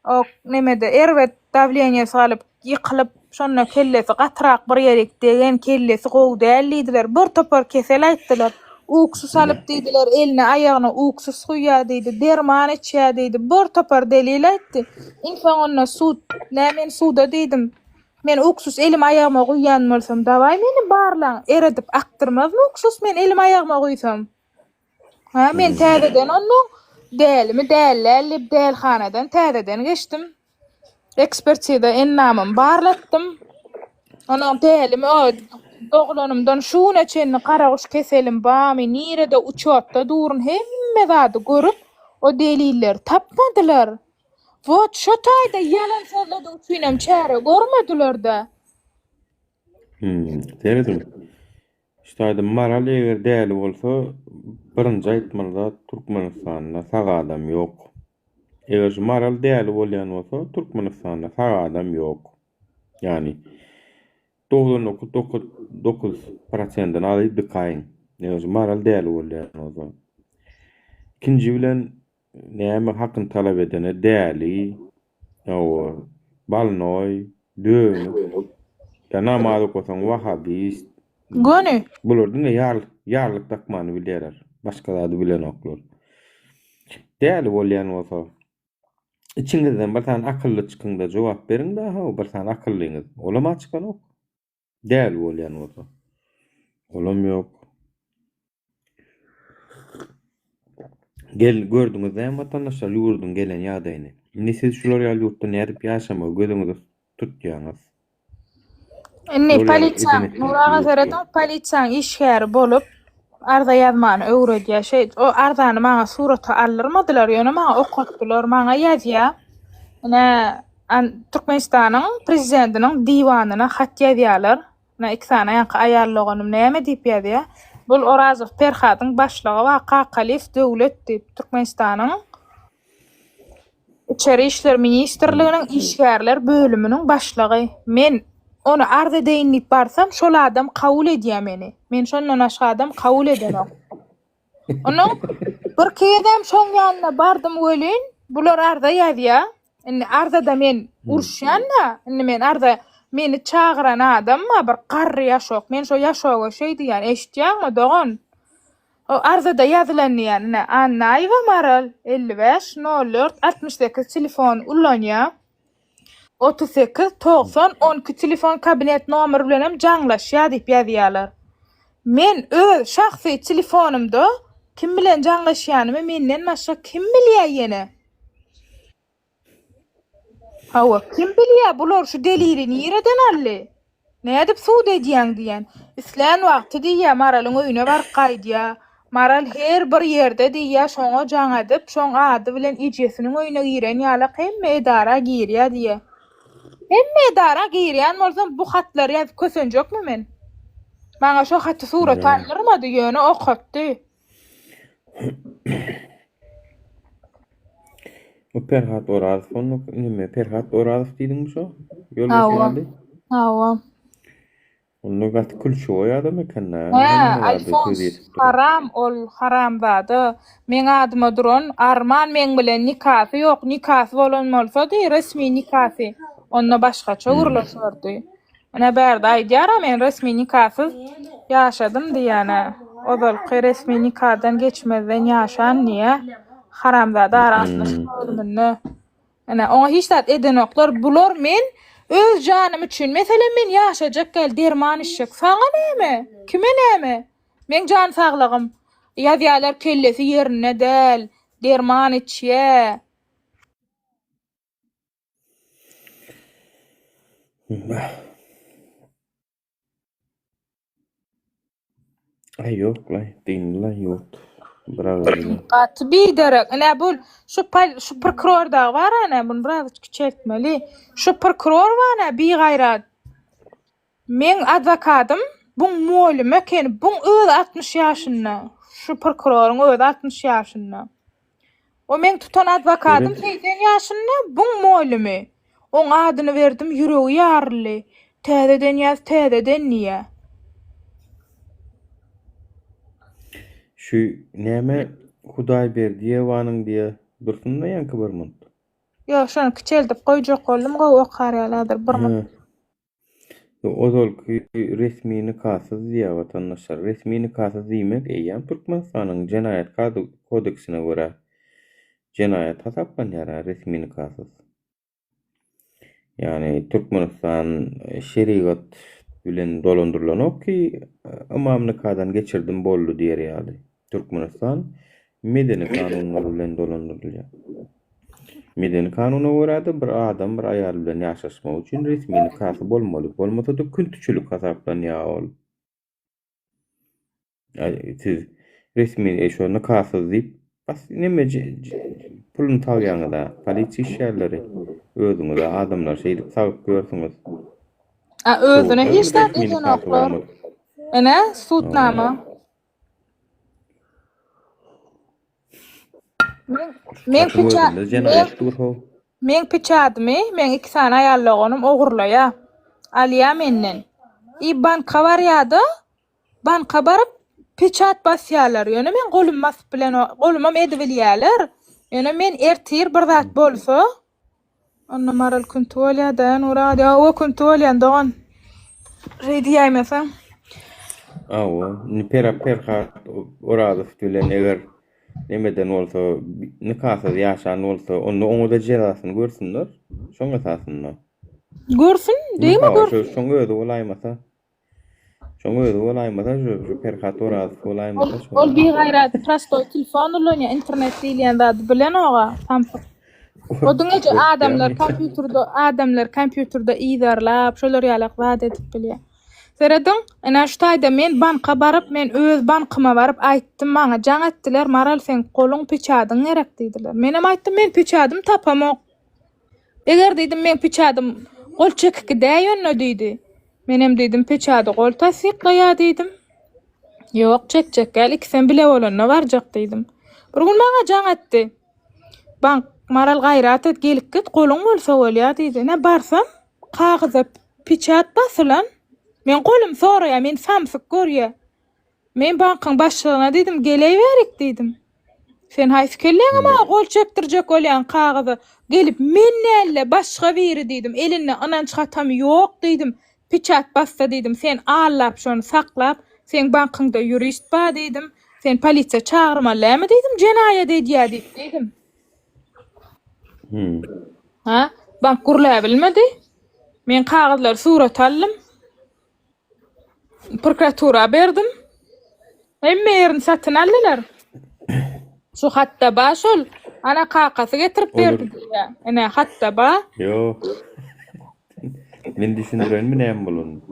[SPEAKER 8] O nemede erwet davleniýa salyp ýykylyp şonda kellesi gatrak bir ýerek degen kellesi gowy däldiler. Bir topar kesel aýtdylar. Uksu salyp diýdiler, eline aýagyna uksu suýa diýdi, derman içýä diýdi. Bir topar delil aýtdy. Insan ona suwd, nämen suwda diýdim. Men uksus elim ayağıma goýýan bolsam, daway meni barlaň eredip aktyrmazmy uksus men elim ayağıma goýsam? Ha, men täzeden onu dälimi dällälip dälhanadan täzeden geçdim. Ekspertiza ennamym barlatdym. Onuň dälimi o doglanymdan şuna çenni garagyş keselim bamy nirede uçatda durun hemme zady görüp o deliller tapmadylar. Vot şu taýda yalan sözlediň üçinem çäre görmediler-de.
[SPEAKER 9] Seredim. İşte maral eger däli bolsa birinji aýtmalda Türkmenistanda sag adam ýok. Eger maral däli bolýan bolsa Türkmenistanda sag adam ýok. Yani 99% aly dykaýyn. Eger maral däli bolýan bolsa. Ikinji bilen näme hakyny talap edene däli, balnoy, döňük, namaz okusan Wahhabist.
[SPEAKER 8] Gönü.
[SPEAKER 9] Bulardan ýarlyk takmany bilýärler. Başgalary bilen oklar. Däli bolýan bolsa, içiňizden bir tane akylly çykynda jogap beriň da, bir tane akyllyňyz. Olama çykan ok. Däli bolýan bolsa. Olam ýok. Gel gördüňiz hem vatandaşlar ýurdun gelen ýagdaýyny. Indi siz şular ýurtda nädip ýaşama gözüňizde tutýaňyz.
[SPEAKER 8] Indi polisiýa, Nuraga seredin polisiýa işgäri bolup arda ýazmany öwredýär. O ardany maňa surata aldyrmadylar, ýöne maňa okatdylar, maňa ýazýar. Türkmenistanyň prezidentiniň diwanyna hat ýazýarlar. Iki tane ýanky aýallygym näme diýip ýazýar? Bul Orazow Perhatyň başlygy we Qaqalif döwlet diýip Türkmenistanyň İçeri işler ministrliginiň işgärler bölüminiň başlygy. Men onu arz edeýin diýip barsam, şol adam kabul edýär meni. Men şondan aşağı adam kabul edenem. Onu bir kedem şoň ýanyna bardym welin, bular arda ýazýar. Indi ardada men uruşýanda, indi men arda meni çağıran adamma bir garry ýaşok. Men şo ýaşoga şey diýen eşitýärmi dogan? O ardada ýazylan ýa-ni Annaýewa Maral 55 04 68 telefon ullanýar. 38 90 12 telefon kabinet nomery bilen hem jaňlaşýar diýip ýazýarlar. Men öz şahsy telefonumda kim bilen jaňlaşýanymy menden başga kim bilýär ýene? Hawa kim bilýär bular şu delirini ýerden aldy? Nädip suud edýän diýen. Islan wagty diýär Maralyň öýüne barqaýdýar. Maral her bir ýerde diýär şoňa jaň edip, şoň ady bilen ejesiniň öýüne giren ýaly hemme edara girýär diýär. Hemme edara girýän bolsam bu hatlary ýazyp kösenjekmi men? Maňa şo haty surat aldyrmady ýöne okatdy.
[SPEAKER 9] O Perhat Orazow, nime Perhat Orazow diýdiňmi şo? Ýolbaşçy.
[SPEAKER 8] Hawa.
[SPEAKER 9] Onu gat kulşoý adam ekenna.
[SPEAKER 8] Haram ol haram zady. Men adyma duran Arman men bilen nikahsy ýok, nikahsy bolan bolsady resmi nikahsy. Onda başgaça gurlaşardy. Ana bärde aýdýar men resmi nikahsy ýaşadym diýene. Ozal resmi nikahdan geçmezden ýaşan niýe? Haram zady arasynda şolmyny. Ana oňa hiç zat eden oklar bular men öz janym üçin, meselem men ýaşajak gel derman içjek. Saňa näme? Kime näme? Men jan saglygym ýazýarlar kellesi ýerine del, derman içýär.
[SPEAKER 9] Ay yok lan, dinle yok. Bravo.
[SPEAKER 8] Gatby derek. Ana bul şu prokuror da var ana, bunu biraz küçeltmeli. Şu prokuror var ana, bir gayrat. Men advokatym, bu moly eken, bu öz 60 ýaşynda. Şu prokuroryň öz 60 ýaşynda. O men tutan advokatym 80 ýaşynda, bu molymy. Oň adyny berdim, ýüregi ýarly. Täzeden ýaz, täzeden niýe?
[SPEAKER 9] Şu näme Hudaý berdi ýewanyň diýe dursunda ýanky bir mund.
[SPEAKER 8] Ýa, şonu kiçeltip goýjak boldum, gowy okarýaladyr bir mund.
[SPEAKER 9] Ozal resmi nikahsız diýär vatandaşlar. Resmi nikahsız diýmek eýýän Türkmenistanyň Jenaýat kodeksine görä jenaýat hasaplanýar resmi nikahsız. Yani Türkmenistan şeriat bilen dolandırılanok ki imamlıkadan geçirdim bollu diýer ýaly. Türkmenistan medeni kanunlar bilen dolandyrylýar. Medeni kanuny görä bir adam bir aýal bilen ýaşaşmak üçin resmi nikahı bolmaly. Bolmasa da küntüçilik hasaplanýar ol. Siz resmi eşo nikahsız diýip bas neme pulun taýýaňyda polisiýa işgärleri özüňize adamlar şeýdip sagyp görsiňiz.
[SPEAKER 8] Özüne hiç de
[SPEAKER 9] Resmi
[SPEAKER 8] edin
[SPEAKER 9] nikahı
[SPEAKER 8] oklar.
[SPEAKER 9] bolmaly.
[SPEAKER 8] Ene sutnama. Men
[SPEAKER 9] Özünde jenayet durho.
[SPEAKER 8] men piçadymy, men 2 sany aýallagonum ogurlaya. Alýa menden. Banka barýady. Banka baryp piçat basýarlar. Ýöne men golum basyp bilen golumam edip bilýärler. Ýöne men ertir bir zat bolsa, onda maral kontrolýadan urady. O kontrolýandan. Rediýämesen.
[SPEAKER 9] Awa, ni perhat orada bilen eger nemeden bolsa nikahsız ýaşan bolsa onu oňda jerasyny görsinler. Şoňa esasynda.
[SPEAKER 8] Görsün, diýme görsün.
[SPEAKER 9] Şoňa öýde bolaýmasa. Şoňa öýde bolaýmasa şu perhat orada bolaýmasa.
[SPEAKER 8] Ol bir gayrat prostoy telefon ulanyň internet diýilýän zat bilen oga tamsyk. Oduňa adamlar kompýuterda ýazarlap, şolar ýalak zat edip bilýär. Seredin, ana şu taýda men banka baryp, men öz bankyma baryp aýtdym, maňa jaň etdiler, maral sen goluň piçadyň gerek diýdiler. Men hem aýtdym, men piçadym tapamok. Eger diýdim men piçadym gol çekiki däýönne diýdi. Men hem diýdim piçady gol tasykla diýdim. Ýok, çek gel, ikisen bile bolanna barjak diýdim. Bir gün maňa jaň etdi. Bank maral gaýrat et, gelip git, goluň bolsa bolýar diýdi. Ne barsam, kagyza piçat basylan. Men golum soraýa, men samsyk görýä. Men bankyň başlygyna diýdim, geleýberik diýdim. Sen haýsy kelleň ama gol çekdirjek bolýan kagyzy gelip men näle başga biri diýdim. Eline anan çatam ýok diýdim. Piçat bassa diýdim. Sen allap şonu saklap, sen bankyňda ýurist ba diýdim. Sen polisiýa çağırmalamy diýdim. Jenaýat edýär diýdim. Ha, bank gurlap bilmedi. Men kagyzlar surat aldym. Prokuratura berdim. Hemme yerini satyn aldylar. Şu hatta başol ana kakasy getirip berdi diýär. Ene hatta ba.
[SPEAKER 9] Yo. Men düşündirenmi näme bolun?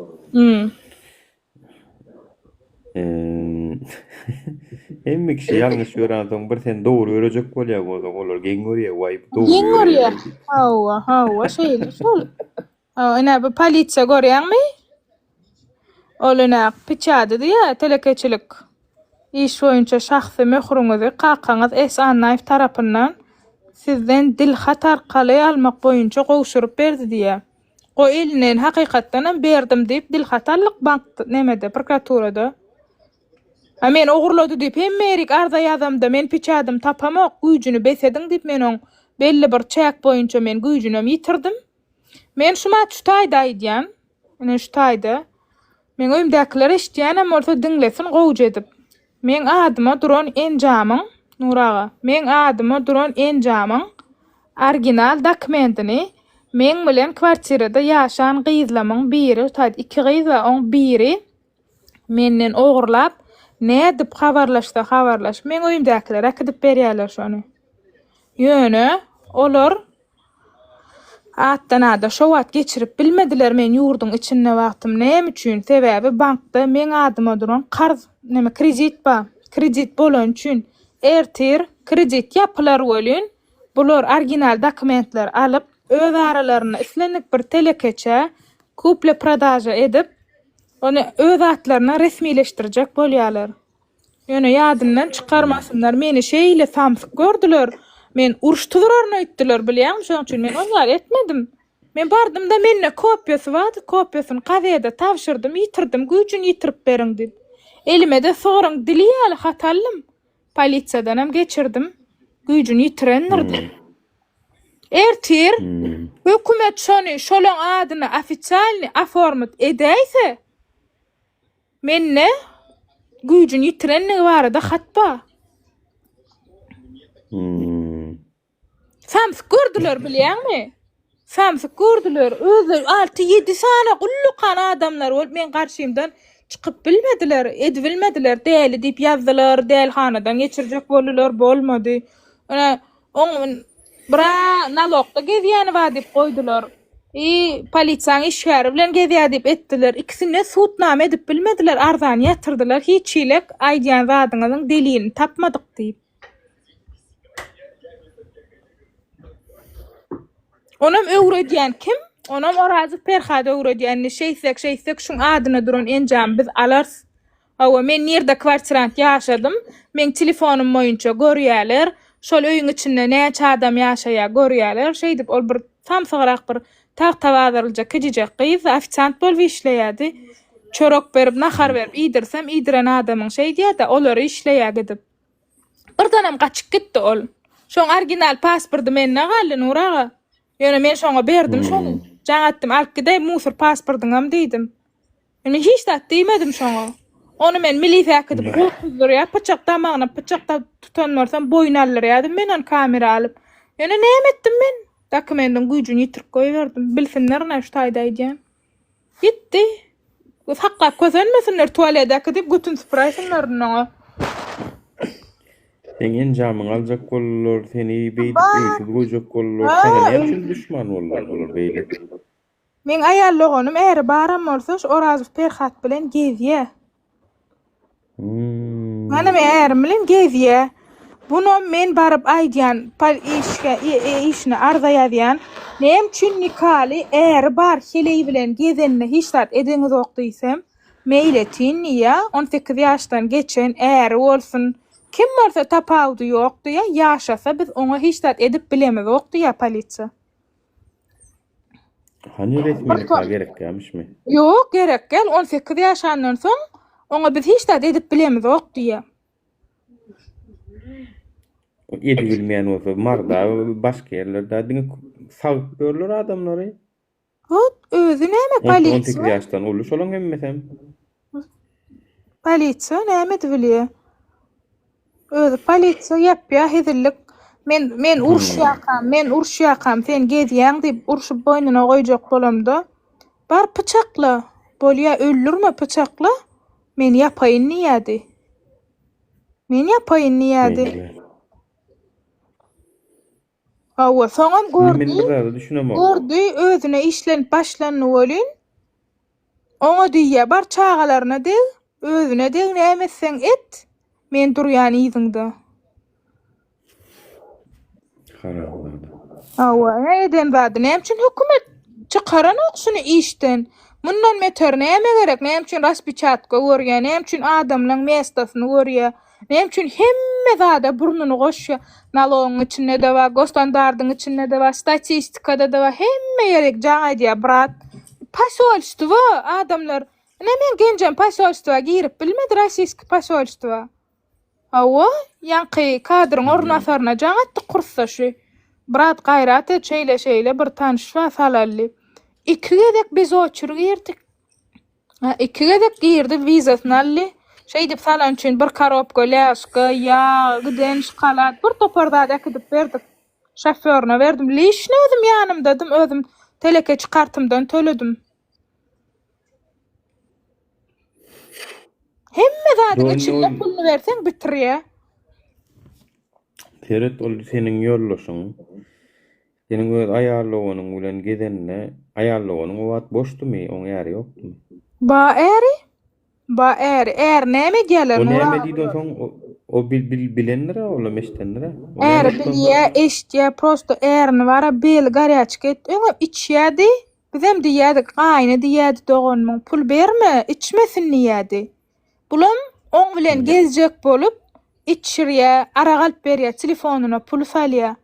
[SPEAKER 9] Hemme kişi ýalňyş ýören soň bir sen dogry ýörejek bolýar bolsa, olar geň görýär, waýp dogry.
[SPEAKER 8] Geň görýär. Hawa, şeýle şol. Ene bu polisiýa görýärmi? Olana piçady diýär, telekeçilik. İş boýunça şahsy möhürüňizi kakaňyz Esanaýew tarapyndan sizden dil hat arkaly almak boýunça gowşurup berdi diýär. O elinden hakykatdan berdim diýip dil hatarlyk bank nemede prokuraturada. Men ogurlady diýip hemmerik arda ýazamda men piçadym tapamok, güýjüni besediň diýip men oň belli bir çäk boýunça men güýjüni ýitirdim. Men şuma çutaýda aýdýan, ene şu taýda men öýümdäkiler eşitýän bolsa diňlesin gowuj edip. Men adyma duran enjamyň, Nuraga. Men adyma duran enjamyň original dokumentini men bilen kwartirada ýaşan gyzlamyň biri, taýda 2 gyz we oň biri menden ogurlap ne dip habarlaş. Men öýümdäkiler akdyp berýärler şonu. Ýöne olar atdan şo wagt geçirip bilmediler men ýurdun içinde wagtym näme üçin? Sebäbi bankda men adyma duran karz, näme kredit ba. Kredit bolan üçin ertir kredit ýapylar bolýan. Bular original dokumentler alyp öz aralaryna islenik bir telekeçe kupla prodaja edip onu öz atlaryna resmileşdirjek bolýarlar. Ýöne ýadyndan çykarmasynlar. Meni şeýle samsyk gördüler. Men uruşturarny aýtdylar bilýän, şoň üçin men onlar etmedim. Men bardım da menne kopýasy bar, kopýasyny gazetede tapşyrdym, ýitirdim, güýjüni ýitirip beriň diýip. Elime de soraň dili ýaly hat aldym. Polisiýadan hem geçirdim. Güýjüni ýitirendirdi. Ertir hökümet şonu şolaň adyny ofitsialny aformat edäýse menne güýjüni ýitirenligi barada hat bar. Sams gördüler bilýärmi? Samsyk gördüler. Özü 6-7 sana gullukan adamlar bolup men garşymdan çıkıp bilmediler, edilmediler, däli diýip ýazdylar, dälhanadan geçirjek boldular, bolmady. Ona on bra nalokda gezýäni wa diýip goýdular. Polisiýaň işgäri bilen gezýär diýip etdiler. İkisine suutname edip bilmediler, arzan ýatyrdylar. Hiç çilek aýdýan zadyňyzyň delilini tapmadyk diýip. Onam öwredýän kim? Onam Orazy Ferhat öwredýänni şeysek şuň adyna duran enjam biz alars. Hawa men nerede kwartirant ýaşadym, men telefonum boýunça görýärler. Şol öýüň içinde näçe adam ýaşaýar görýärler. Şey diýip ol bir samsygyrak bir tag-tawazyrylja kijijek gyz ofisiant bolup işleýärdi. Çörek berip nahar berip idirsem idiren adamyň şey diýär-de olary işleýär gidip. Birdenem gaçyp gitdi ol. Şoň original pasporty menne galdy Nuraga. Ýöne men şoňa berdim şonu. Jaňatdym alyp gidäý musor pasportyňam diýdim. Men hiç dat diýmedim şoňa. Onu men milisiýa gidip gurýar, pyçak damagyna pyçakda tutanmarsam boyun alýardy. Men onu kamera alyp. Ýöne näme etdim men? Dokumentin güýjüni ýitirip goýberdim. Bilsinler näşe taýdaýdym. Gitti. Hakka közenmesinler tualete gidip götün süpräýsinler näme.
[SPEAKER 9] Senin jamyň aljak bollar, seni beýdip goýjak bollar, sana näçe düşman bollar beýle.
[SPEAKER 8] Men aýallaganym äri baram bolsa Orazy Ferhat bilen gezýär. Mana men ärim bilen gezýär. Bunu men barıp aýdýan, işini arzaýadýan, näme üçin nikaly äri bar heleýi bilen gezenine hiç zat edeniz ok diýsem, meýletin ýa 18 ýaşdan geçen äri bolsun, kim bolsa tapawdy ýok diýe ýaşasa biz oňa hiç zat edip bilemiz ok diýe polisiýa.
[SPEAKER 9] Hani resmi nikah gerek gelmişmi?
[SPEAKER 8] Ýok, gerek gel 18 ýaşandan soň oňa biz hiç zat edip bilemiz ok diýe.
[SPEAKER 9] Yedi bilmeyen olsa marda başka yerlerde adını sağıp görülür adamları.
[SPEAKER 8] Hop, özü näme
[SPEAKER 9] 18
[SPEAKER 8] polisiýa?
[SPEAKER 9] yaştan oluş olan emmesem.
[SPEAKER 8] Polisiýa näme bilýär? Özü polisiýa ýapýar hezillik. Men urşýakam, sen gezýäň diýip urşup boýnuna goýjak bolamda. Bar pyçakla, bolýa öldürme pyçakla. Men ýapaýyn niýädi. Hawa soňam gördü, özüne işlenip başlanyp bolýan. Oňa diýýär, bar çağalaryna de, özüne de näme etseň et. Men durýan ýygyňda.
[SPEAKER 9] Haraladı.
[SPEAKER 8] Hawa, näden bäde? Näme üçin hökümet çykaran okşuny işden? Mundan meter näme gerek? Näme üçin raspichatka görýär? Näme üçin adamlaryň mesdasyny görýär? Näme üçin hemme zada burnuny goşýar? Nalogyň içinde de var, gostandardyň içinde de var, statistikada da var, hemme ýerek jaňa brat. Pasolstva adamlar. Näme genjem pasolstva girip bilmedi rossiýski pasolstva. Hawa, ýanky kadryň ornasaryna jaňatdy kursa şu. Brat gaýrat et şeýle bir tanyş we salally. 2 gedek biz oçur girdik. 2 gedek girdi wizasyny aldy. Şey dip salan üçin bir karobka, ляска, ýağ, giden şokolad, bir toparda ekidip berdik. Şoförüne berdim. Leşni özüm ýanymdadım, özüm teleke çykartymdan töledim. Hemme zadyň içinde pulny berseň bitirýär.
[SPEAKER 9] Teret ol senin ýollaşyň. Senin öz aýarlawanyň bilen gezenine, aýarlawanyň wagt boşdumy, oň ýary ýokdumy? Ba er näme gelir? O näme diýdi soň? O bilenler ola meştenler.
[SPEAKER 8] Bilýär, eşitýär, prosto erini wara bel garячка et. Öňe içýärdi. Bizem diýärdik, gaýny diýärdi dogonmaň, pul berme, içmesin diýärdi. Bulam oň bilen gezjek bolup, içirýär, ara galyp berýär, telefonuna pul salýar.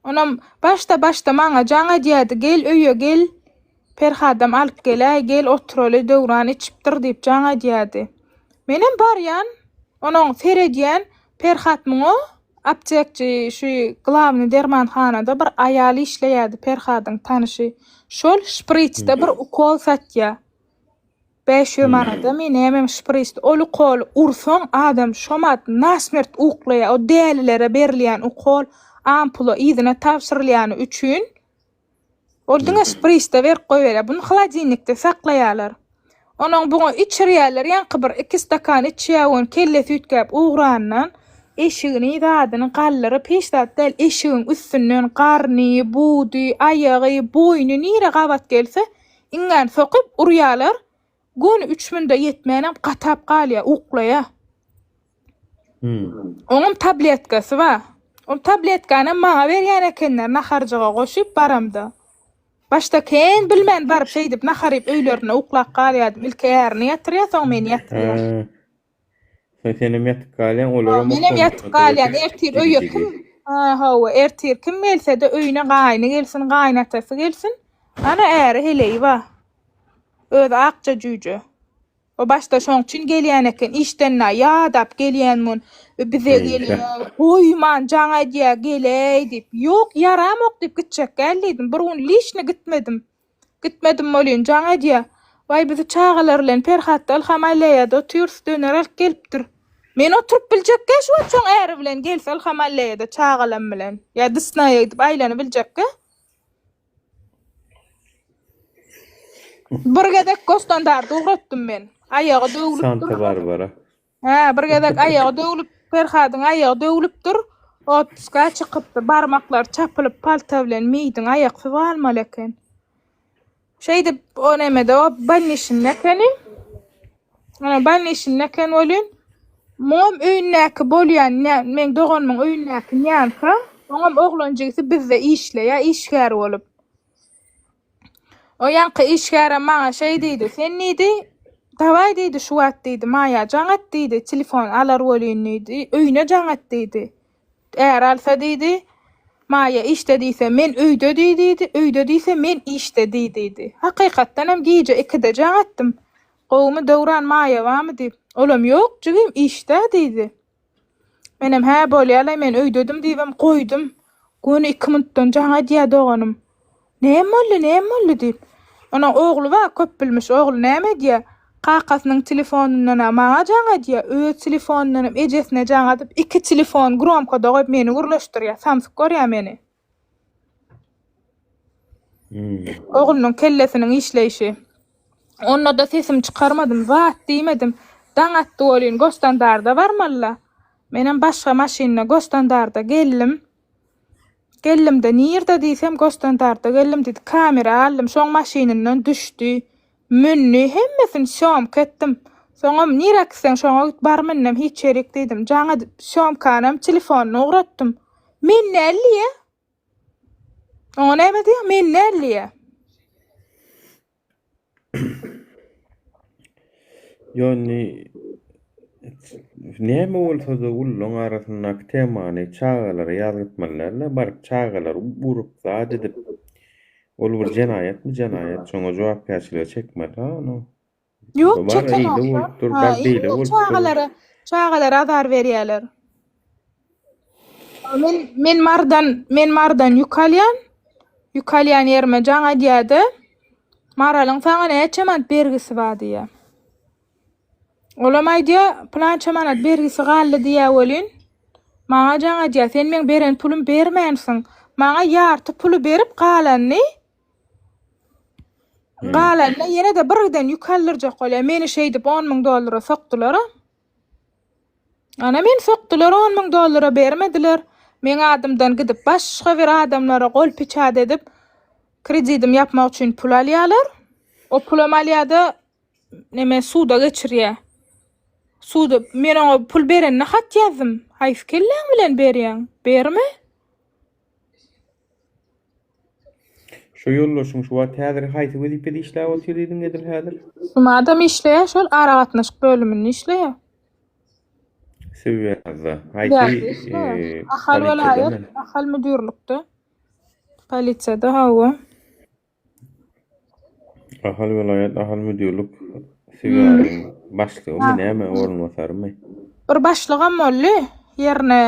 [SPEAKER 8] Onam başta maňa jaňa diýärdi, gel öýe gel. Ferhadam alyp gelä, gel oturaly döwran içipdir diýip jaňa diýärdi. Menem barýan, onuň seredýän Ferhatmyň aptekçi şu glavny dermanhanada bir aýaly işleýärdi, Ferhadyň tanyşy. Şol şpritsde bir ukol satýar. 500 manada menem şprits. Ol ukol ursoň adam şomat nasmert uklaýar. O dälilere berilýän ukol ampuly ýygyna tapşyrylýany üçin Oldunga spriste ver koyver. Bunu холодильникte saklayalar. Onun bunu içiriyalar. Yankı bir 2 stakan içiyawon kelle sütkap uğrannan eşigini dadını qallary peşdat del eşigin üstünden qarny, budy, ayagy, boynu nire qabat gelse ingan sokup uryalar. Gün 3000'de yetmenem qatap qalya uqlaya. Onun tabletkası var. O tabletkany maňa berýän ekenler naharjyga goşup baramda. Başta ken bilmän barıp şey dip naharyp öýlerine uqlap galýadym. Ilk ärini ýatyrýar, soň meni ýatyrýar.
[SPEAKER 9] Senem yatıp galýan olara
[SPEAKER 8] Menem ýatyp galýan ertir öýe kim? Hawa ertir kim gelse de öýüne gaýny gelsin, gaýnatasy gelsin. Ana äri heleýi bar. Öz akça jüýje. O başta şoň üçin gelýän eken işden ýadap gelýänmin. Bize gelýär. Hoýman jaňa diýä geley dip. Ýok, yaramok dip gitjek geldim. Bir gün lişne gitmedim. Gitmedim bolýan jaňa diýä. Vay bizi çağalar bilen Ferhatda Alhamallaýada oturýar döner alyp gelipdir. Men oturup biljekkä şu çoň äri bilen gelse Alhamallaýada çağalam bilen. Ya dysnaýa dip aýlany biljekkä. Bir gedek gostandarda uğratdım men. Ayağı döwülüp
[SPEAKER 9] Santa Barbara.
[SPEAKER 8] Bir gedek ayağı döwülüp Ferhatyň ayağı döwülüpdir. Otska çykypdy, barmaklar çapylyp palta bilen meýdiň aýaksy almaly eken. Şeyde o nemede o banişin nekeni. Ana banişin neken bolýan. Mom öýünnäki bolýan, men doganmyň öýünnäki ýanka. Oňam oglanjygy bizde işleýär, işgär bolup. O ýanky işgäre maňa şey diýdi, sen nidi? Dawai diýdi, şu wagt diýdi, maýa jaňat diýdi, telefon alar bolýan diýdi, öýüne jaňat diýdi. Eger alsa diýdi, maýa işte diýse men öýde diýdi, öýde diýse men işte diýdi. Hakykatdan hem gije 2-de jaňatdym. Gowumy döwran maýa bamy diýip, olam ýok, jigim işte diýdi. Menem hä bolýar, men öýdedim diýip goýdum. Gün 2 minutdan jaňa diýä doganym. Näme boldy diýip. Ona ogly var, köp bilmiş ogly näme diýä. Qaqasynyň telefonundan maňa jaňa diýä, öz telefonundan ejesine jaňa diýip 2 telefon gromka dogyp meni gürleşdirýär, Samsung görýär meni. Oglynyň kellesiniň işleýişi. Onda da sesim çykarmadym, wagt diýmedim. Daňatdy bolýan gostandarda barmalla. Menem başga maşyna gostandarda geldim. Gellimde nirde diýsem gostandarda geldim diýdi, kamera aldım, şoň maşynyndan düşdi. Münni hemmesini şom ketdim. Soňam nireksen şoňa barmynam hiç çerek diýdim. Jaňa şom kanam telefonuny uğratdym. Men näliýe? O näme diýär? Men näliýe?
[SPEAKER 9] Yani näme bolsa da ullun arasyndaky temany çağalara ýazypmalarla barıp çağalar urup zat edip ol bir jenaýat mi jenaýat şoňa jogapkärçiligi çekmeli ha no.
[SPEAKER 8] Ýok, çekemäýär. Çağalara azar berýärler. Men mardan ýukalýan ýerime jaňa diýdi. Maralyň saňa näçe manat bergisi bar diýär. Olam aýdýa plança manat bergisi galdy diýä bolýan. Maňa jaňa diýär, sen men beren pulum bermänsiň. Maňa ýarty pulu berip galanny. Galanny ýene de birden ýukallyrja golýar. Meni şey dip $10,000 sokdular. Ana men sokdular $10,000 bermediler. Men adamdan gidip başga bir adamlara gol piçat edip kreditim ýapmak üçin pul alýarlar. O pul alýada neme suda geçirýär. Suda men o pul berenne hat ýazdym. Haýs kelläň bilen berýän? Berme?
[SPEAKER 9] Şu ýollaşyň şu wagt häzir haýsy wezipede işläp oturýardyň edil häzir?
[SPEAKER 8] Şum adam işleýär, şol ara gatnaşyk bölümünde işleýär.
[SPEAKER 9] Sebäbi haýsy
[SPEAKER 8] ahal welaýat, ahal müdürlükde. Polisiýada hawa.
[SPEAKER 9] Ahal welaýat, ahal müdürlük sebäbi başlygy näme orunmasarmy?
[SPEAKER 8] Bir başlygam boldy. Ýerine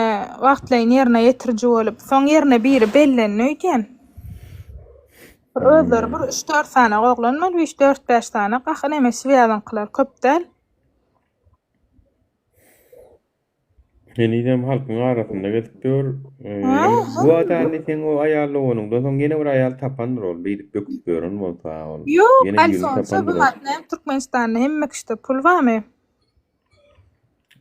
[SPEAKER 8] wagtlaýyn ýerine ýetirji bolup, soň ýerine biri bellenýän. Özleri bir 3-4 sana oglanman, 3-4-5 sana gahy näme sebäbiň kylar köpdäl.
[SPEAKER 9] Yenidem halkın arasında gezip gör. Bu adamı sen o ayarlı onun da son yine bir ayar tapandır ol. Beydip döküp görün bolsa ol.
[SPEAKER 8] Yok,
[SPEAKER 9] Yine yürü
[SPEAKER 8] Alfonso bu
[SPEAKER 9] tapandır ol.
[SPEAKER 8] hatnem Türkmenistan'da hemmek işte pul var mı?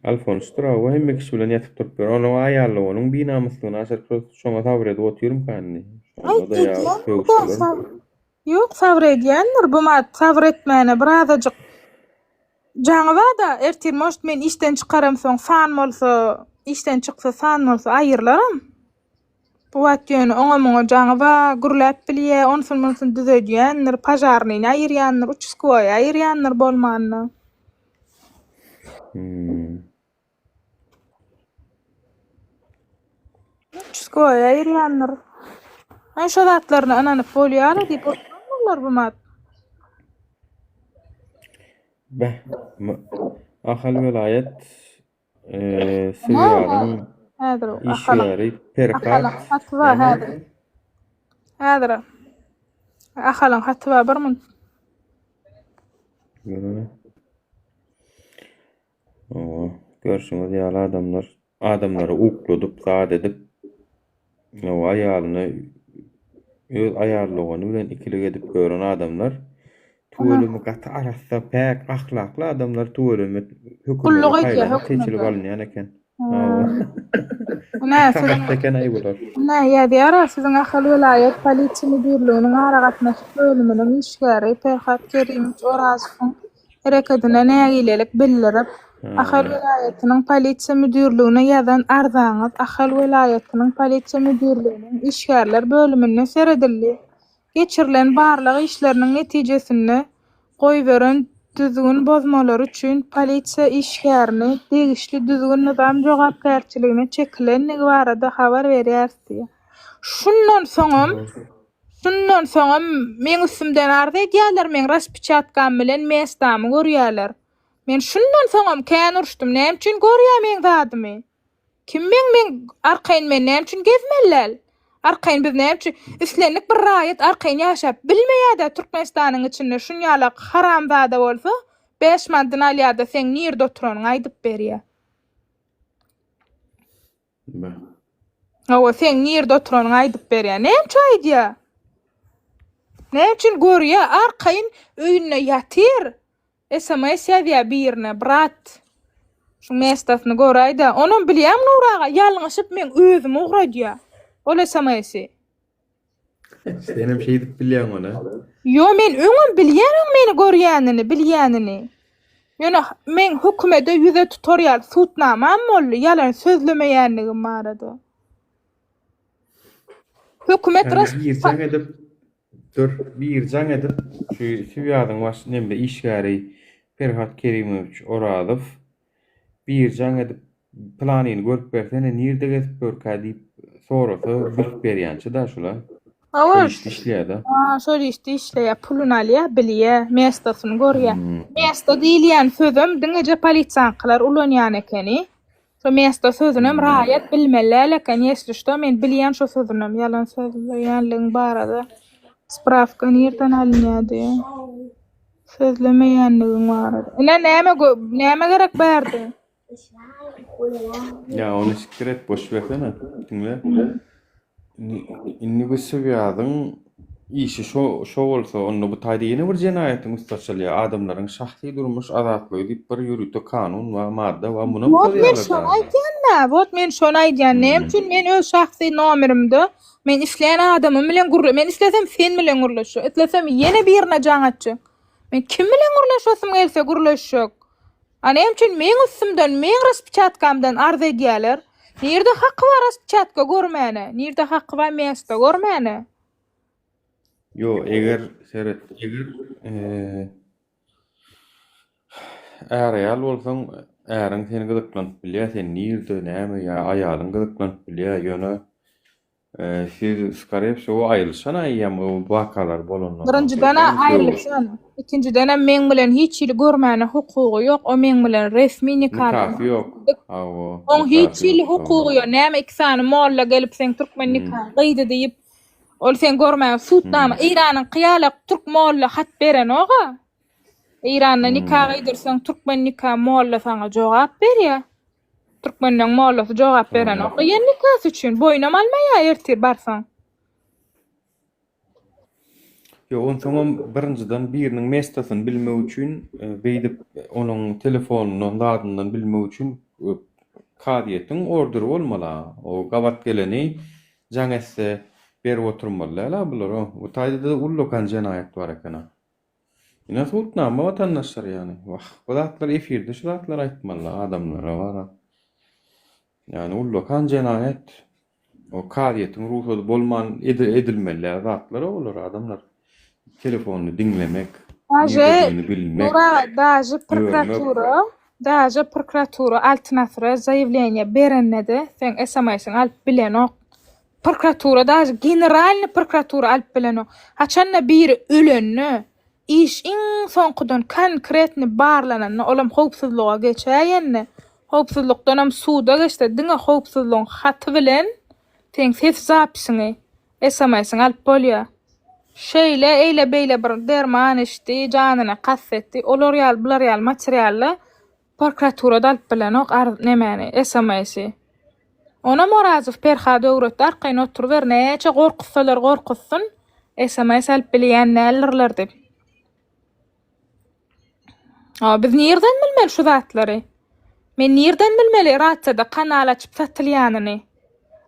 [SPEAKER 9] Alfons tura o hem kişi bilen yatıp durup gör. Onun ayarlı onun bir namuslığına aşar şoma sabır edip oturum kanni. O da ya söğüştürür.
[SPEAKER 8] Yok, sabır edýändir. Bu mat sabır etmäne birazajyk jaňyba da ertirmoşt men işten çykaram soň fan bolsa, işten çyksa fan bolsa aýyrlaram. Bu wat ýöne oňa-moňa jaňyba gürläp bilýär, onsun düzedýändir, pajarnyny aýyrýandyr, uçskowy aýyrýandyr bolmanyny. Uçskowy aýyrýandyr. Ay şo zatlaryny ananyp bolýar diýip oturýarlar bu mat.
[SPEAKER 9] Beh, ahal velayet Sivriýanyň
[SPEAKER 8] Häzir
[SPEAKER 9] işgäri perkat.
[SPEAKER 8] hatwa häzir. Häzir. Ahalan hatwa birmin.
[SPEAKER 9] Görüşüňiz ýaly adamlary ukladyp, zat edip o aýalyny öz aýarlygyny bilen ikilik edip gören adamlar tuwelimi gata arasda pek ahlakly adamlar tuwelimi
[SPEAKER 8] Kullugy
[SPEAKER 9] hökümeti
[SPEAKER 8] ýa-da
[SPEAKER 9] teçilip alynýan eken.
[SPEAKER 8] Ne ýa-da siziň ahal vilayet polisiýa müdürlüğiniň ara gatnaşyk bölüminiň işgäri Ferhat Kerimoviç Orazowyň hereketine nägilelik bildirip, ahal vilayetiniň polisiýa müdürlüğine ýazan arzaňyz ahal vilayetiniň polisiýa müdürlüğiniň işgärler bölümine seredildi. Geçirilen barlyk işleriniň netijesini goýberen düzgün bozmalar üçin polisiýa işgärini degişli düzgün nizam jogapkärçiligine çekilenligi barada habar berýärdi. Şundan soňam men üstümden arda edýärler, men raspečatkam bilen mestamy görýärler. Men şundan soňam kän urşdum, näme üçin görýär men zadymy? Kim men arkaýyn men näme üçin gezmelläl? Arkaýyn biz näme üçin üstlenlik bir raýat arkaýyn ýaşap bilmeýär-de Türkmenistanyň içinde şunýaly haramzada bolsa 5 mandan alýar-da sen nirde oturanyň aýdyp berýär. Awa sen nirde oturanyň aýdyp berýär. Näme üçin aýdýar? Näme üçin görýär? Arkaýyn öýüne ýatyr. SMS ýazýar birine, brat. Şu mestasyny göräýdi. Onu bilýär Nuraga ýalňyşyp men özüm ugraýar. Ola samaysi.
[SPEAKER 9] Senem şey edip bilýän ona.
[SPEAKER 8] Yo men öňüm bilýärim meni görýänini, bilýänini. Ýöne men hökümete ýüze tutorial tutnamam boldy, ýalan sözlemeýänligim barady. Hökümet
[SPEAKER 9] bir jaň edip şu Siwiýanyň başynda işgäri Ferhat Kerimoviç Orazow bir jaň edip planyny görüp bersene nirde gezip görkä diýip sorasa bilip berýänçi da şula.
[SPEAKER 8] Awaş
[SPEAKER 9] işleýär.
[SPEAKER 8] şol işleýär, pulun alýar, bilýär, mestasyny görýär. Mesta diýilýän sözüm diňeje polisiýanklar ulanýan ekeni. Şo mesta sözünem raýat bilmeler eken ýeşli men bilýän şo sözünem ýalan sözleýänligiň barada. Spravka nirden alınýady? Sözlemeýänligiň barada. Näme gerek berdi?
[SPEAKER 9] Ya onu siktir et, boş versene. Dinle. Inni bu Siwiýanyň işi şo bolsa onu bu taýda ýene bir jenaýatyň ustaçylygy adamlaryň şahsy durmuş azatlygy diýip bir ýürütde kanun we madda we muny
[SPEAKER 8] Bot men şonu aýdýan. Näme üçin men öz şahsy nomerimde men işleýän adamym bilen gurulýar. Men islesem sen bilen gurulýar. Itlesem ýene birine jaňatjak. Men kim bilen gurulýarsam gelse gurulýar. Näme üçin men üstümden, men raspečatkamdan arz edýärler. Nirde haqqy bar raspečatka görmäne? Nirde haqqy bar mesta görmäne?
[SPEAKER 9] Yo, eger ýaly bolsaň, äriň seni gyzyklanıp bilýär, sen nirde näme ýa aýalyň gyzyklanıp bilýär, ýöne siz skaryp şu aýylşan aýýam o wakalar bolanlar.
[SPEAKER 8] Birinjiden aýrylşan, ikinciden men bilen hiç ýyl görmäne hukugy ýok, o men bilen resmi nikah
[SPEAKER 9] ýok.
[SPEAKER 8] On hiç ýyl hukugy ýok. Näme iki sany molla gelip sen türkmen nikah gydy diýip ol sen görmäň sutnama Iranyň qyýalak türk molla hat beren oga. Iranyň nikah gydyrsaň türkmen nikah molla sana jogap berýär. Türkmenden mollosy jogap beren ok. Ýene kas üçin boýnam almaýa ertir barsaň.
[SPEAKER 9] Yo, on soňam birinciden biriniň mesdasyny bilmek üçin beýdip onuň telefonunyň dadyndan bilmek üçin kadiýetiň ordery bolmaly. O gabat geleni jaňesse berip oturmalylar bular. O taýda ullokan jenaýat bar eken. Ina tutnama vatandaşlar yani. Wah, bu zatlar efirde şu zatlar aýtmaly adamlara bar. Yani ullokan jenaýat. O kadiýetiň ruhsat bolman edilmeler zatlar bolar adamlar. Telefonu dinlemek,
[SPEAKER 8] Daje
[SPEAKER 9] bilmek.
[SPEAKER 8] Daje prokuratura altnasyra zaýewleniýa berennede sen SMS-iň alyp bilenok. Prokuratura daje generalny prokuratura alyp bilenok. Haçanna biri ölenni iş iň soňkudan konkretni barlananny olam howpsuzlyga geçäýänni. Howpsuzlykdan hem suda geçdi. Diňe howpsuzlygyň haty bilen sen ses zapisyny SMS-iň alyp bolýar. Şeýle eýle beýle bir derman içdi, janyna kassetdi. Olar ýal, bular ýal materiallar prokuraturada alyp bilenok nemeni SMS-i. Ona Morazov Perhada öwretdi arkaýyn oturup ber näçe gorkutsalar gorkutsun SMS alyp bilýän nälerler dip. Biz nirden bilmeli şu zatlary? Men nirden bilmeli ratsada kanal açyp satylýanyny?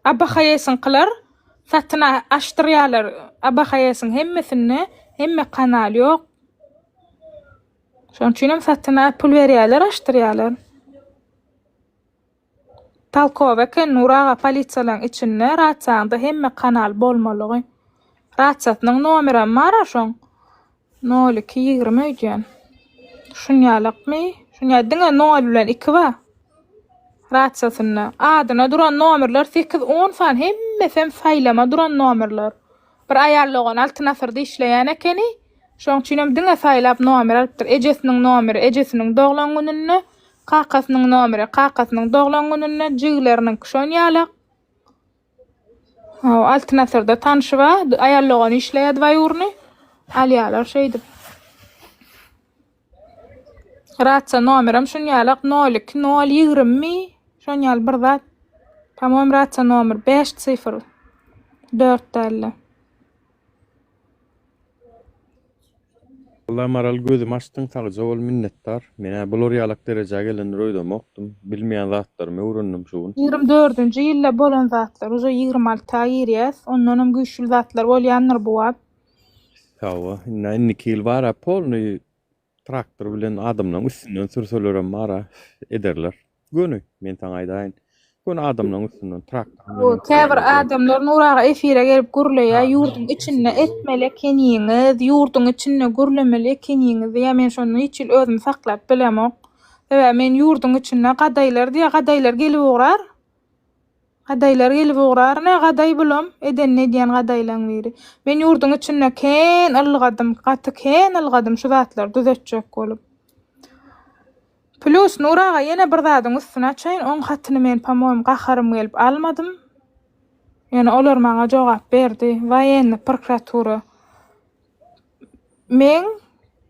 [SPEAKER 8] Abba haýasyň kılar, satyna aşdyrýarlar. Abba haýasyň hemmesini, hemme kanal ýok. Şoň üçin hem satyna pul berýärler, aşdyrýarlar. Talkowek Nuraga polisiýalaryň içinde ratsanda hemme kanal bolmalygy. Ratsatynyň nomeri mara şoň 0220 öýdýän. Şunýalykmy? Şunýa diňe 0 bilen 2 ba. Ratsatyny adyna duran nomerler 8-10 fan hemme faýlama duran nomerler. Bir aýarlagan altnasyrda işleýän ekeni, şoň üçin hem diňe faýlap nomer alypdyr. Ejesiniň nomeri, ejesiniň doglan gününi, qaqasynyň nomeri, qaqasynyň doglan gününi, jigleriniň şonýalyk. Altnasyrda tanşyba, aýarlagan işleýär waýurny, alýarlar şeýdip. Ratsa nomerim şunýalyk 02-020 şonýal bir zat. Tamam, ratsa nomer 50-450.
[SPEAKER 9] Allah maral gözüm açdyň taýja bol minnetdar. Mene bular ýalyk derejäge gelen roýdamokdum. Bilmeýän zatlarymy öwrendim şuň.
[SPEAKER 8] 24-nji ýylda bolan zatlar, ozo 26 ýerýäs, ondan hem güýçli zatlar bolýanlar bu wagt.
[SPEAKER 9] Tawa, inne kil bara polny traktor bilen adamlaryň üstünden sürseler mara ederler. Göni men taň aýdaýyn. Göni adamlaryň üstünden traktor.
[SPEAKER 8] O käbir adamlar Nuraga efire gelip gürleýär, ýurdun içinde etmeli ekeniňiz, ýurdun içinde gürlemeli ekeniňiz. Ýa men şonu hiç ýyl özüm saklap bilemok. Ewa men ýurdun içinde gadaýlar diýe gadaýlar gelip ograr. Gadaýlar gelip ograr, ne gadaý bilam, eden ne diýen gadaýlaň biri. Men ýurdun içinde ken algadym, gaty ken algadym şu zatlar düzetjek bolup. Plus Nuraga ýene bir zadyň üstüne açaýyn, oň hatyny men pamoýym gaharym gelip almadym. Ýani olar maňa jogap berdi. Waýenni prokuratura. Men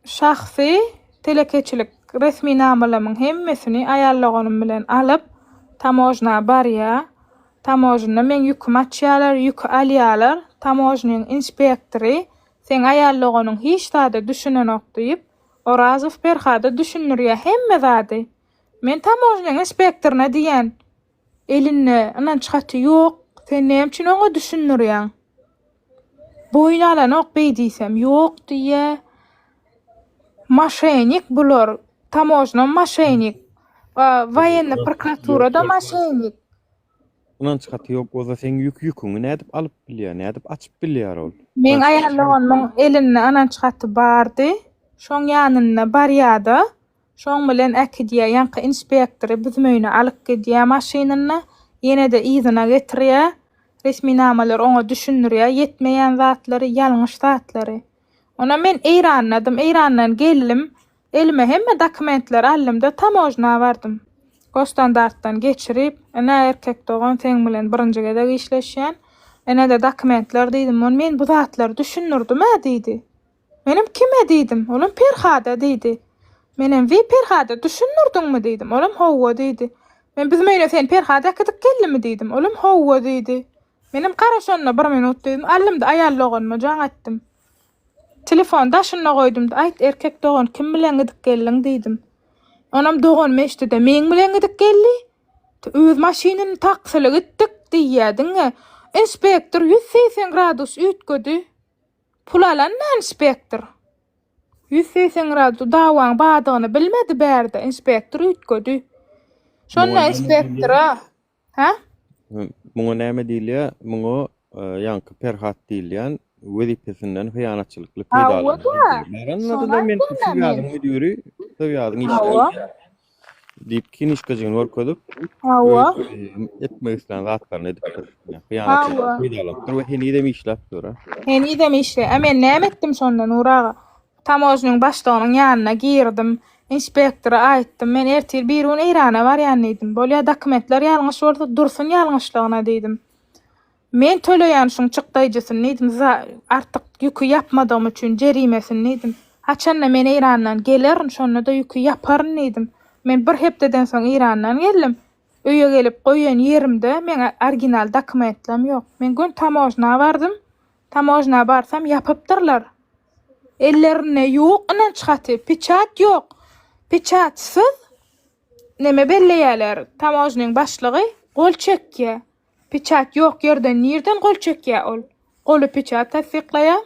[SPEAKER 8] şahsy telekeçilik resmi namalamyň hemmesini aýarlaganym bilen alyp tamojna barýa. Tamojna men ýüküm açýarlar, ýük alýarlar. Tamojnyň inspektory sen aýarlaganyň hiç zada düşünenok diýip Morazov Perhada düşünürýär hemme zady. Men tamojnyň inspektoruna diýen, elini anan çaty ýok, sen näme üçin oňa düşünürýän? Boýna alanok beýdiýsem ýok diýe. Maşenik bular, tamojna maşenik. Waýenni prokuraturada maşenik.
[SPEAKER 9] Unan çaty ýok bolsa sen ýüküňi nädip alyp bilýär, nädip açyp bilýär ol.
[SPEAKER 8] Men aýarlaganyň elinde anan çaty bardy. Şoň ýanyna barýada, şoň bilen äkidýär ýanky inspektory biz möýüne alyp gidýär maşynany, ýene-de izina getirýär. Resmi namalar oňa düşünürýär, ýetmeýän zatlary, ýalňyş zatlary. Ona men eýranladym, eýrandan geldim, elime hemme dokumentler aldym-da tamojna bardym. Gostandartdan geçirip, ene erkek dogan sen bilen birinji gede işleşýän, ene-de dokumentler diýdim, men bu zatlary düşünürdim diýdi. Menim kime diýdim? Olam Perhada diýdi. Menem we Perhada düşünürdiňmi diýdim. Olam howa diýdi. Men bizim öýle sen Perhada kidik kellimi diýdim. Olam howwa diýdi. Menim garaşanna 1 minut diýdim. Allymda aýallygyny jaň etdim. Telefon daşyna goýdum. Aýt erkek dogan kim bilen gidik gelliň diýdim. Onam dogan meşdi de men bilen gidik geldi. Öz maşynyny taksyly gitdik diýýärdiň. Inspektor 180 gradus ütgödi. Pul alan inspektor. 180 gradus dawaň badygyny bilmedi bärde. Inspektor ütgödi. Şonda inspektora. Ha?
[SPEAKER 9] Muňa näme diýilýär? Muňa ýanky Perhat diýilýän wezipesinden hyýanatçylykly peýdalanýar. Baranda men ýazyň müdiri, ýazyň işleri. Diýip kinişkejini görkezip, etmegislen zatlaryny edipdir. Hyýanatçylyk peýdalanýar. We heni de işläp dura.
[SPEAKER 8] Heni de işle. Men näme etdim şonda Nuraga? Tamoznyň başlygynyň ýanyna girdim. Inspektora aýtdym, men ertir bir gün Irana barýan edim. Bolýa dokumentler ýalňyş bolsa dursun ýalňyşlygyna diýdim. Men töleýän şuň çykdaýjysyny diýdim, artyk ýükü ýapmadym üçin jerimesini diýdim. Haçanna men Irandan geler, şonda da ýükü ýaparyn diýdim. Men bir hepdeden soň Irandan geldim. Öýe gelip goýan ýerimde men original dokumentlerim ýok. Men gün tamojna bardym. Tamojna barsam ýapypdyrlar. Ellerine ýok, inan çykaty, piçat ýok. Piçatsyz neme belleýärler. Tamojnyň başlygy gol çekýär. Piçat ýok ýerden nirden gol çekýär ol. Goly piçat tasdiklaýar.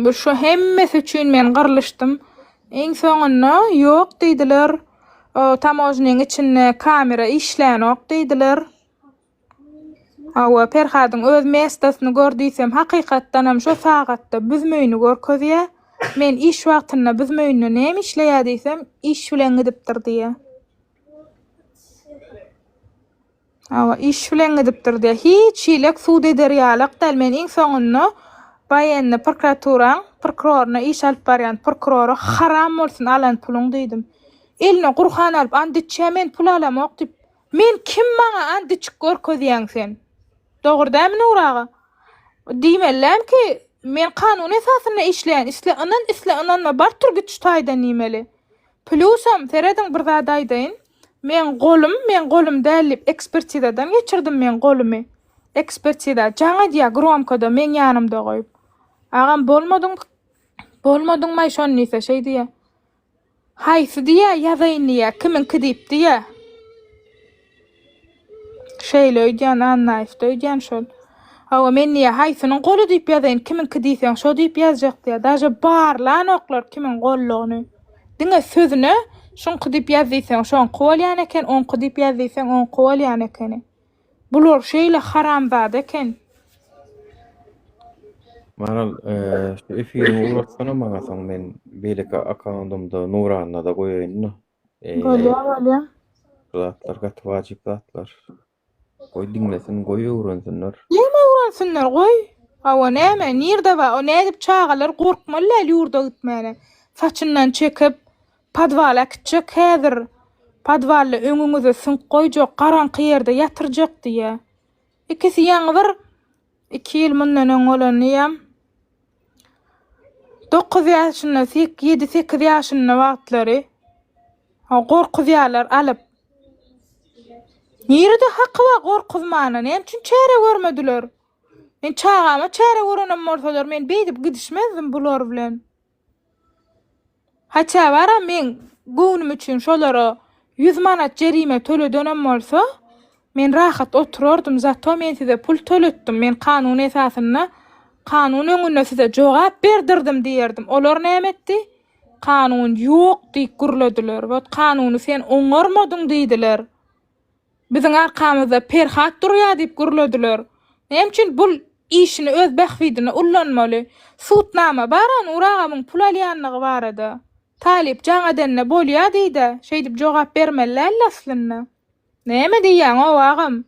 [SPEAKER 8] Bu şu hemmesi üçin men garlyşdym. Eň soňunda ýok diýdiler. Tamojnyň içinde kamera işlän ok diýdiler. Awa Perhadyň öz mesdasyny gördüysem hakykatdan hem şo sagatda büzmeýini görkezýär. Men iş wagtynda büzmeýini näme işleýär diýsem, iş bilen gidipdir diýär. Awa iş bilen gidipdir diýär. Hiç şeýlek suud ederýärlik däl. Men iň soňunda baýanny prokuroryna iş alyp barýan prokurory haram bolsun alan puluň diýdim. Eline Qur'an alyp andyçä men pul alamok diýip, men kim maňa andyçyk görkezýän sen? Dogryda Nuraga? Diýmelläm ki men kanun esasyna işleýän, isleýän bar türlü tutayda nimeli. Plusam tereden bir zat aýdyn. Men golum dälip ekspertizadan geçirdim men golumy. Ekspertiza jaňa diýär gromkada men ýanymda goýup. Agam bolmadyň maý şonu ise şey diýär. Haýsy diýär ýazaýyn diýär, kiminki diýip diýär. Şeýle öýdýän annaýyp öýdýän şol. Hawa men niýe haýsynyň goly diýip ýazaýyn, kiminki diýseň şo diýip ýazjak diýär. Daja barlan oklar kimin gollugyny. Diňe sözüne şonky diýip ýazdyýsaň şonky bolýan eken, onky diýip ýazdyýsaň onky bolýan eken. Bular şeýle haramzada eken.
[SPEAKER 9] Maral şu efirimi uzatsana maňa soň men beýleki akawuntumda Nuranyna da goýaýyn.
[SPEAKER 8] Bolýar.
[SPEAKER 9] Zatlar gat wajyp zatlar. Goý diňlesin, goý öwrensinler.
[SPEAKER 8] Näme öwrensinler goý? Hawa näme? Nirde ba? O nädip çağalar gorkmalar ýurda gitmäne. Saçyndan çekip padwala kitjek häzir. Padwalla öňüňize sınk goýjak, garanky ýerde ýatyrjak diýär. Ikisi ýaňyr 2 ýyl mundan öň olanýam. 9 ýaşynda, 7-8 ýaşynda wagtlary. Ha gorkuzýarlar alyp. Nirde haqqy we gorkuzmana, näme üçin çäre görmediler? Men çağama çäre görenem bolsalar men beýdip gidişmezdim bular bilen. Haça bara men göwnüm üçin şolara 100 manat jerime töledenem bolsa, men rahat oturardym, zato men size pul töletdim. Men kanun esasyna, kanun öňünde size jogap berdirdim diýerdim. Olar näme etdi? Kanun ýok diýip gürlediler. Wat kanuny sen oňarmadyň diýdiler. Biziň arkamyzda Perhat durýar diýip gürlediler. Näme üçin bul işini öz behwidine ullanmaly. Suutnama baran Uragamyň pul alýanlygy barada. Talip jaňadanna bolýar diýdi. Şeý diýip jogap bermeler aslynda. Näme diýýäň o agam?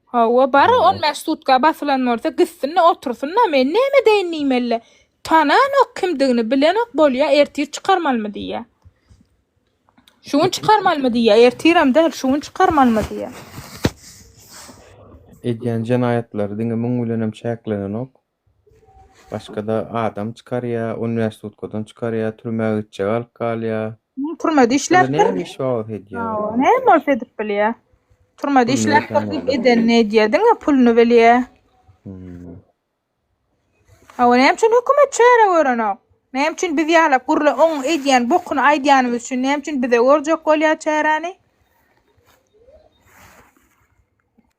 [SPEAKER 8] Hawa bar on mesutga basylan bolsa gitsinna otursunna men näme diýnimelle? Tanan ok kimdigini bilen ok bolýar, ertir çykarmalmy diýär. Şuň çykarmalmy diýär, ertirem däl şuň çykarmalmy diýär.
[SPEAKER 9] Edýän jenaýatlar diňe muň bilenem çäklenen ok. Başka da adam çıkar ya, üniversiteden çıkar ya, türmeye gidecek alıp kal ya.
[SPEAKER 1] Turmada işläp
[SPEAKER 9] Ne iş var hediye?
[SPEAKER 1] ne mol edip bilýär. Turmada
[SPEAKER 9] Pulunu
[SPEAKER 1] işläp
[SPEAKER 9] versen
[SPEAKER 1] dik
[SPEAKER 9] olur.
[SPEAKER 1] eden ne diýdiň pulunu belýär. Näme üçin hökümet çäre görenok? Näme üçin biz ýalap gurla oň edýän bokuny aýdýanymyz üçin näme üçin bize görjek bolýar çäreni?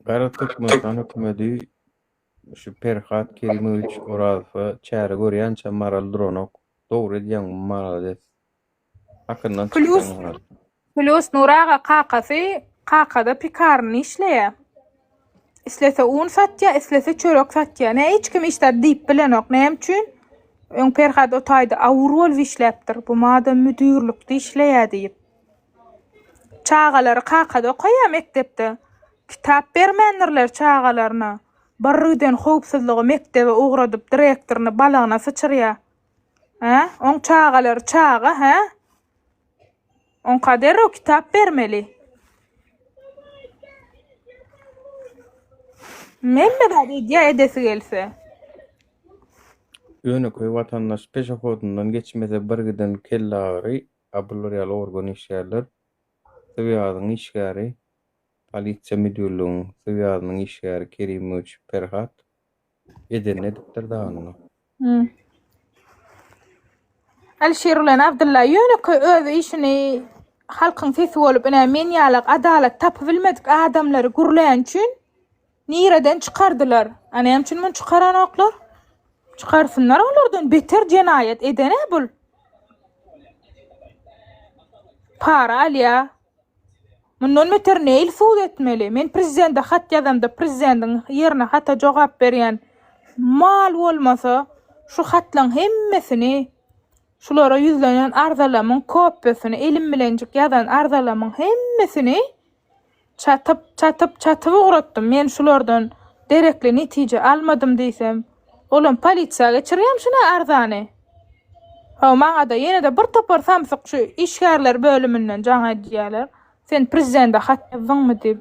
[SPEAKER 9] Garatık mısan hükümeti şu Perhat Kerimoviç Orazfa çare görýänçe maraldyr onok. Dogry diýen maral des. Hakyndan çıkýan.
[SPEAKER 1] Plus nuraga kakada pikaryny işleýär. İslese un satýar, islese çörek satýar. Ne hiç kim işler diýip bilenok. Näme üçin? Öň Perhat o taýda awur bolup işläpdir. Bu madam müdürlükde işleýär diýip. Çağalary kakada okaýar mektepde. Kitap bermendirler çağalaryna. Barrydan howpsuzlygy mektebe ugradyp direktoryny balagyna sıçyrýar. Ha? Oň çağalary çağa, ha? On kader o kitap vermeli. Memme da diýär edesi gelse.
[SPEAKER 9] Öňe köy vatandaş peşahodundan geçmese bir giden kelle agry, abulryal organ işgärler. Sewiýadyň işgäri, polisiýa müdürlüğüň sewiýadyň işgäri Kerimoviç Perhat eden edipdir dağını.
[SPEAKER 1] Alşir ulan Abdullah ýöne köy öz işini halkyň sesi bolup ene men ýalyk adalet tapy bilmedik adamlary gurlaýan üçin nireden çıkardılar. Ana hem üçin men çıkaran oklar. Çıkarsınlar olardan beter jenaýat edene bul. Para alya. Mundan beter näil suud etmeli. Men prezidentde hat ýazamda prezidentin ýerine hatta jogap berýän mal bolmasa şu hatlaryň hemmesini şulara ýüzlenen arzalamyň kopyasını elim bilenjik ýazan arzalamyň hemmesini çatyp uğratdym. Men şulardan derekli netije almadym diýsem, olam polisiýa geçirýär şuna arzany. Ha maňa da ýene-de bir topar samsyk şu işgärler bölümünden jaňa diýerler. Sen prezidentde hat ýazdyňmy diýip.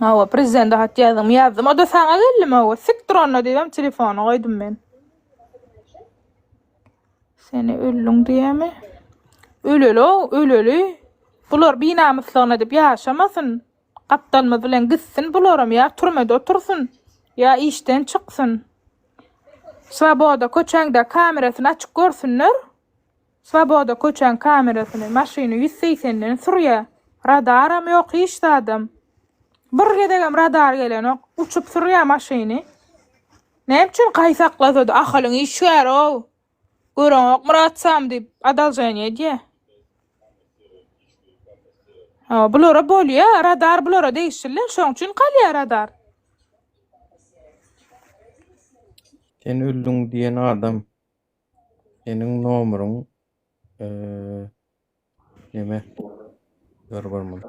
[SPEAKER 1] Ha prezidentde hat ýazdym. O da saňa geldim o. Siktir onu diýdim, telefonu goýdum men. Seni öllüň diýemi? Öleli. Bular binamyzlygyna diýip ýaşamasyn. Kaptanmy bilen gitsin bularam ýa türmede otursun. Ýa işden çyksın. Swaboda köçäňde kamerasyny açyk görsünler. Swaboda köçäň kamerasyny maşyny 180'den sürýär. Radaram ýok hiç adam. Bir gedegem radar gelenok uçup sürýär maşyny. Näme üçin gaýsaklady ahalyň işgär o. Görenok muratsam diýip adaljaň edýär. Ha bulara bolýar, radar bulara değişirler, şoň üçin galýar radar.
[SPEAKER 9] Sen öldüň diýen adam senin nomeryň neme? Görbermän.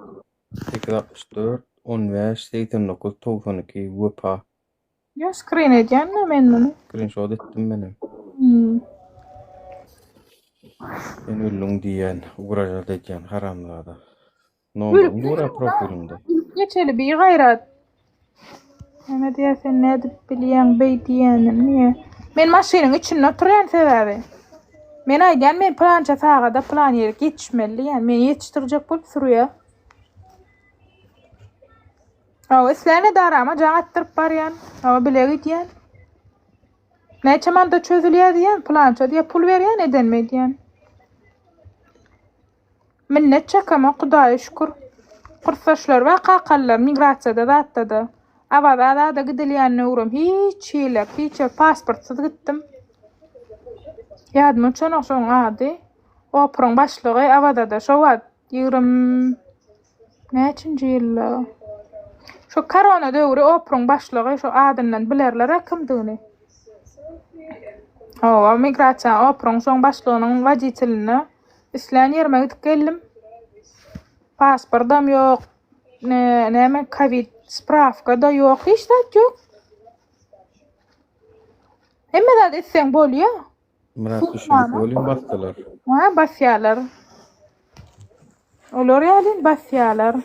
[SPEAKER 9] 864 15 89 92 WPA.
[SPEAKER 1] Ya screen edýän men muny.
[SPEAKER 9] Screenshot etdim benim. Sen öldüň diýen, uğraşat edýän haramlada. Nomeryň bura profilinde.
[SPEAKER 1] Geçeli bir gayrat. Näme diýersen nädip bilýän beýdiýänim niýe? Men maşynyň içinde oturýan sebäbi. Men aýdýan men plança sagada plan ýere geçmeli, ýani men ýetişdirjek bolup sürýär. Awa isläne darama jaň atdyryp barýan. Awa bile gidýän. Näçe manda çözülýär diýen plança diýip pul berýän edenme diýen. Minnet çekama Hudaýa şükür. Kursaşlar we qakallar migrasiýada zatda. Awada da gidilýän ugram hiç pasportsuz gitdim. Ýadyma çonok şoň ady. Opryň başlygy awada da şowat 20 näçinji ýyl. Şu korona döwri opryň başlygy şu adyndan bilerler kimdigini. O migrasiýa opryň şoň başlygynyň wajyçylygyny isläň ýerime gidip geldim. Pasportam ýok. Näme covid spravka da ýok, hiç zat ýok. Hemme zat etseň bolýar.
[SPEAKER 9] Murat düşünüp bolýan basdylar.
[SPEAKER 1] Ha, basýarlar. Olar ýalyn basýarlar.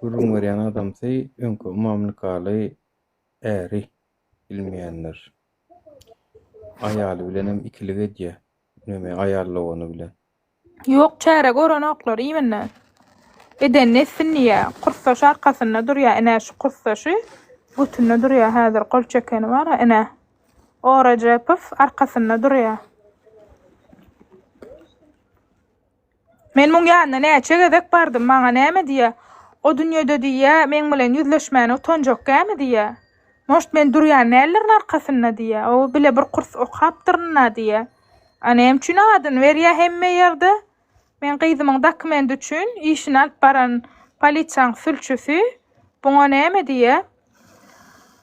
[SPEAKER 9] gurrun berýän adamsy öňkü mamlykaly äri bilmeýänler. Aýaly bilenem ikilik edýär. Näme aýallawany bilen.
[SPEAKER 8] Yok çäre goranoklar iýmenden. Eden nesiniýä, qursaş arkasynda durýar, ene şu qursaşy bütünde durýar, häzir qol çekeni bar, ene. Oraja pıf arkasynda durýar. Men muň ýanyna näçe gezek bardym, maňa näme diýär? O dünýede diýär, men bilen ýüzleşmäni utanjak käme diýär. Moşt men durýan nälerin arkasynda diýär. O bile bir kurs okapdyrna diýär. Anem üçin adyn berýär hemme ýerde. Men gyzymyň dokument üçin işini alyp baran polisiýaň sülçüsü buňa näme diýär?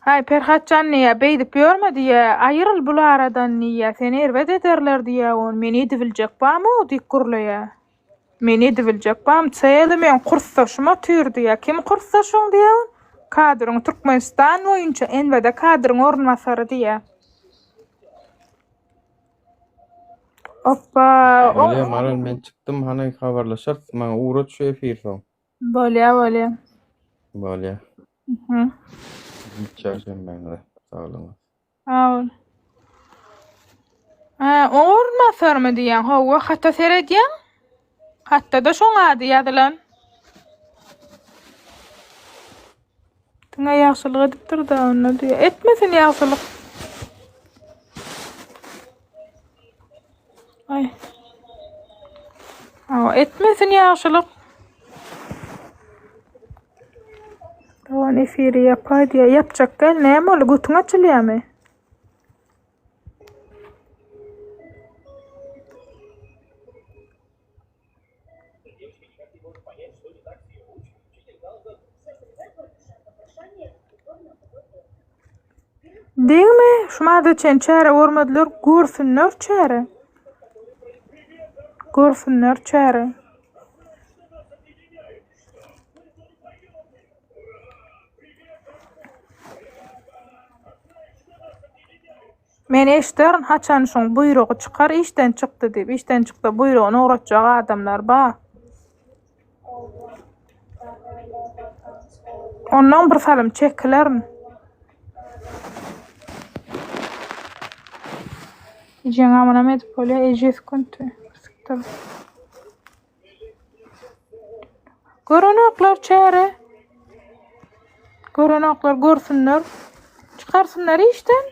[SPEAKER 8] Hay Perhatjan niýe beýdip ýörme diýär. Aýryl bul aradan niýe, seni erwet ederler diýär. On meni edibiljek barmy o dik gurlaýar. Meni edibiljek barmy? Çaýly men kursaşyma tüýrdi ýa. Kim kursaşyň diýär? Kadryň Türkmenistan boýunça enwede kadryň ornmasary diýär. Oppa,
[SPEAKER 9] Öyle maral men çıktım hanay habarlaşar. Maňa uğrat şu efir soň.
[SPEAKER 8] bolýa.
[SPEAKER 9] Bolýa.
[SPEAKER 8] Mhm.
[SPEAKER 9] Çarşam ben de. Sağ olun.
[SPEAKER 8] Aol. Ornmasary mı diýän? Hawa hatta seredýän? Hatta da şoňa diýýärdiler. Tüňe ýagşylyk edipdir da onda diýär. Etmesin ýagşylyk. Ay. Etmesin ýagşylyk. Tawan efiri ýapar diýär. Ýapjak gel, näme bol? Götüň açylýarmy? Diňmi? Şumada çen çäre görmediler, görsünler çäre. Görsünler çäre. Men eşderin haçan şoň buýrugy çykar, işden çykdy diýip, işden çykdy buýrugyny uğratjak adamlar ba. Ondan bir salym çeklerin. Ýa mana med polya ejes kuntu. Goranoklar çäre. Goranoklar görsünler. Çıkarsınlar işten.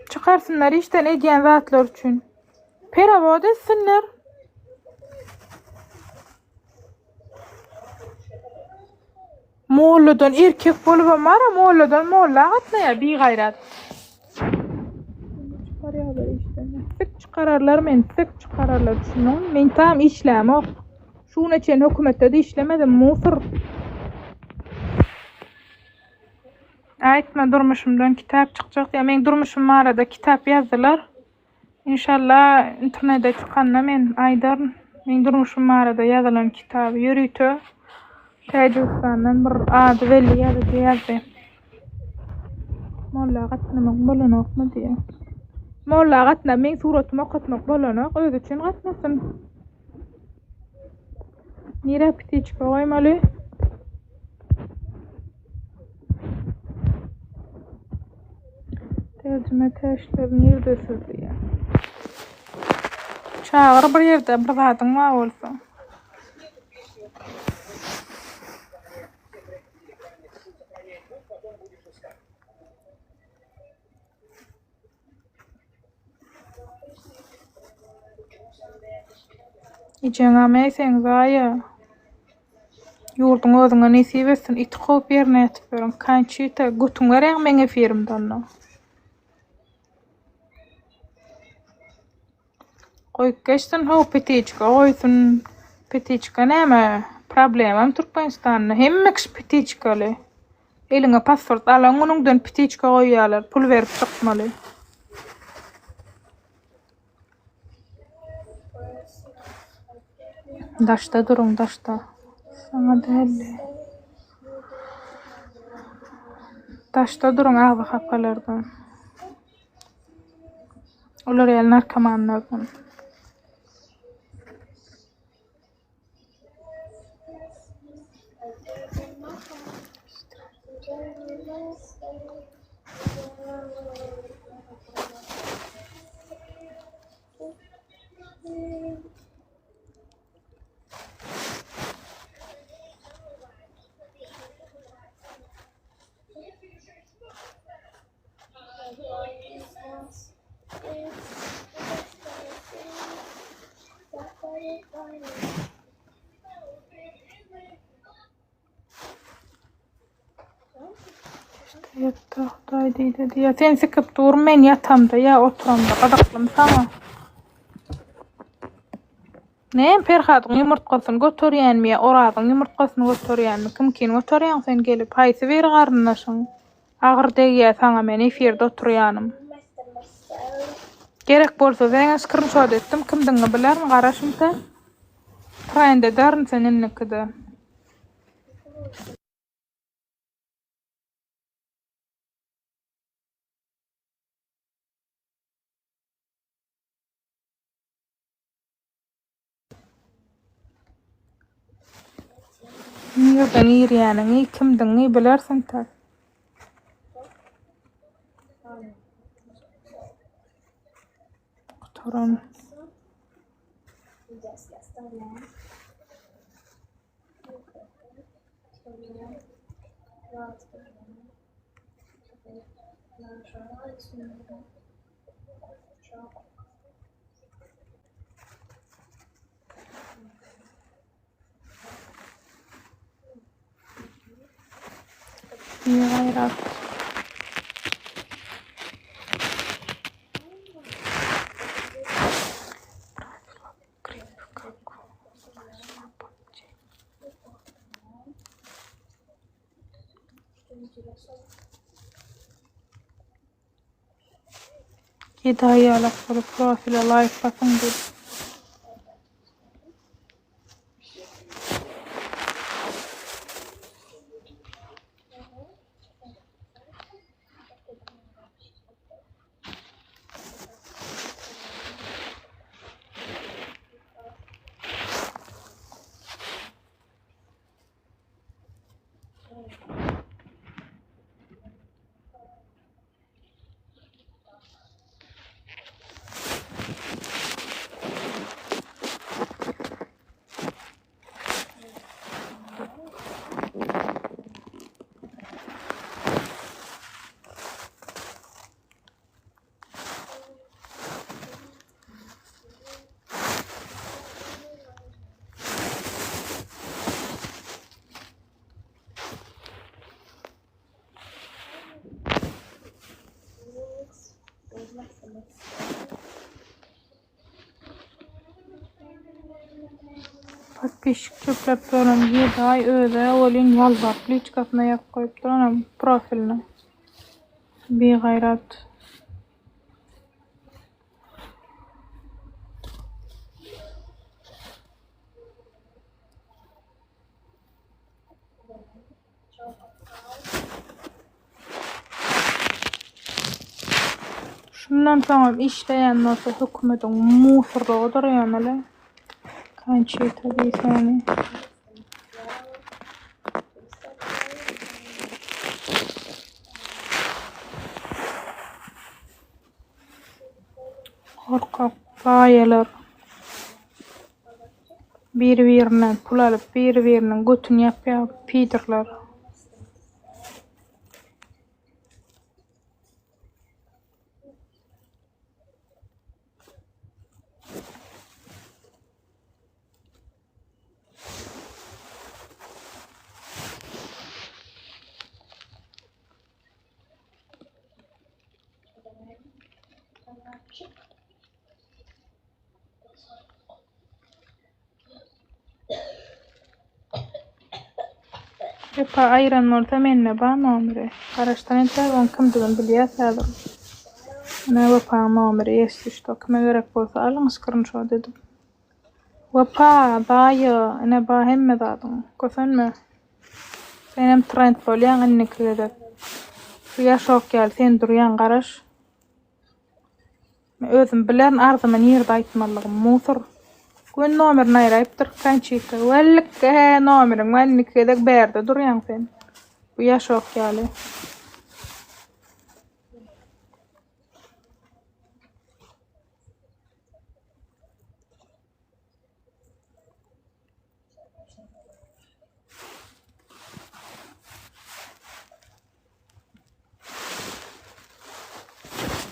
[SPEAKER 8] Çıkarsınlar işten edýän zatlar üçin. Perawod etsinler. Molladan erkek bolup amara molladan molla gatnaýar bir gaýrat. Çıkarýarlar işten. Sık çıkararlar men, sık çıkararlar şunu. Men tam işlämok. Şuna çen hökümetde de işlemedim, musur. Aýtma durmuşumdan kitap çykjak diýär. Men durmuşum arada kitap ýazdylar. İnşallah internetde çykanda men aýdaryn. Men durmuşum arada ýazylan kitaby ýürütö. Täjübden bir ady belli ýazdy. Molla gatnamak bolanokmy diýär. Molla gatna men suratymy okutmak bolanok, öz üçin gatnasyn. Nire ptiçka goýmaly? Tercüme teşler nirdesin diýär. Çağır bir ýerde bir zadyň bar bolsa. İçeňe meýseň gaýa. Ýurduň özüňe nesip etsin, iti goýup ýerine ýatyp berin. Kançyta götüň berýän meňe firmdan. Goýup geçsin, haw petiçka goýsun. Petiçka näme? Problemam Türkmenistanda hemmekiş petiçkaly. Eliňe pasport alan onuňdan petiçka goýýarlar, pul berip çykmaly. Daşta durun, daşta. Sana deli. Daşta durun ağzı kapalardan. Olar el narkomanlardan.
[SPEAKER 1] Yatta Hudaý diýdi. Ya sen sikip dur, men yatamda ya oturamda gadaklym sana. Ne Ferhatyň ýumurtgasyny götürýänmi ya Orazyň ýumurtgasyny götürýänmi? Kimkin götürýän sen gelip haýsy bir garyndaşyň? Agyr degýär sana men eferde oturýanym. Gerek bolsa ben screenshot etdim. Kimdiňi bilen garaşymda. Trende daryn seninnikide. Nerden ýerýäniňi, kimdiňi bilersiň ta. Oturan. Gayrat. Hidaýalak bolup profile like basın dip. Podpişik çöplep duran Hidaý öze olin ýalbap liçkasyna ýap goýup duran profiline. Begayrat. Şundan soňra işleýän bolsa hökümetiň musurlygy durýan ele. Kançy tabii seni. Korkak baýalar. Bir-birinden pul alyp, bir-biriniň götüni ýapýar, piderler. Epa ayran orta menne ba nomeri. Garaşdan enter on kimdigin bilýärsädir. Ana wapa nomeri ýesişdi. Kime gerek bolsa alyň screenshot edip. Wapa daýy, ana ba hemme dadyň. Gösenme. Senem trend bolýan annikide. Suya şok gel, sen durýan garaş. Men özüm bilen arzymyň ýerde aýtmalygym musur. Gün nomerini aýraýypdyr kançyta. Wellik nomeriň annikide berde durýan sen. Bu ýa şok ýaly.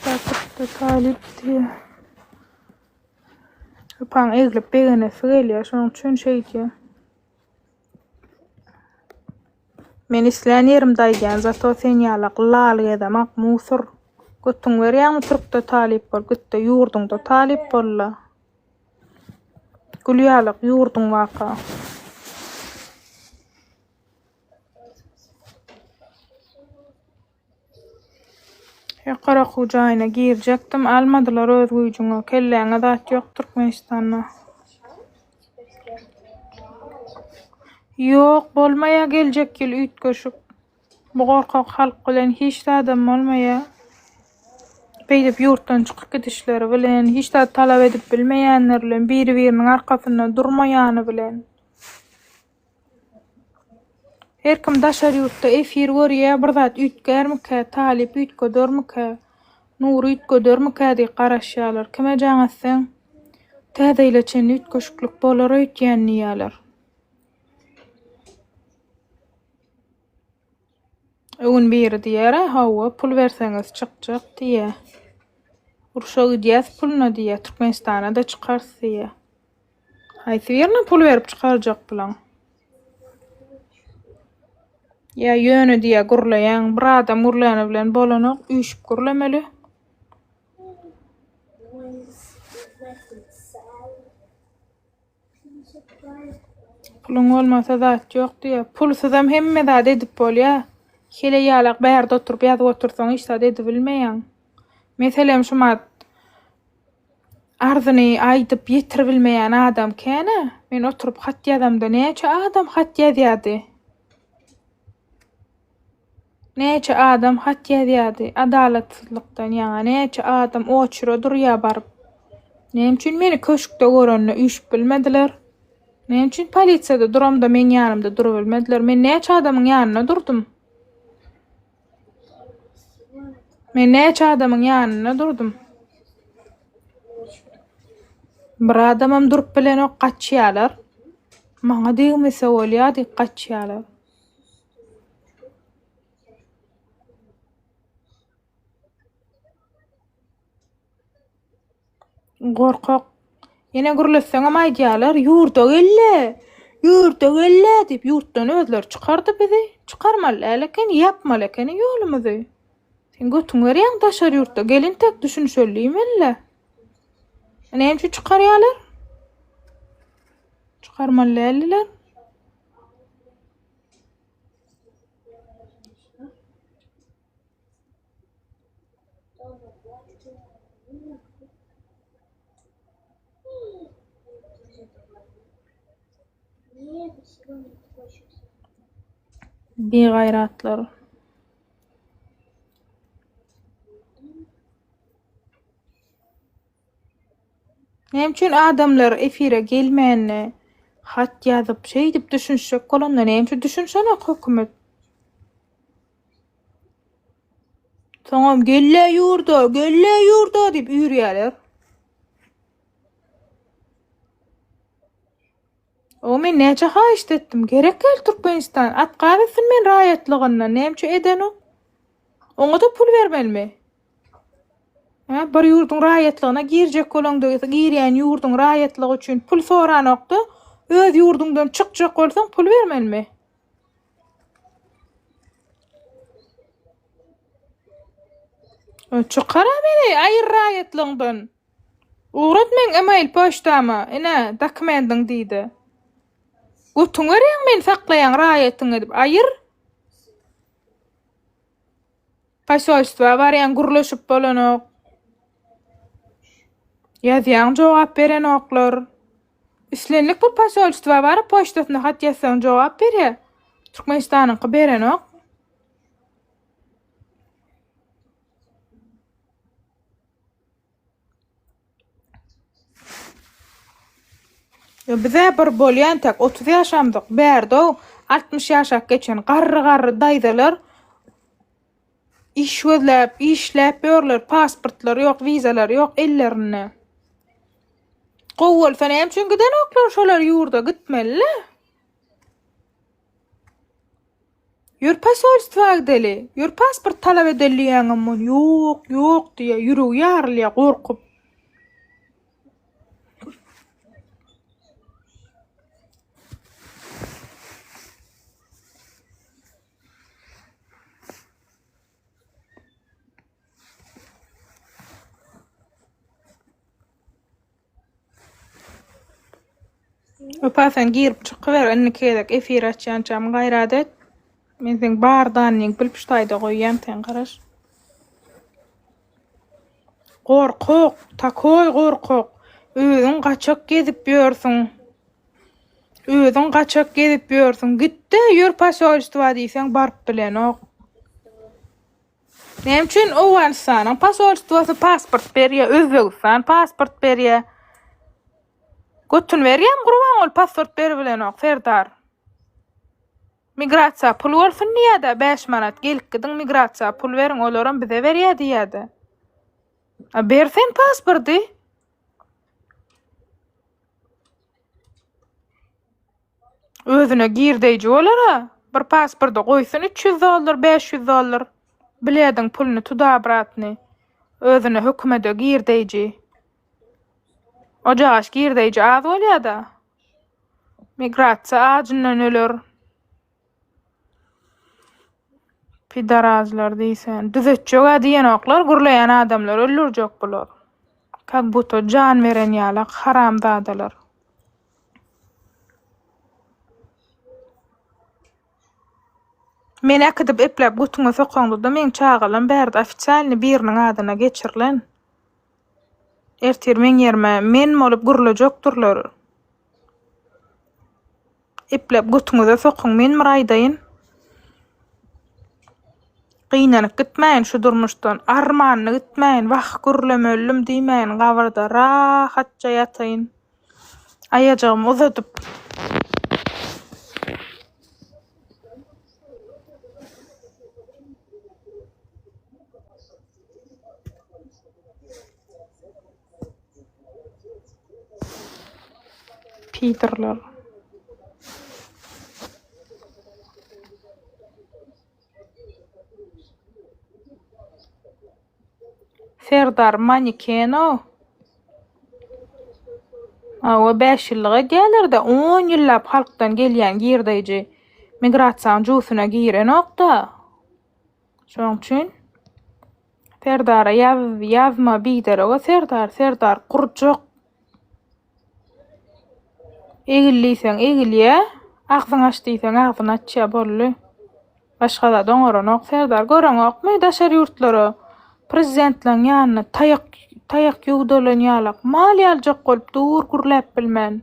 [SPEAKER 8] Tatlı talip diye. Pan eglip begene söylüyor. Şunun için şey diyor. Men isleyen yerimdaygen zato sen yalak lal edemek musur. Götün verýän Türkde talip bol, götte yurdunda talip bolla. Gülýalyk yurdun waka. Qara hujaýyna girjekdim, almadylar öz güýjüňe. Kelläňe zat ýok Türkmenistanda. Ýok, bolmaýa geljek ýyl üýtgeşik. Bu gorkak halk bilen hiç de adam bolmaýa. Beýdip ýurtdan çykyp gidişleri bilen, hiç de talap edip bilmeýänler bilen, biri-biriniň arkasynda durmaýany bilen. Her kim daşar ýurtda efir görýär, bir zat üýtgermike, talip üýtgedörmike, nur üýtgedörmike diýip garaşýarlar. Kime jaňatsaň, täze çen üýtgeşiklik bolar öýtýänýärler. Öňün biri diýär, "Hawa pul berseňiz çykjak" diýär. Urşa gidiýäs pulna diýär, Türkmenistana da çykarsy diýär. Haýsy ýerine pul berip çykarjak bilen. Ya ýöne diýär gurlaýan, bir adam gurlany bilen bolanok üýşüp gurlamaly. Pulun bolmasa zat ýok diýär. Pulsuz hem hemme zat edip bolýar. Hele ýalak bärde oturup ýazyp otursaň hiç zat edip bilmeýän. Meselem şuma arzyny aýdyp ýetir bilmeýän adam kene, men oturup hat ýazamda näçe adam hat ýazýardy. Näçe adam hat ýazýardy. Adalatsızlykdan ýa näçe adam oçura durýar baryp. Näme üçin meni köşkde görenler üýşüp bilmediler? Näme üçin polisiýada duramda men ýanymda durup bilmediler? Men näçe adamyň ýanyna durdum? Men näçe adamyň ýanyna durdum? Bir adamam durup bilen ok gaçýarlar. Maňa diýmese bolýar diýip gaçýarlar. Gorkak. Yine gurulsaňam aýdýarlar, "Ýurda gelle, ýurda gelle" diýip ýurtdan özleri çykardy bizi. Çykarmaly eken, ýapmaly eken ýolumuzy. Sen götüň berýän daşar ýurtda gelin tek düşünşelliýmelle. Näme üçin çykarýarlar? Çykarmaly elliler. Begayratlar. Näme üçin adamlar efire gelmänni hat ýazyp şey diýip düşünşek bolanda näme üçin düşünşene hökümet? Tamam gelle ýurda diýip ýürýärler. O men näçe haýyş etdim. Gerek gel Türkmenistan. Atgaýsyn men raýatlygyna näme eden o? Oňa da pul bermelmi? Bir ýurdun raýatlygyna girjek bolanda, girýän ýurdun raýatlygy üçin pul soranokda, öz ýurdundan çykjak bolsaň pul bermelmi? Çykara meni aýyr raýatlygyňdan. Uğrat men email poçtama, ene dokumentin diýdi. Götüň berýän men saklaýan raýatyňy diýip aýyr. Paşolstva barýan gurlaşyp bolanok. Ýazýan jogap beren oklar. Islenlik bu paşolstva bar, poçtasyna hat ýazsaň jogap berýär. Türkmenistanyň beren ok. Bize bir bolýan tek 30 ýaşamdyk bärde 60 ýaşak geçen garry daýdalar iş işläp berler, pasportlar ýok, vizalar ýok ellerine. Gowul fenem üçin giden oklar şolar ýurda gitmeli. Yur pasolstwa gideli. Yur pasport talap edeliýäňem ýok diýe ýüregi ýarylýar gorkup. Öpasan girip çıkıver enne kedek efir açýançam gaýrat et. Men sen bardan bilip şuýda goýýam sen garaş. Gorkok, takoy gorkok. Özüň gaçak gezip ýörsiň. Özüň gaçak gezip ýörsiň. Gitdi ýür pasolstwa diýsen barp bilen ok. Näme üçin Owensanyň pasolstwasy pasport berýär, Özbegistan pasport berýär. Götün berýär, gurban ol pasport berbilen ok Ferdar. Migrasiýa pul bolsun diýär-de 5 manat gelip gidin migrasiýa pul beriň olaram bize berýär diýär-de. A bersen pasporty. Özüne girdeýji bolara. Bir pasporty goýsun $300, $500. Biledin pulny tuda bratny. Özüne hökümete girdeýji. Ojaş girdeýji az bolýar-da. Migrasiýa ajyndan öler. Pidarazlar diýsen, düzetçega diýen oklar gurlayan adamlar öldürjek bolar. Kak buto can veren ýalak haramzadalar. Men akdyp eplep gutuňa sokaňda men çagalan bärde ofitsialny biriniň adyna geçirilen. Ertir men ýerime men bolup gurulajokdurlar. Eplep gutuňa sokaň men miraýdaýyn. Gynanyp gitmäň şu durmuşdan, armanyny gitmäň, wagt gürlemöllüm diýmäň, gabarda rahatça ýataýyn. Aýajagym uzatyp Peterler. Ferdar Manikeno. Awa 5 ýyllyga gelir-de 10 ýyllap halkdan gelýän girdeýji migrasiýa jusyna giren okda. Şoň üçin Ferdara ýazma biderege Serdar gurjak. Egilliýsen egilýä, agzyň açdyýsan agzyň açýa bolly. Başga da doňoran ok Serdar göreň okmy daşary ýurtlara. Prezidentlaryň ýanyna taýak ýugdalan ýalak mal ýaljak bolup dur gurlap bilmän.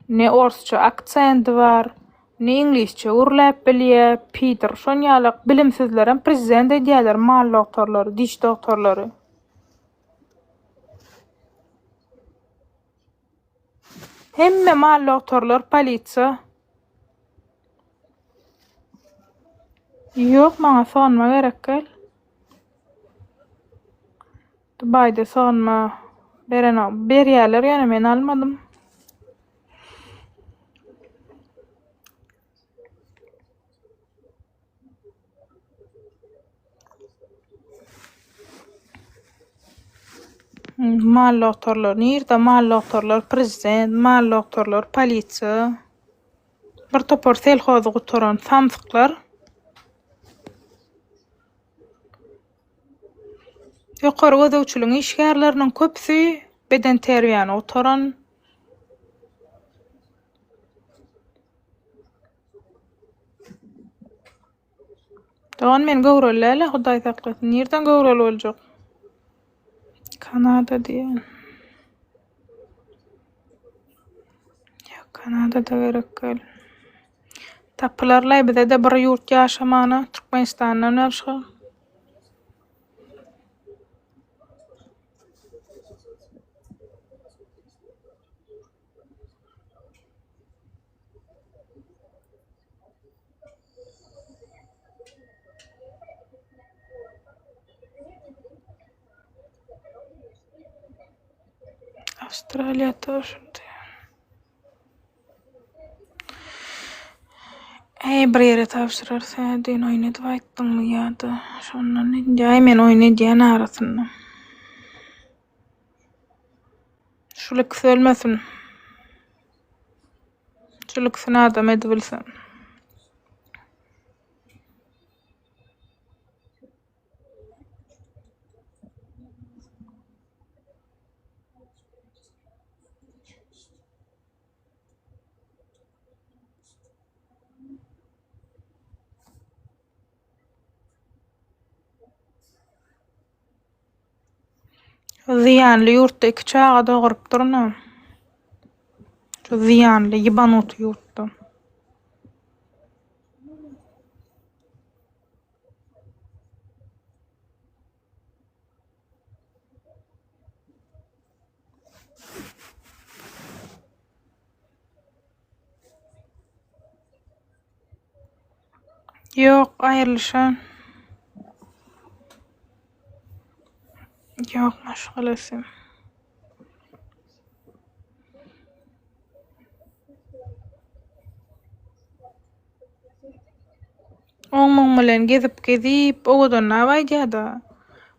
[SPEAKER 8] Ne orsça aksenty bar, ne inglişçe gurlap bilýär. Peter şon ýalak bilimsizlerem prezident edýärler, mal doktorlary, diş doktorlary. Hemme mal doktorlar, polisiýa. Ýok, maňa sonma gerek gel. Dubayda sonma berýärler ýöne men almadym. Mal doktorlar, nirde mal doktorlar, prezident, mal doktorlar, polisiýa. Bir topar selhozy guturan samsyklar. Ýokary gözegçiligiň işgärleriniň köpüsi beden terbiýany otaran. Dogan men gowralala Hudaý saklasyn. Nerden gowral boljak? Kanada diýen. Ýok, Kanadada gerek gel. Tapylarlar bize de bir ýurt ýaşamana Türkmenistandan başga. Avustraliýada şunday. Bir yere tapşırarsa dün oynadıp aytdyňmy ýa-da şondan indi men oynadýan arasynda. Şulyk sölmesin. Şulyk adam edebilsin. Ziyanly ýurtda iki çaga dogurup durna. Şu ziyanly ýybanut ýurtda. Ýok, aýrlyşan. Ýok, maşgalasy. Oňmaň bilen gezip ogadan nabaýjada.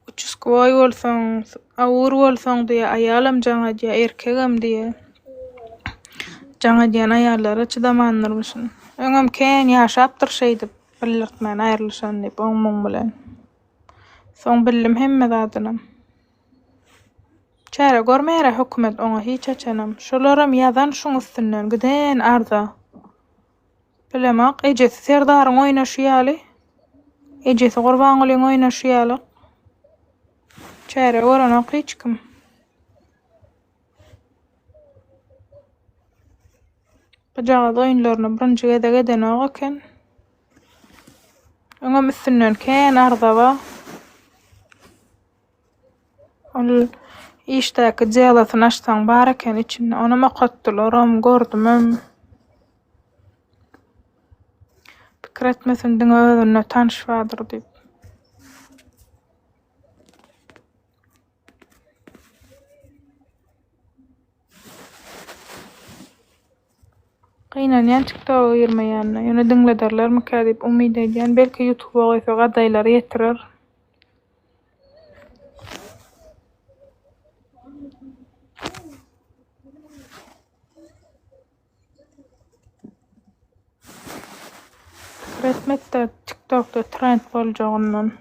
[SPEAKER 8] Uçuskoý bolsaň, awur bolsaň diýe aýalam jaňa diýe erkegem diýe. Jaňa diýen aýallara çydamandyrmyşyn. Öňem kän ýaşapdyr şey dip bildirtmän aýrlyşan diýip oňmaň bilen. Soň bildim hemme zadynam. Çäre görmeýär hökümet oňa hiç açanam. Şolaram ýazan şuň üstünden giden arda. Bilemek, ejesi serdaryň oýnaşýaly. Ejesi Gurban Gulyň oýnaşýaly. Çäre görenok hiç kim. Bajagada oýunlaryny birinji geden eken. Öňem üstünden kän arda ba. Ol işdäki jalasyny açsaň bar eken içinde onama katdylaram, gördümem. Pikir etmesin diňe özüne tanışwadyr diýip. Gynanýan TikTok'a girmeýänine, ýöne diňlederlermi kä diýip umyt edýän, belki YouTube'a goýsa gadaýlary ýetirer. Resmetde TikTok'da trend boljagyndan.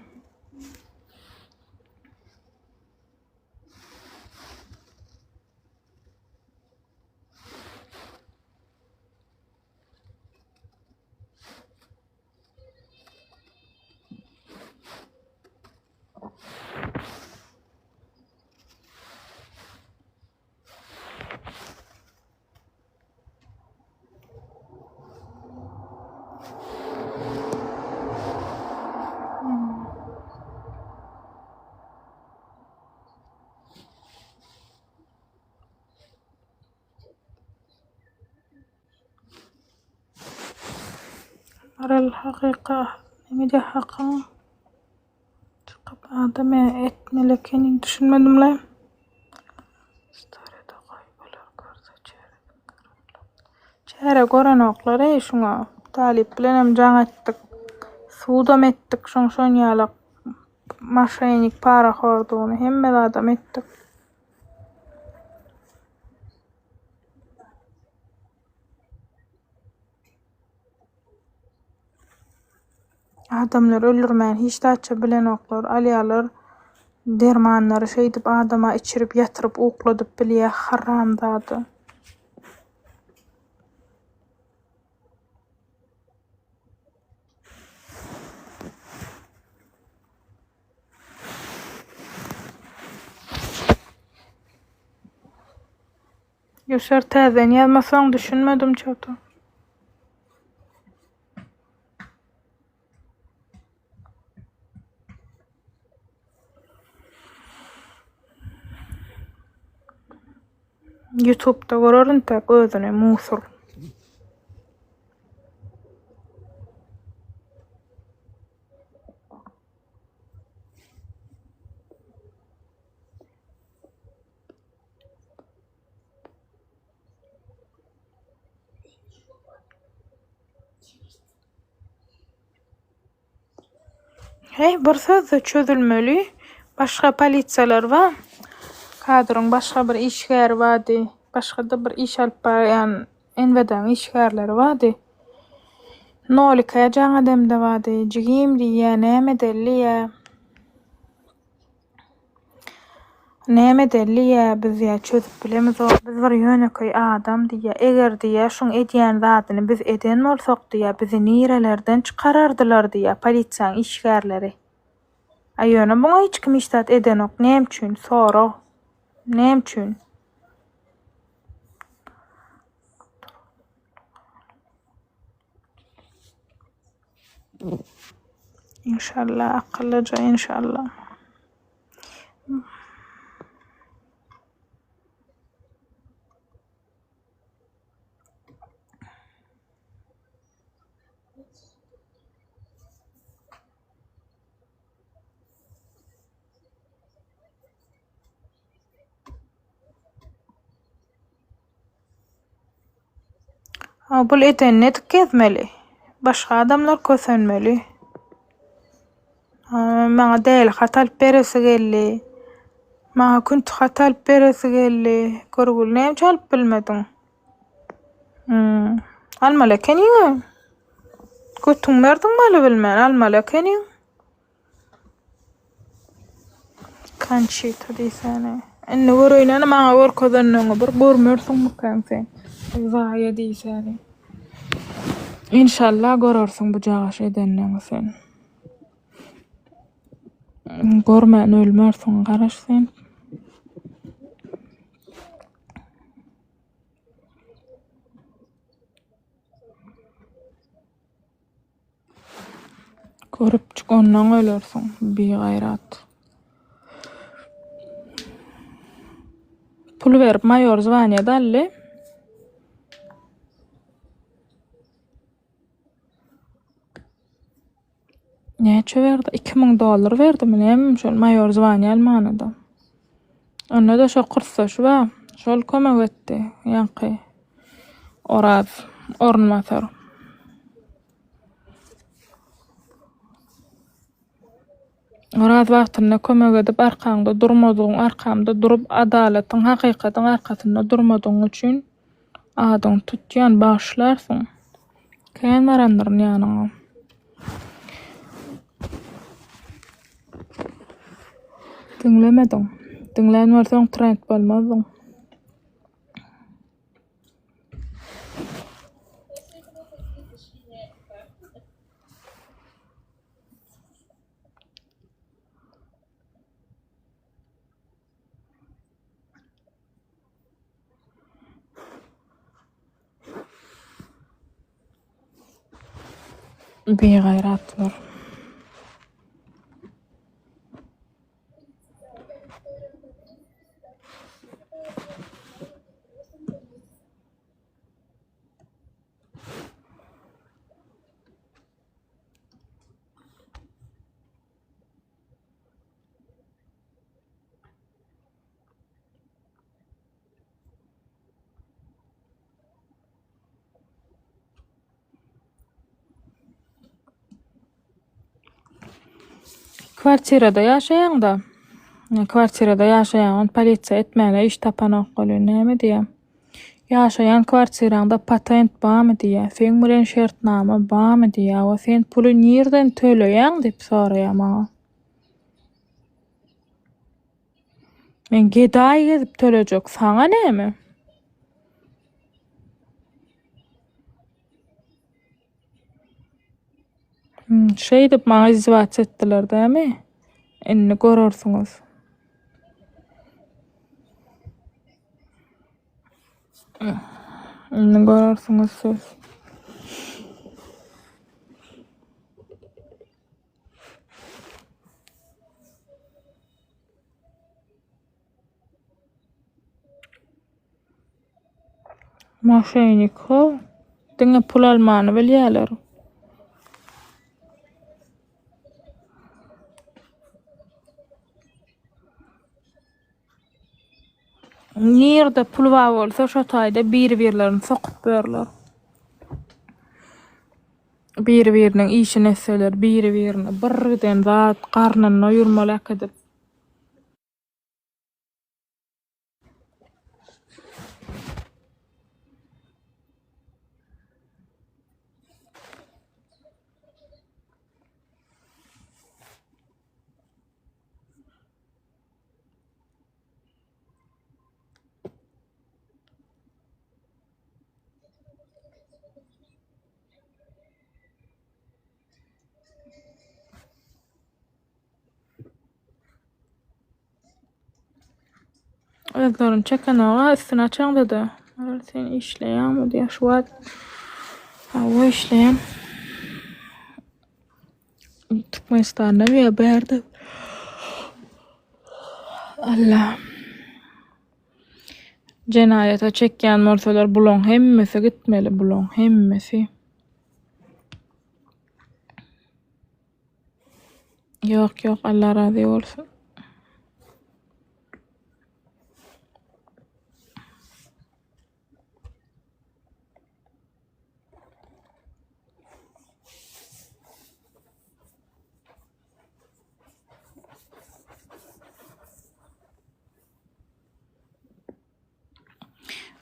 [SPEAKER 8] Aral hakyka nimede hakyň çykyp adam etmelekeni düşünmedimle. Story'da goýular görse çäre görenoklar şuňa talip bilenem jaň etdik. Suwdam etdik şoň ýaly maşenik para hordugyny hemme adam etdik. Adamlar ölürmän hiç daça bilenoklar, alýalar dermanlary şey dip adama içirip ýatyryp ukladyp bilýär haram zady. Ýoşar täzen ýazmasaň düşünmedim çato. YouTube'da görürün tek özüne musur. Hey, bir sözde çözülmeli. Başka politsiyalar var. Kadrın başka bir işgär vardı. Başka da bir iş alıp barayan enveden işgärleri vardı. Nolikaya can adam da vardı. Jigim diye, näme delliye. Näme delliye biz ya çözüp bilemiz o. Biz bir yöneköy adam diye. Eger diye şun edýän zatyny biz eden bolsak diye bizi nirelerden çıkarardylar diye politsiýanyň işgärleri. Aýöne buňa hiç kim iştat eden ok. Näme üçin? Sora. Näme üçin? İnşallah akıllıca inşallah. Bul etenine kezmeli. Başga adamlar kösenmeli. Maňa däl hatalyp beresi geldi. Maňa kunt hatalyp beresi geldi. Görgül näme çalyp bilmediň? Almala keniň? Götüň berdiň maly bilmän almala keniň? Kançyta diýsene. Enne görüýän maňa görkezenden bir görmersiň mükän sen. Zaýa diýsene. İnşallah görersiň bu jagaş edenden sen. Görmän ölmersiň garaş sen. Görüp çykandan ölersiň begaýrat. Pul berip mayor zwanya dally. Näçe berdi? $2000 berdimi? Näme şol mayor zwanya almanada. Onda da şo qırsaş ba. Şol kömek etdi. Ýanky. Oraz ornmatar. Oraz wagtyna kömek edip arkamda durmadyň, arkamda durup adalatyň, hakykatyň arkasynda durmadyň üçin adyň tutýan başlarsyň. Kän barandyryň ýanyňa. Dinlemediň. Dinlenmersiň trend bolmadyň. Begaýratlar. Kwartirada ýaşaýanda. Kwartirada ýaşaýan polisiýa etmäle iş tapanak bolan näme diýär? Ýaşaýan kwartiraňda patent barmy diýär? Sen bilen şertnama barmy diýär? O sen puly nirden töleýäň diýip soraýar maňa. Men gedaý gezip tölejek saňa näme? Şey dip maňa izbat etdiler dämi? Enne görersiňiz. Enne görersiňiz söz. Maşenik ho. Diňe pul almany bilýärler. Nirde pul var bolsa şo taýda bir-birlerini sokup berler.
[SPEAKER 1] biri-biriniň işini etseler, biri-birini birden zat garnyna ýurmalak edip özlerini çeken oğa üstüne açan dedi. Sen işleyen mi diye şu an. O işleyen. Türkmenistan'da bir haberdi. Allah. Cenayete çekýän morsalar bulan hemmesi gitmeli, bulan hemmesi. Yok, Allah razı olsun.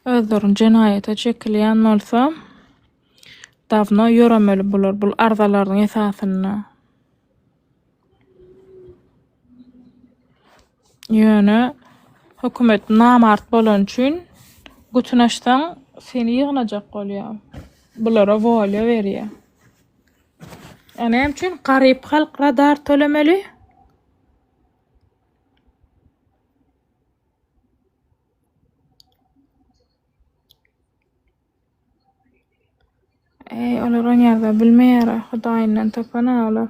[SPEAKER 1] Özlerin cenayete çekilýän bolsa dawno ýöremeli bular bul arzalaryň esasyna. Ýöne hökümet namart bolan üçin gütünaşdan seni ýygnajak bolýar. Bulara wolya berýär. Anem üçin garyp halk radar tölemeli. Olar o ýerde bilmeýär, Hudaýyndan tapana olar.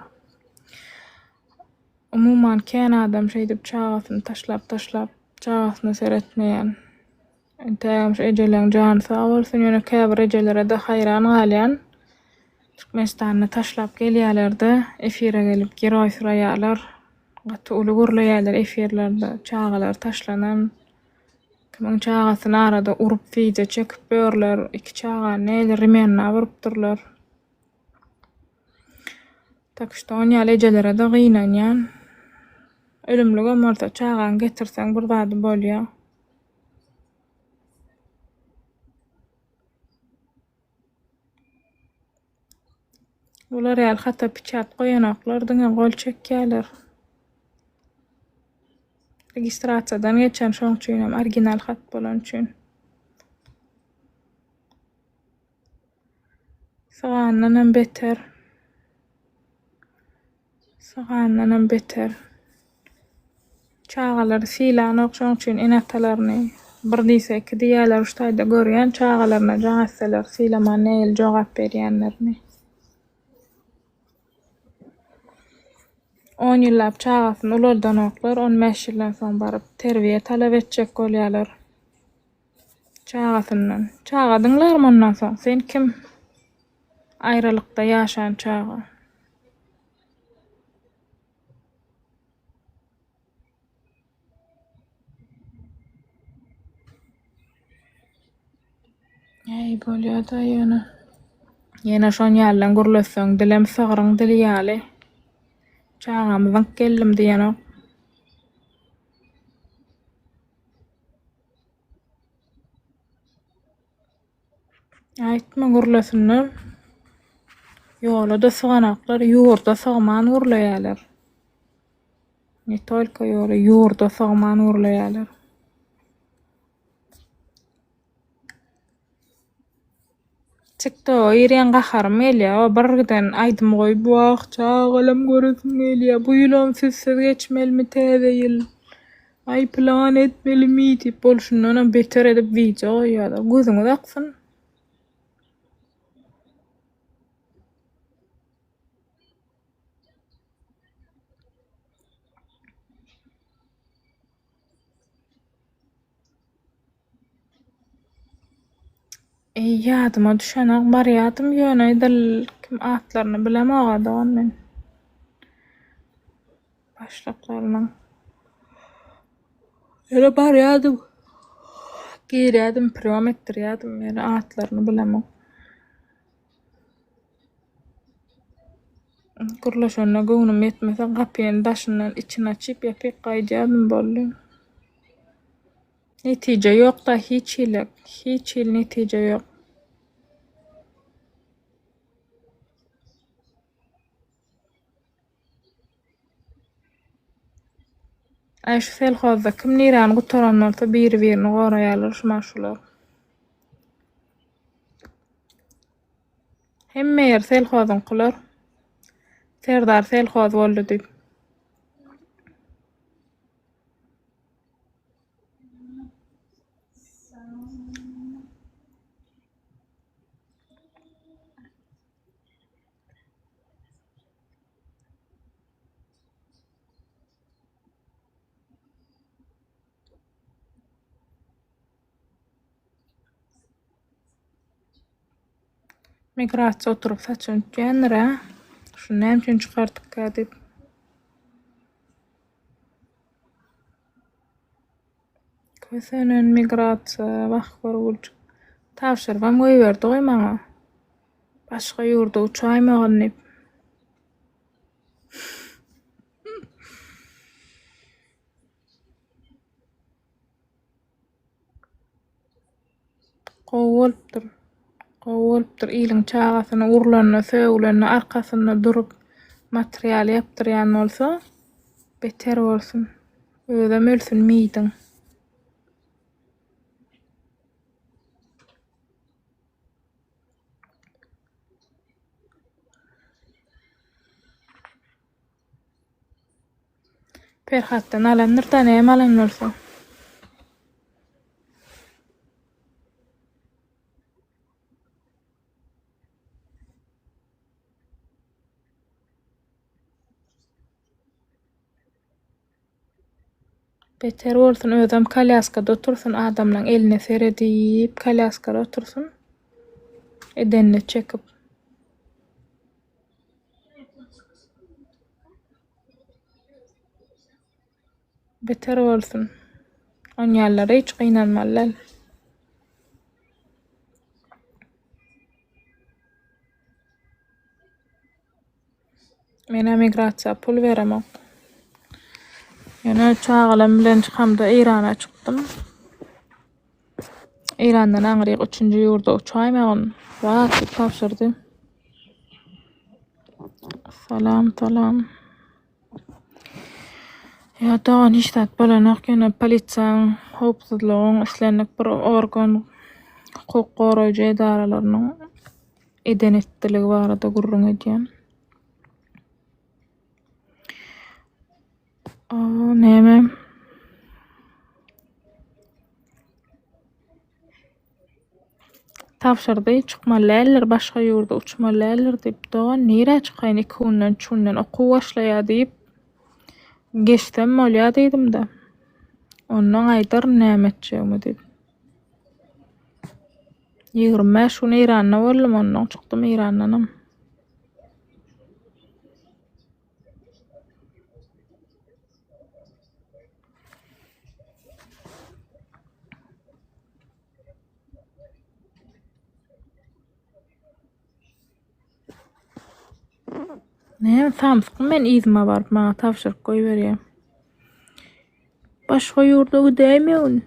[SPEAKER 1] Umuman kän adam şey dip çağasyny taşlap çağasyny seretmeýän. Entäm ejeleň jany sag bolsun, ýöne käbir ejelere de haýran galýan. Türkmenistanyny taşlap gelýärler-de, efire gelip giroý süraýarlar. Gaty uly gürleýärler efirlerde, çağalar taşlanan. Kimin çağasyny arada urup video çekip börler, iki çağa näle rimenna urup Takşda on ýaly ejelere de gynanýan. Ölümlige morsa çağan getirsen bir zady bolýar. Bular ýaly hatta piçat goýanaklar diňe gol çekýärler. Registrasiýadan geçen şoň üçin hem original hat bolan üçin. Sağandan hem beter. Çağalar silan okşoň üçin enatalaryny bir diýse iki diýerler uştaýda görýän çağalaryna jaňatsalar silama näil jogap berýänlerini. 10 ýyllap çağasyny ulardan oklar, 15 ýyldan soň baryp terbiýe talap etjek bolýarlar. Çağasyndan. Çağadyňlarmy ondan soň? Sen kim? Aýrylykda ýaşan çağa. Bolýar da ýöne. Ýene şoň ýalan gürleseň dilem sygyryň dili ýaly. Çağamyzyň kellim diýenok. Aýtma gürlesinler. Ýolada syganaklar, ýurda sygman gürleýärler. Ne tolka ýola ýurda sygman gürleýärler. Çıktı o ýerden gaharym gelýär, o birden aýdym goýup waq çağalam göresim gelýär. Bu ýylam sizsiz geçmelimi täze ýyl. Ay plan etmelimi diýip bolşundan beter edip video goýýarlar. Gözüňiz aksyn. Ýadyma düşenek barýardym ýöne edil kim atlaryny bilemok da men. Başlaklarynyň. Ýöne barýardym. Girýärdim, program etdirýärdim, ýöne atlaryny bilemok.
[SPEAKER 8] Gürleşende göwnüm etmese gapyny daşyndan içine açyp ýapyk gaýdýadym boldy. Netije ýok da hiç hil netije ýok. Ay şu selhozda kim niran gutaran bolsa biri-birini goraýarlar şu maşular. Hemme ýer selhozyň kular. Serdar selhoz boldy diýip. Migrasiýa oturup saçyn ütýändir ha. Şu näme üçin çykardyk ka diýip. Kösenen migrasiýa wagt görgüldük. Tapşyrgam goýberdi goý maňa. Başga ýurda uçaýmagan diýip. Gowulypdyr iliň çagasyna urlanyna, söwülene, arkasyna durup material ýapdyrýan bolsa beter bolsun. Özem ölsün miýdiň. Ferhatdan alandyr da näme alan bolsa. Beter bolsun özem kolyaskada otursun, adamlaň eline seredip kolyaskada otursun. Edenini çekip. Beter bolsun. Onýallara hiç gynanmalylar. Men emigrasiýa pul beremok. Ýöne çagalam bilen çykamda Irana çykdym. Irandan aňryk 3-nji ýurda uçaýmagyn wagt tapşyrdy. Salam. Ýa-da hiçdat bolanok ýöne polisiýaň, howpsuzlygyň işlendik bir organ, hukuk goraýjy edaralarynyň edenetdiligi barada gurrun edýän. Näme? Tapşyrdy, çykmalylar, başga ýurda uçmalylar diýip. Dogan nire çykaýyn 2 günden, 3 günden okuw başlaýar diýip geçsem bolýar diýdim de. Ondan aýdyr näme etjegimi diýip. 25 gün Iranda boldum, ondan çykdym Irandanam. Näme samsyk men izime baryp maňa tapşyryk goýberýär. Başga ýurda gidäýmegin.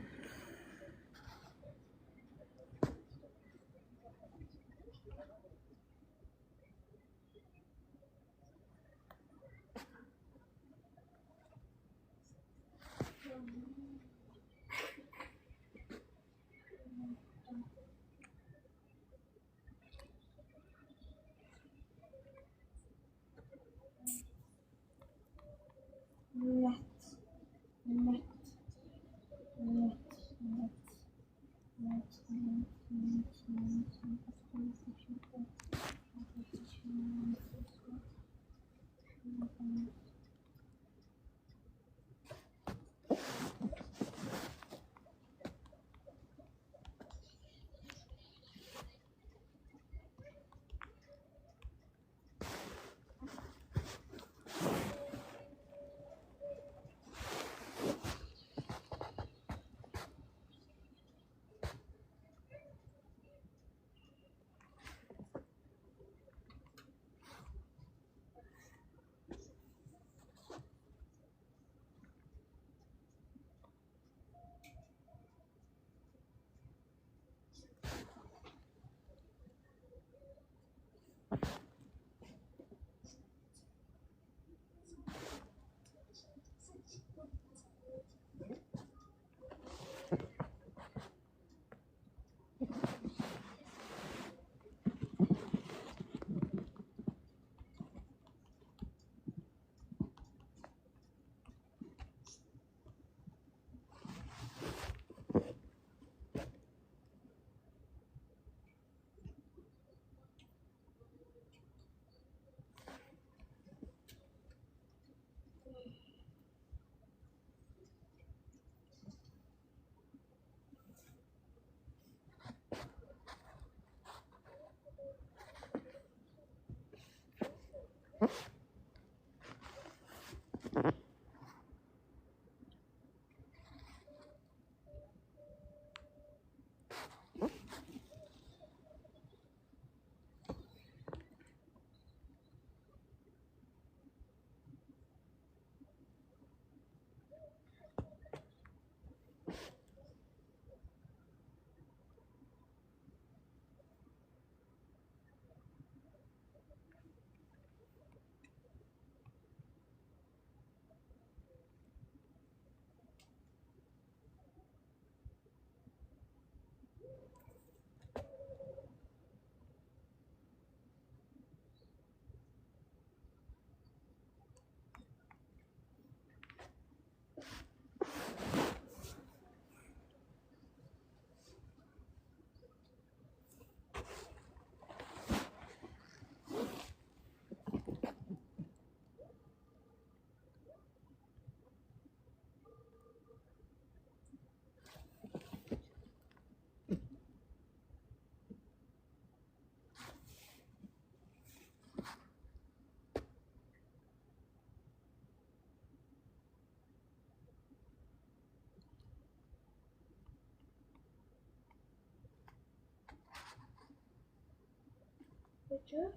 [SPEAKER 5] Peki.